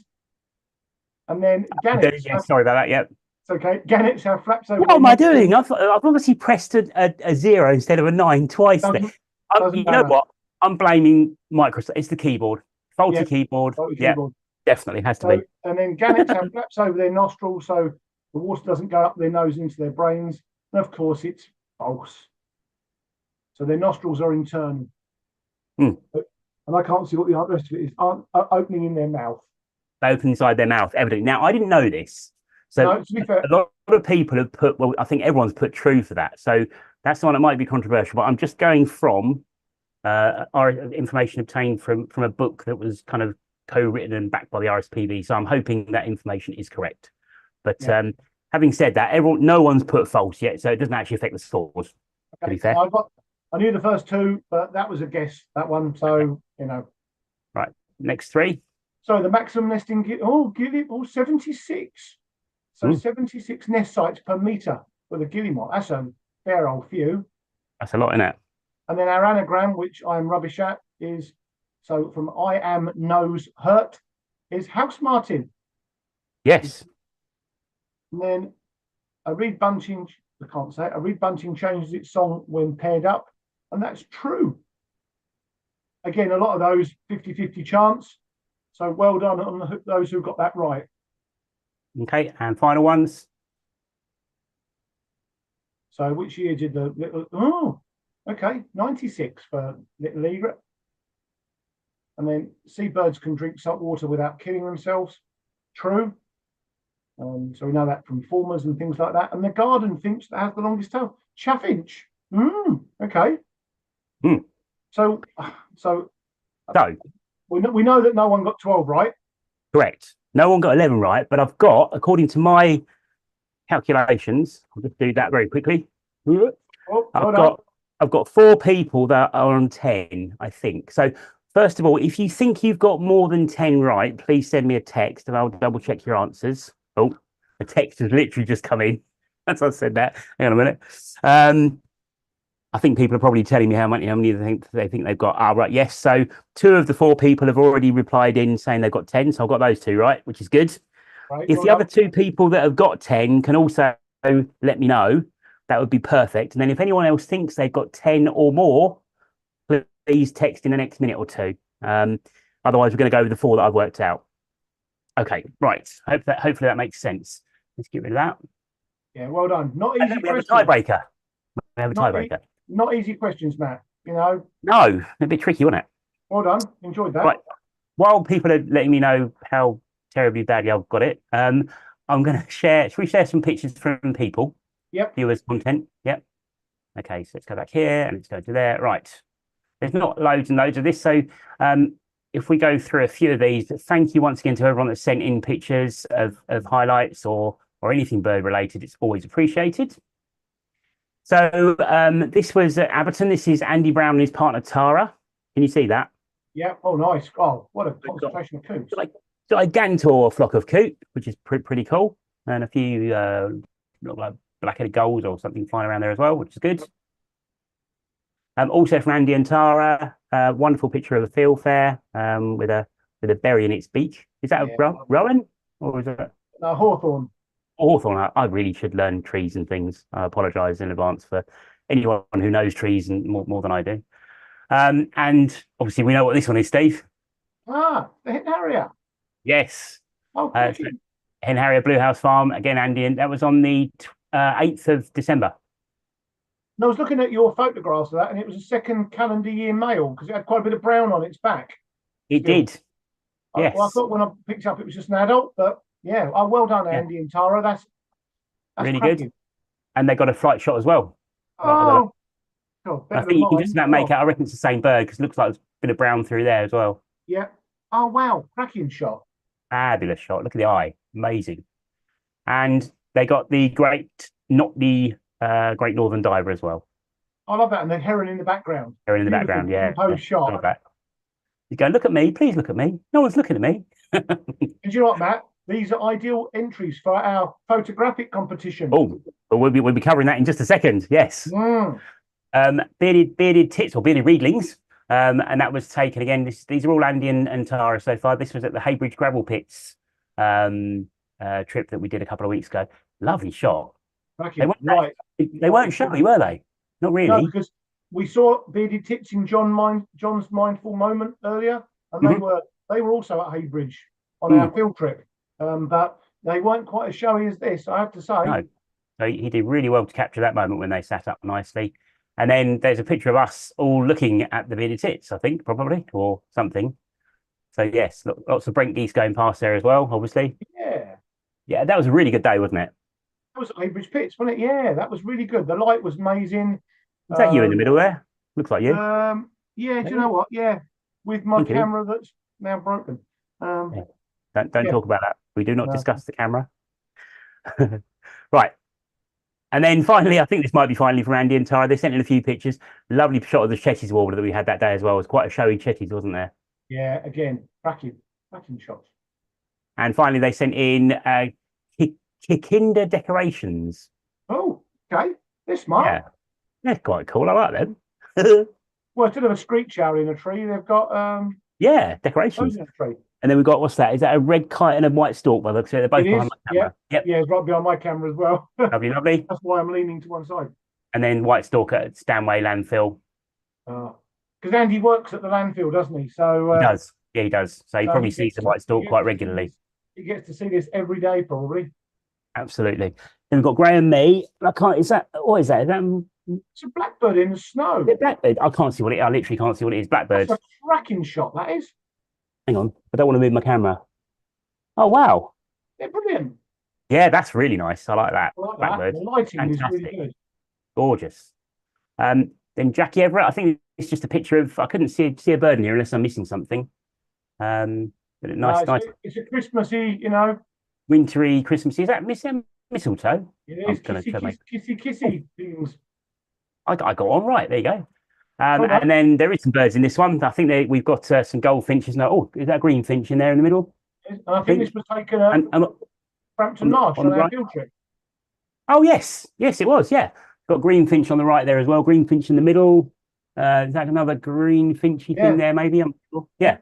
And then gannets. Yeah, sorry about that. Yeah. It's okay. Gannets have flaps over. What am I doing? I've obviously pressed a 0 instead of a 9 twice. You know what? I'm blaming Microsoft. It's the keyboard. Faulty keyboard. Keyboard. Definitely has to be. And then gannets have flaps over their nostrils, so the water doesn't go up their nose into their brains. And of course, it's false. So their nostrils are internal. And I can't see what the rest of it is. Opening in their mouth. They open inside their mouth, evidently. Now, I didn't know this. So no, to be fair, a lot of people have put, well, I think everyone's put true for that. So that's the one that might be controversial, but I'm just going from our information obtained from a book that was kind of co-written and backed by the RSPB. So I'm hoping that information is correct. But having said that, no one's put false yet, so it doesn't actually affect the scores. To be fair. I knew the first two, but that was a guess, that one. So, Right, next three. So the maximum nesting, 76. So 76 nest sites per metre for the guillemot. That's a fair old few. That's a lot, isn't it? And then our anagram, which I'm rubbish at, is, so from I am nose hurt, is house martin. Yes. And then a reed bunting, I can't say it, a reed bunting changes its song when paired up. And that's true. Again, a lot of those 50-50 chance. So well done on those who got that right. Okay, and final ones. So which year did the little, oh, okay, 96 for little egret. And then seabirds can drink salt water without killing themselves. True. So we know that from formers and things like that. And the garden finch that has the longest tail. Chaffinch. Okay. So we know that no one got 12 right. Correct. No one got 11 right, but I've got, according to my calculations, I'll just do that very quickly. I've got 4 people that are on 10, I think. So First of all, if you think you've got more than 10 right, please send me a text and I'll double check your answers. Oh, a text has literally just come in. That's I said that. Hang on a minute. I think people are probably telling me how many they think they've got. Ah, right, yes. So 2 of the 4 people have already replied in saying they've got 10. So I've got those 2 right, which is good. Right, If well the other done. 2 people that have got 10 can also let me know, that would be perfect. And then if anyone else thinks they've got 10 or more, please text in the next minute or 2. Otherwise, we're going to go with the 4 that I've worked out. Okay, right. Hopefully that makes sense. Let's get rid of that. Yeah, well done. Not And easy then we have a questions. tiebreaker. We have a Not, tiebreaker. not easy questions, Matt. You know, No, a bit tricky, wasn't it? well done. Enjoyed that. Right. While people are letting me know how terribly badly I've got it, I'm going to share. Should we share some pictures from people? Yep. Viewers content. Yep. Okay, so let's go back here and let's go to there. Right. There's not loads and loads of this. So if we go through a few of these, thank you once again to everyone that sent in pictures of highlights or anything bird related. It's always appreciated. So this was at Aberton. This is Andy Brown and his partner Tara. Can you see that? Yeah. Oh, nice. Oh, what a concentration of coots. Gigantor flock of coot, which is pretty cool. And a few look like black-headed gulls or something flying around there as well, which is good. Also from Andy and Tara, wonderful picture of a field fair with a berry in its beak. Is that a rowan or is it Hawthorn? Hawthorn? I really should learn trees and things. I apologise in advance for anyone who knows trees and more than I do. And obviously we know what this one is, Steve. Ah, the hen harrier. Yes. Oh, Hen Harrier Blue House Farm again, Andy, and that was on the 8th of December. And I was looking at your photographs of that, and it was a second calendar year male because it had quite a bit of brown on its back. It did. Yes. Well, I thought when I picked it up, it was just an adult, but yeah. Oh, well done, Andy and Tara. That's really cracking. good. And they got a flight shot as well. Oh, God, I think you can just about make out. I reckon it's the same bird because it looks like there's a bit of brown through there as well. Yeah. Oh, wow. Cracking shot. Fabulous shot. Look at the eye. Amazing. And they got the Great Northern Diver as well. I love that. And the heron in the background. Heron in the background, yeah. Composed shot. Love that. You go, look at me, please look at me. No one's looking at me. And you know what, Matt? These are ideal entries for our photographic competition. Oh, but we'll be covering that in just a second. Yes. Bearded tits or bearded reedlings. And that was taken again. These are all Andy and Tara so far. This was at the Haybridge Gravel Pits trip that we did a couple of weeks ago. Lovely shot. They weren't showy, were they? Not really. No, because we saw bearded tits in John's mindful moment earlier, and they were also at Haybridge on our field trip. But they weren't quite as showy as this, I have to say. No. So he did really well to capture that moment when they sat up nicely. And then there's a picture of us all looking at the bearded tits, I think, probably, or something. So, yes, lots of Brent geese going past there as well, obviously. Yeah. Yeah, that was a really good day, wasn't it? That was at Haybridge Pits, wasn't it? Yeah, that was really good. The light was amazing. Is that you in the middle there? Looks like you. Yeah, do you know what? Yeah, with my camera that's now broken. Don't talk about that. We do not discuss the camera. Right. And then finally, I think this might be finally from Andy and Tara. They sent in a few pictures. Lovely shot of the Chetty's warbler that we had that day as well. It was quite a showy Chetty's, wasn't there? Yeah, again, cracking shots. And finally, they sent in Kikinder decorations. Oh, okay. They're smart. Yeah, they're quite cool. I like them. Well, instead of a street shower in a tree, they've got decorations. in a tree. And then we've got, what's that? Is that a red kite and a white stork? By the looks of it, they're both behind my camera. Yep. Yeah, it's right behind my camera as well. Lovely. That's why I'm leaning to one side. And then white stork at Stanway landfill. Because Andy works at the landfill, doesn't he? So he does. Yeah, he does. So he probably sees the white stork quite regularly. He gets to see this every day, probably. Absolutely. Then we've got Graham Mee. What is that? Is that it's a blackbird in the snow. Blackbird. I can't see what it is. I literally can't see what it is. Blackbird. That's a cracking shot, that is. Hang on. I don't want to move my camera. Oh, wow. They're brilliant. Yeah, that's really nice. I like that. Blackbird. The lighting is really good. Gorgeous. Then Jackie Everett. I think it's just a picture of. I couldn't see a bird in here unless I'm missing something. But nice. It's a Christmassy, wintry Christmassy. Is that mistletoe? It is kissy things. I got on right. There you go. Oh, no. And then there is some birds in this one. I think we've got some goldfinches now. Oh, is that a green finch in there in the middle? And I think this was taken at And Frampton Marsh on on the our right. field trip. Oh, yes. Yes, it was. Yeah. Got green finch on the right there as well. Green finch in the middle. Is that another green finchy Yeah. thing there, maybe? I'm sure. Yeah.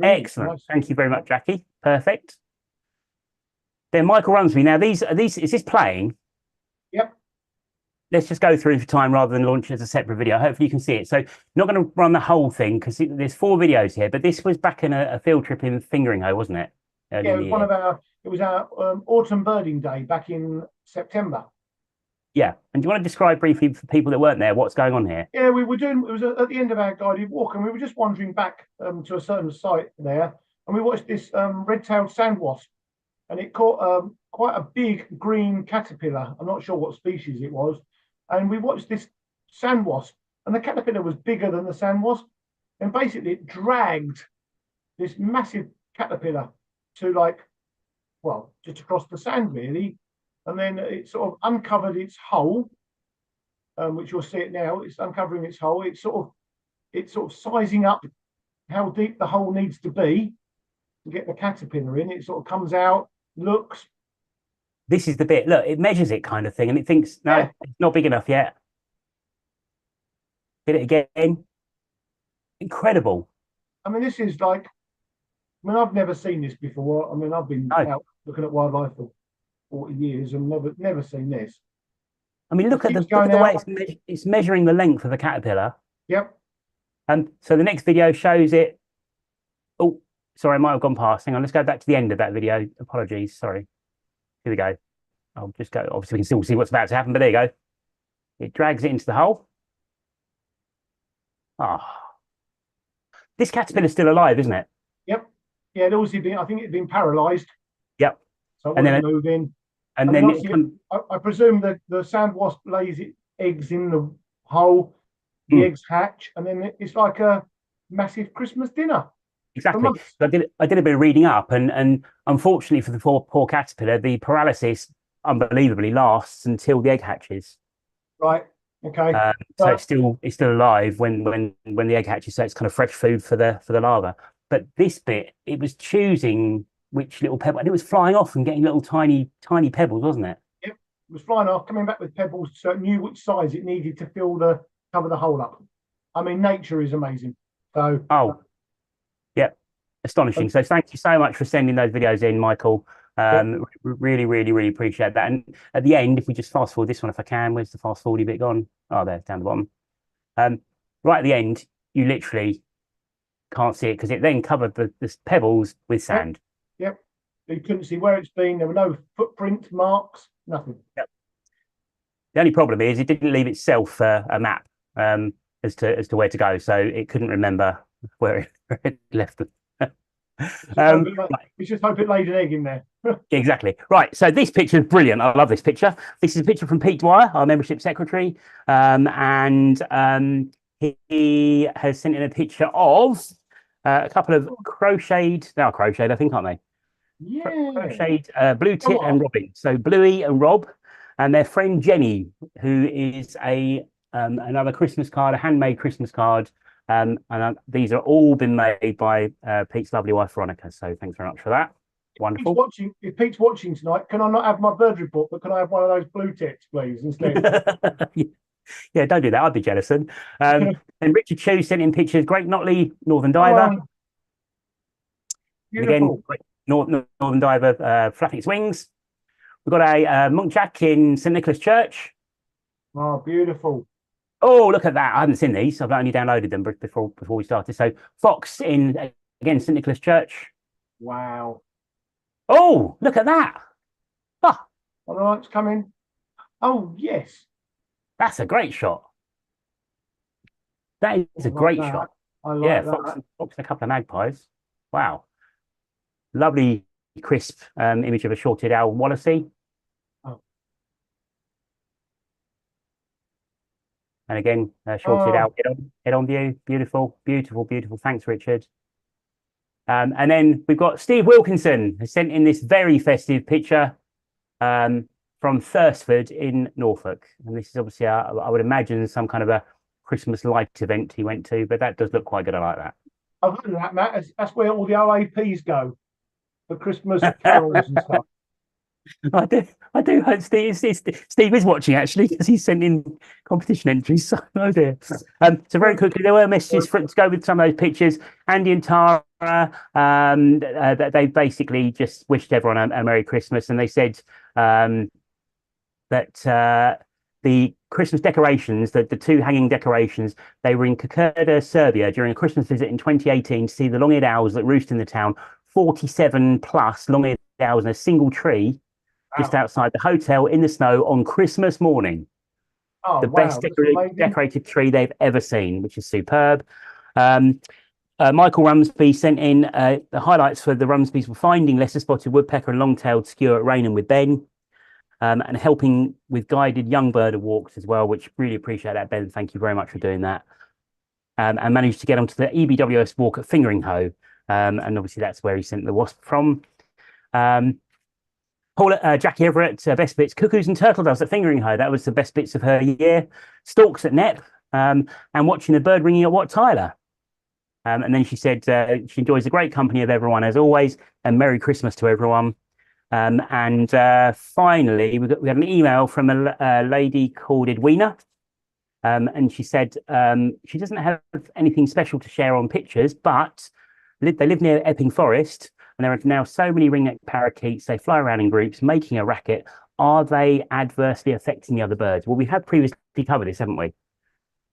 Excellent. Nice. Thank you very much, Jackie. Perfect. Then Michael Runsby. Now, is this playing? Yep. Let's just go through for time rather than launch it as a separate video. Hopefully you can see it. So not going to run the whole thing because there's 4 videos here, but this was back in a field trip in Fingering wasn't it? Yeah, it was our autumn birding day back in September. Yeah. And do you want to describe briefly for people that weren't there what's going on here? Yeah, we were doing, it was at the end of our guided walk, and we were just wandering back to a certain site there, and we watched this red-tailed sand wasp, and it caught quite a big green caterpillar. I'm not sure what species it was. And we watched this sand wasp, and the caterpillar was bigger than the sand wasp. And basically it dragged this massive caterpillar to just across the sand really. And then it sort of uncovered its hole, which you'll see it now. It's uncovering its hole. It's sort of sizing up how deep the hole needs to be to get the caterpillar in. It sort of comes out, looks. This is the bit, look, it measures it kind of thing, and it thinks, no, Yeah. It's not big enough yet. Hit it again. Incredible. I mean, this is like, I've never seen this before. I mean, I've been out looking at wildlife for 40 years and never seen this. I mean, look at the way it's measuring the length of the caterpillar. Yep. And so the next video shows it. Oh, sorry, I might have gone past. Hang on, let's go back to the end of that video. Apologies, sorry. Here we go. I'll just go. Obviously, we can still see what's about to happen, but there you go. It drags it into the hole. Ah, this caterpillar's still alive, isn't it? Yep. Yeah, I think it'd been paralysed. Yep. So it wasn't moving. And then I presume that the sand wasp lays its eggs in the hole, the eggs hatch, and then it's like a massive Christmas dinner. Exactly. So I did a bit of reading up, and unfortunately for the poor caterpillar, the paralysis unbelievably lasts until the egg hatches. Right. Okay. So it's still alive when the egg hatches. So it's kind of fresh food for the larva. But this bit, it was choosing which little pebble, and it was flying off and getting little tiny pebbles, wasn't it? Yep. It was flying off, coming back with pebbles, so it knew which size it needed to cover the hole up. I mean, nature is amazing. So. Yep. Astonishing. So thank you so much for sending those videos in, Michael. Really appreciate that. And at the end, if we just fast forward this one, if I can, where's the fast forward bit gone? Oh, there, down the bottom. Right at the end, you literally can't see it because it then covered the pebbles with sand. Yep. You couldn't see where it's been. There were no footprint marks, nothing. Yep. The only problem is it didn't leave itself a map as to where to go, so it couldn't remember where it left them. We just hope it laid an egg in there. Exactly. Right. So this picture is brilliant. I love this picture. This is a picture from Pete Dwyer, our membership secretary. And he has sent in a picture of a couple of crocheted, I think, aren't they? Yeah. Crocheted blue tit and robin. So Bluey and Rob and their friend Jenny, who is another Christmas card, a handmade Christmas card. And these are all been made by Pete's lovely wife Veronica. So thanks very much for that. Wonderful. If Pete's watching tonight, can I not have my bird report, but can I have one of those blue tits, please, instead? Yeah, don't do that. I'd be jealous. And Richard Chu sent in pictures. Great Notley, Northern Diver. Beautiful. Again, Northern Diver flapping its wings. We've got a muntjac in St Nicholas Church. Oh, beautiful. Oh, look at that. I haven't seen these. I've only downloaded them before we started. So fox in, again, St Nicholas Church. Wow. Oh, look at that. Ah, All right, it's coming. Oh, yes. that's a great shot. That is a great shot. I like that. Fox and a couple of magpies. Wow. Lovely, crisp image of a shorted owl Wallacey. Oh. And again, shorted owl head on view. Beautiful. Thanks, Richard. And then we've got Steve Wilkinson has sent in this very festive picture from Thursford in Norfolk. And this is obviously, I would imagine, some kind of a Christmas light event he went to, but that does look quite good. I like that. I've heard of that, Matt. That's where all the OAPs go for Christmas carols and stuff. I do hope Steve is watching actually, because he's sent in competition entries. So, oh dear. So very quickly, there were messages to go with some of those pictures. Andy and Tara, they basically just wished everyone a Merry Christmas, and they said that the Christmas decorations, the two hanging decorations, they were in Kokerda, Serbia during a Christmas visit in 2018 to see the long-eared owls that roost in the town. 47 plus long-eared owls in a single tree just outside the hotel in the snow on Christmas morning. Oh, The wow, best that's amazing. decorated tree they've ever seen, which is superb. Michael Rumsby sent in the highlights for the Rumsbys were finding lesser-spotted woodpecker and long-tailed skewer at Rainham with Ben, and helping with guided young birder walks as well, which really appreciate that, Ben. Thank you very much for doing that. And managed to get onto the EBWS walk at Fingering Hoe, and obviously that's where he sent the wasp from. Jackie Everett, best bits, cuckoos and turtle doves at Fingering Hoe. That was the best bits of her year. Storks at Nep, and watching the bird ringing at Wat Tyler. And then she said she enjoys the great company of everyone as always, and Merry Christmas to everyone. And finally, we had an email from a lady called Edwina, and she said she doesn't have anything special to share on pictures, but they live near Epping Forest, and there are now so many ringneck parakeets. They fly around in groups, making a racket. Are they adversely affecting the other birds? Well, we have previously covered this, haven't we?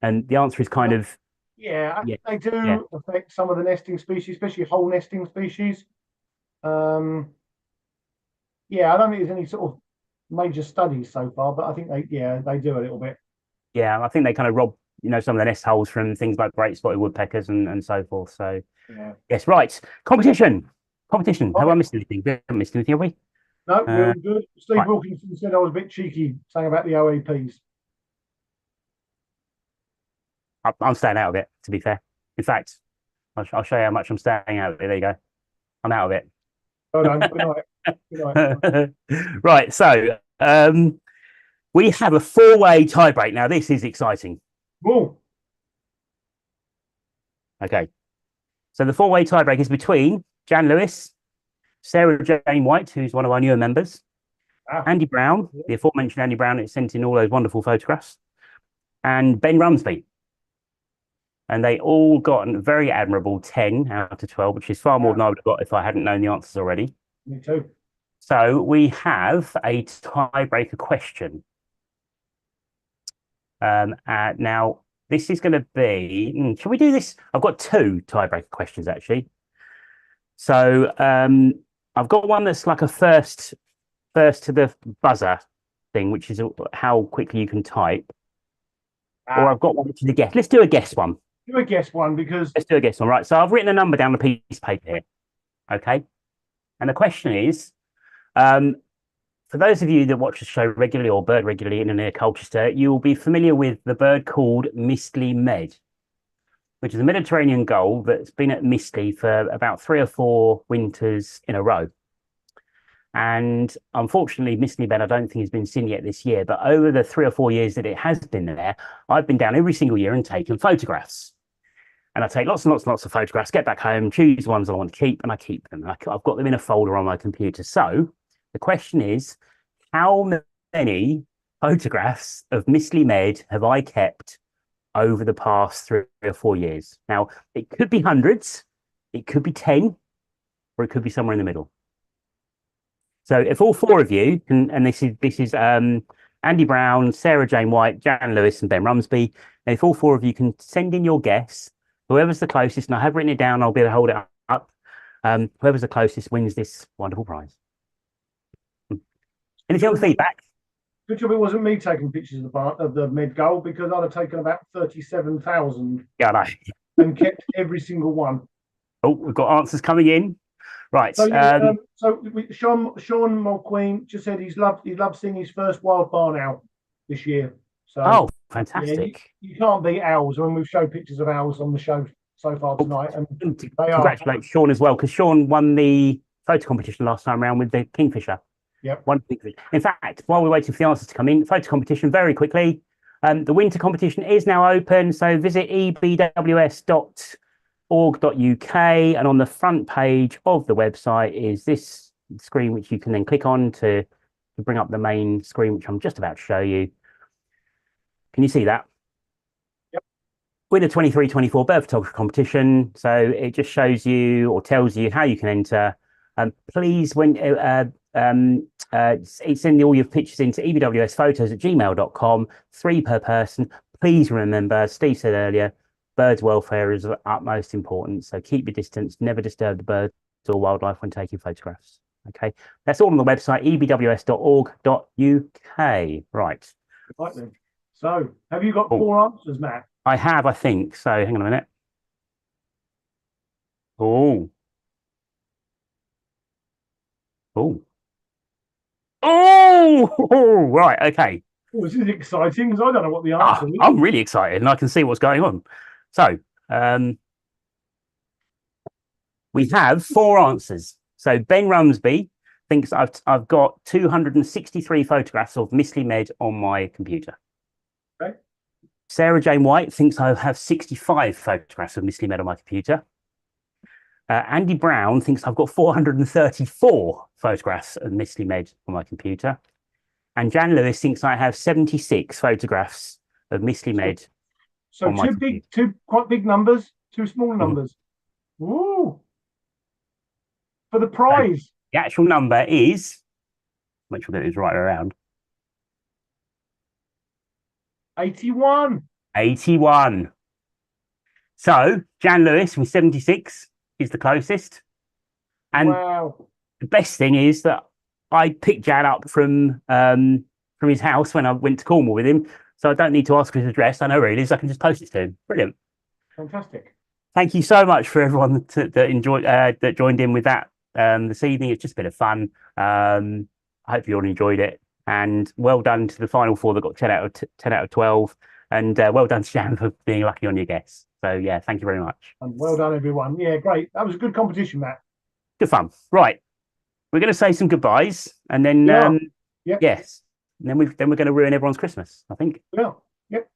And the answer is kind of yeah. They do affect some of the nesting species, especially whole nesting species. Yeah, I don't think there's any sort of major studies so far, but I think they do a little bit. Yeah, I think they kind of rob some of the nest holes from things like great spotted woodpeckers and so forth. So yes, right. Competition. Have I missed anything? We haven't missed anything, have we? No, we're good. Steve Wilkinson said I was a bit cheeky saying about the OAPs. I'm staying out of it, to be fair. In fact, I'll show you how much I'm staying out of it. There you go. I'm out of it. Well done. Good night. Right, so we have a four-way tiebreak. Now, this is exciting. Whoa. Okay. So the four-way tiebreak is between Jan Lewis, Sarah Jane White, who's one of our newer members, Andy Brown, the aforementioned Andy Brown that sent in all those wonderful photographs, and Ben Rumsby. And they all got a very admirable 10 out of 12, which is far more than I would have got if I hadn't known the answers already. Me too. So we have a tiebreaker question. Now, this is going to be... Shall we do this? I've got two tiebreaker questions, actually. So I've got one that's like a first to the buzzer thing, which is how quickly you can type. Or I've got one which is a guess. Let's do a guess one. Do a guess one because... Let's do a guess one. Right, so I've written a number down on a piece of paper here. Okay? And the question is, for those of you that watch the show regularly or bird regularly in and near Colchester, you will be familiar with the bird called Mistley Med, which is a Mediterranean gull that's been at Mistley for about 3 or 4 winters in a row. And unfortunately, Mistley Med, I don't think has been seen yet this year, but over the 3 or 4 years that it has been there, I've been down every single year and taken photographs. And I take lots and lots and lots of photographs, get back home, choose the ones I want to keep, and I keep them. I've got them in a folder on my computer. So the question is, how many photographs of Mistley Med have I kept over the past 3 or 4 years? Now, it could be hundreds, it could be 10, or it could be somewhere in the middle. So if all 4 of you can, and this is Andy Brown, Sarah Jane White, Jan Lewis, and Ben Rumsby, and if all 4 of you can send in your guess, whoever's the closest, and I have written it down, I'll be able to hold it up. Whoever's the closest wins this wonderful prize. Anything on feedback? Good job it wasn't me taking pictures of the Med Gull, because I'd have taken about 37,000 Yeah, I know. and kept every single one. Oh, we've got answers coming in. Right. So, Sean Mulqueen just said he loved seeing his first wild barn owl this year. So fantastic. You can't beat owls. I mean, we've showed pictures of owls on the show so far tonight, and congratulate Sean as well, because Sean won the photo competition last time around with the Kingfisher. Yep. In fact, while we're waiting for the answers to come in, photo competition very quickly. The winter competition is now open, so visit ebws.org.uk, and on the front page of the website is this screen, which you can then click on to bring up the main screen, which I'm just about to show you. Can you see that? Yep. With the 23-24 bird photography competition, so it just shows you or tells you how you can enter. Please, when send all your pictures into ebwsphotos@gmail.com, 3 per person. Please remember, as Steve said earlier, birds' welfare is of utmost importance. So keep your distance, never disturb the birds or wildlife when taking photographs. Okay, that's all on the website, ebws.org.uk. Right. Right then. So, have you got Oh. 4 answers, Matt? I have, I think. So hang on a minute. Oh. Oh. Oh, right. Okay. Oh, this is exciting because I don't know what the answer is. I'm really excited and I can see what's going on. So we have 4 answers. So Ben Rumsby thinks I've got 263 photographs of Mistley Med on my computer. Okay. Sarah Jane White thinks I have 65 photographs of Mistley Med on my computer. Andy Brown thinks I've got 434 photographs of Mistley Med on my computer. And Jan Lewis thinks I have 76 photographs of Mistley Med. So on my two quite big numbers, 2 small numbers. Ooh. For the prize. The actual number is, make sure that it's right around, 81. 81. So Jan Lewis with 76 is the closest. And wow. the best thing is that I picked Jan up from his house when I went to Cornwall with him. So I don't need to ask his address. I know where he lives. I can just post it to him. Brilliant. Fantastic. Thank you so much for everyone that joined in with that this evening. It's just a bit of fun. I hope you all enjoyed it. And well done to the final 4 that got 10 out of 12. And well done to Jan for being lucky on your guess. So yeah, thank you very much. And well done, everyone. Yeah, great. That was a good competition, Matt. Good fun. Right. We're going to say some goodbyes and then Yep. yes. And then we're going to ruin everyone's Christmas, I think. Yeah. Yep.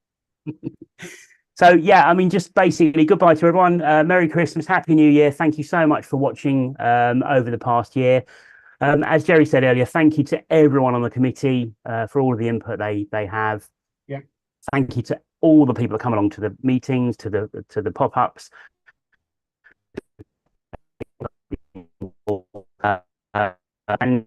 So yeah, I mean, just basically goodbye to everyone. Merry Christmas, Happy New Year. Thank you so much for watching over the past year. As Gerry said earlier, thank you to everyone on the committee for all of the input they have. Yeah. Thank you to all the people that come along to the meetings, to the pop-ups. And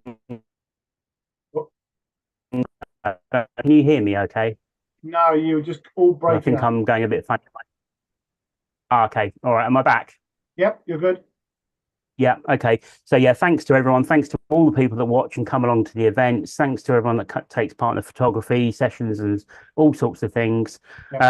can you hear me okay? No, you were just all breaking I think up. I'm going a bit funny. Okay, all right, am I back? Yep, you're good. Yeah, okay. So yeah, thanks to everyone. Thanks to all the people that watch and come along to the events. Thanks to everyone that takes part in the photography sessions and all sorts of things. Yep.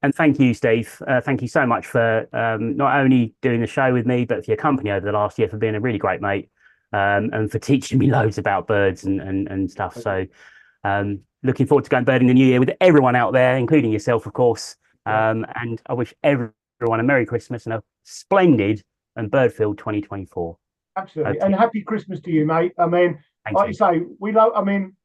And thank you, Steve. Thank you so much for not only doing the show with me, but for your company over the last year, for being a really great mate, and for teaching me loads about birds and stuff. Okay. So looking forward to going birding the new year with everyone out there, including yourself, of course. And I wish everyone a Merry Christmas and a splendid and Birdfield 2024. Absolutely. Okay. And happy Christmas to you, mate. I mean, like you say, we love, I mean,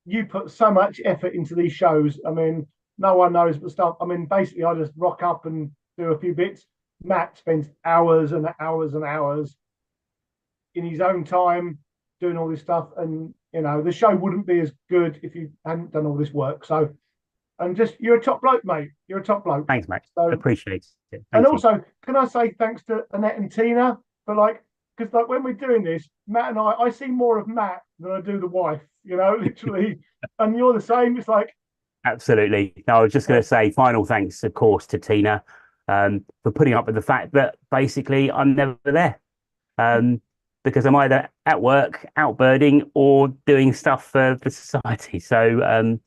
you put so much effort into these shows. I mean, no one knows but stuff. I mean, basically, I just rock up and do a few bits. Matt spends hours and hours and hours in his own time doing all this stuff. And, you know, the show wouldn't be as good if you hadn't done all this work. So, and just, you're a top bloke, mate. You're a top bloke. Thanks, Max. So, appreciate it. and also, can I say thanks to Annette and Tina for because when we're doing this, Matt and I see more of Matt than I do the wife, you know, literally. And you're the same. It's like. Absolutely. No, I was just going to say final thanks, of course, to Tina for putting up with the fact that basically I'm never there because I'm either at work, out birding, or doing stuff for the society. So,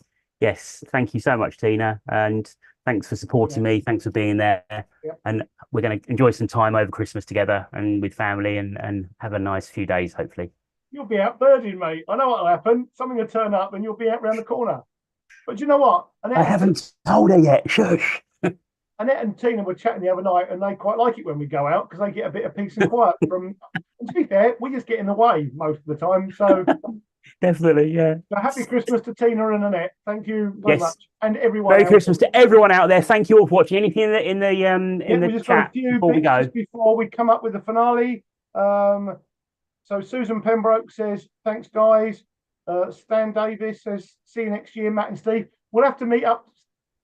yes, thank you so much, Tina. And thanks for supporting me. Thanks for being there. Yeah. And we're going to enjoy some time over Christmas together and with family and have a nice few days, hopefully. You'll be out birding, mate. I know what'll happen. Something will turn up and you'll be out round the corner. But do you know what? I haven't told her yet. Shush. Annette and Tina were chatting the other night and they quite like it when we go out because they get a bit of peace and quiet from. And to be fair, we just get in the way most of the time. So Definitely, yeah. So happy Christmas to Tina and Annette. Thank you very Yes. much, and everyone Merry else. Christmas to everyone out there. Thank you all for watching. Anything in the Yeah, we just got a chat few before we bits go? just before we come up with the finale. So Susan Pembroke says, thanks, guys. Stan Davis says, see you next year, Matt and Steve. We'll have to meet up,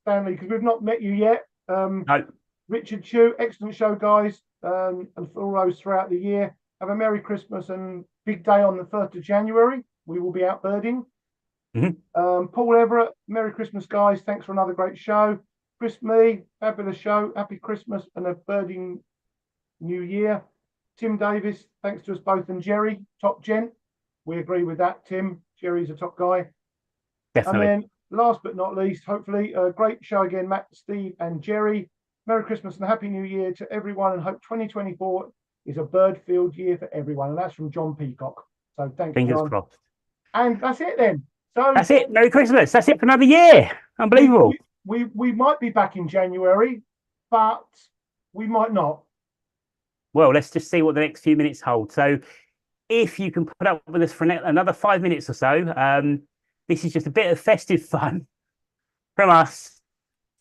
Stanley, because we've not met you yet. No. Richard Chu, excellent show, guys. And for all those throughout the year, have a Merry Christmas and big day on the 1st of January. We will be out birding. Paul Everett, Merry Christmas, guys. Thanks for another great show. Chris Me, fabulous show. Happy Christmas and a birding New Year. Tim Davis, thanks to us both, and Jerry, top gent. We agree with that, Tim. Jerry's a top guy. Definitely. And then last but not least, hopefully, a great show again, Matt, Steve, and Jerry. Merry Christmas and a Happy New Year to everyone, and hope 2024 is a bird-filled year for everyone. And that's from John Peacock. So thanks, Fingers John. crossed. And that's it then. So That's it. Merry Christmas. That's it for another year. Unbelievable. we might be back in January, but we might not. Well, let's just see what the next few minutes hold. So if you can put up with us for another 5 minutes or so, this is just a bit of festive fun from us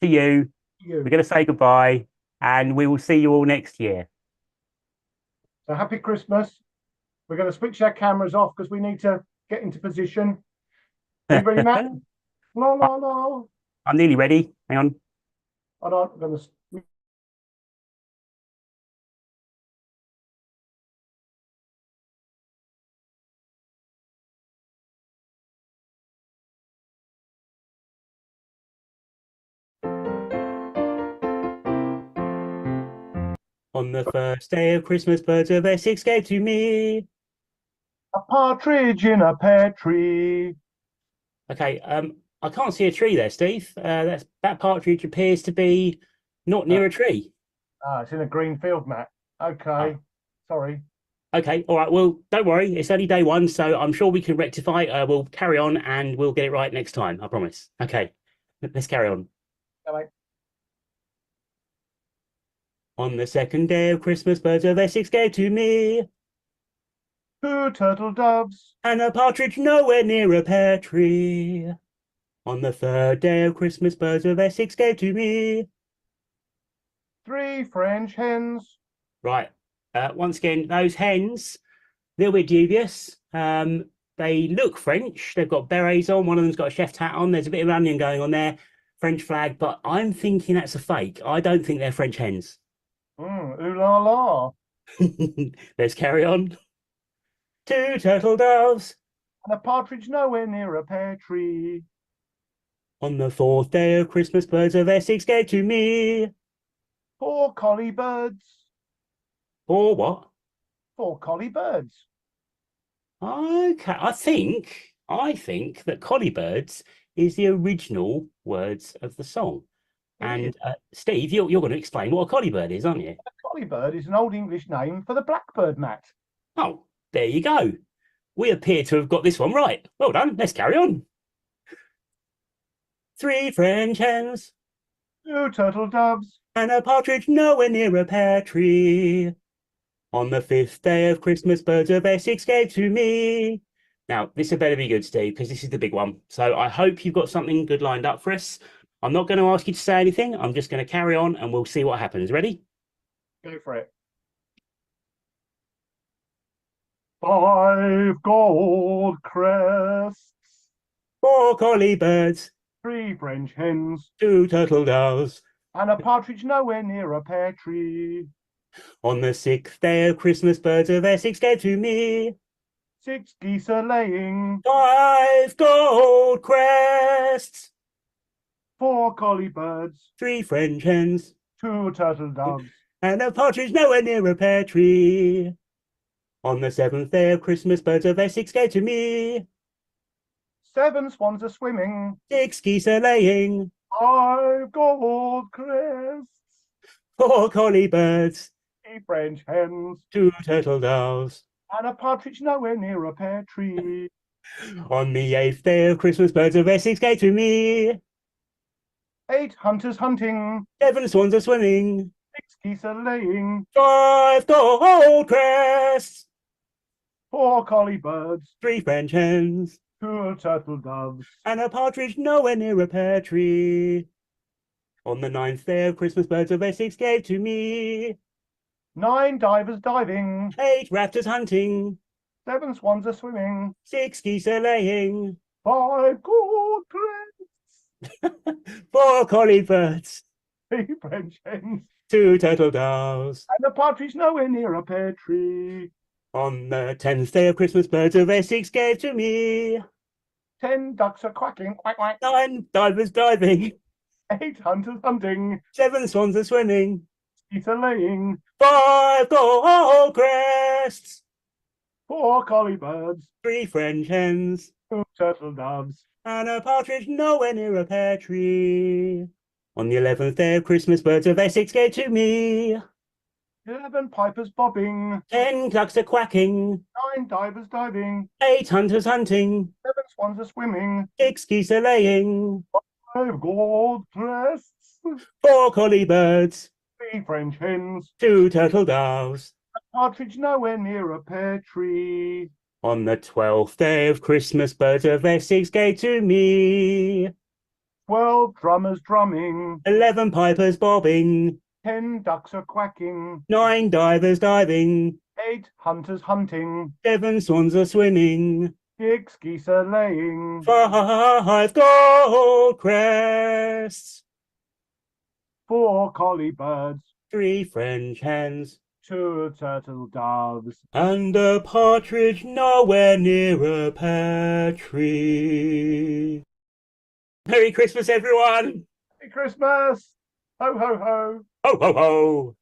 to you. We're going to say goodbye, and we will see you all next year. So happy Christmas. We're going to switch our cameras off because we need to get into position. Are you ready, Matt? No. I'm nearly ready. Hang on. Hold on. I'm going to... On the first day of Christmas, birds of Essex gave to me a partridge in a pear tree. Okay, I can't see a tree there, Steve. That partridge appears to be not near a tree. It's in a green field, Matt. Okay, sorry. Okay, all right. Well, don't worry. It's only day one, so I'm sure we can rectify. We'll carry on and we'll get it right next time. I promise. Okay, let's carry on. Bye. On the second day of Christmas, birds of Essex gave to me 2 turtle doves and a partridge nowhere near a pear tree. On the third day of Christmas, birds of Essex gave to me 3 French hens. Right. Once again, those hens, a little bit dubious. They look French. They've got berets on. One of them's got a chef's hat on. There's a bit of onion going on there. French flag, but I'm thinking that's a fake. I don't think they're French hens. Ooh la la. Let's carry on. 2 turtle doves. And a partridge nowhere near a pear tree. On the fourth day of Christmas, birds of Essex gave to me 4 collie birds. 4 what? 4 collie birds. Okay, I think that collie birds is the original words of the song. And Steve, you're going to explain what a collie bird is, aren't you? A collie bird is an old English name for the blackbird, Matt. Oh, there you go. We appear to have got this one right. Well done. Let's carry on. 3 French hens. 2 turtle doves. And a partridge nowhere near a pear tree. On the 5th day of Christmas, birds of Essex gave to me. Now, this had better be good, Steve, because this is the big one. So I hope you've got something good lined up for us. I'm not going to ask you to say anything. I'm just going to carry on and we'll see what happens. Ready? Go for it. 5 gold crests. 4 collie birds. 3 French hens. 2 turtle doves. And a partridge nowhere near a pear tree. On the 6th day of Christmas, birds of Essex gave to me 6 geese are laying. 5 gold crests. 4 collie birds. 3 French hens. 2 turtle doves. And a partridge nowhere near a pear tree. On the 7th day of Christmas, birds of Essex gave to me 7 swans are swimming. 6 geese are laying. 5 gold crests. 4 collie birds. 3 French hens. 2 turtle doves. And a partridge nowhere near a pear tree. On the 8th day of Christmas, birds of Essex gave to me 8 hunters hunting. 7 swans are swimming. 6 geese are laying. 5 gold crests. 4 collie birds, 3 French hens, 2 turtle doves, and a partridge nowhere near a pear tree. On the 9th day of Christmas, birds of Essex gave to me 9 divers diving, 8 raptors hunting, 7 swans a swimming, 6 geese a laying, 5 goldfish, 4 collie birds, 3 French hens, 2 turtle doves. and a partridge nowhere near a pear tree. On the 10th day of Christmas, birds of Essex gave to me 10 ducks a quacking, quack quack, 9 divers diving, 8 hunters hunting, 7 swans a swimming, geese a laying, 5 gold crests, 4 collie birds, 3 French hens, 2 turtle doves, and a partridge nowhere near a pear tree. On the 11th day of Christmas, birds of Essex gave to me 11 pipers bobbing, 10 ducks a quacking, 9 divers diving, 8 hunters hunting, 7 swans a swimming, 6 geese a laying, 5 gold crests, 4 collie birds, 3 French hens, 2 turtle doves. partridge nowhere near a pear tree. On the 12th day of Christmas, birds of Essex gave to me 12 drummers drumming, 11 pipers bobbing, 10 ducks a quacking, 9 divers diving, 8 hunters hunting, 7 swans a swimming, 6 geese a laying, 5 gold crests, 4 collie birds, 3 French hens, 2 turtle doves. and a partridge nowhere near a pear tree. Merry Christmas, everyone! Merry Christmas! Ho ho ho! Ho, ho, ho!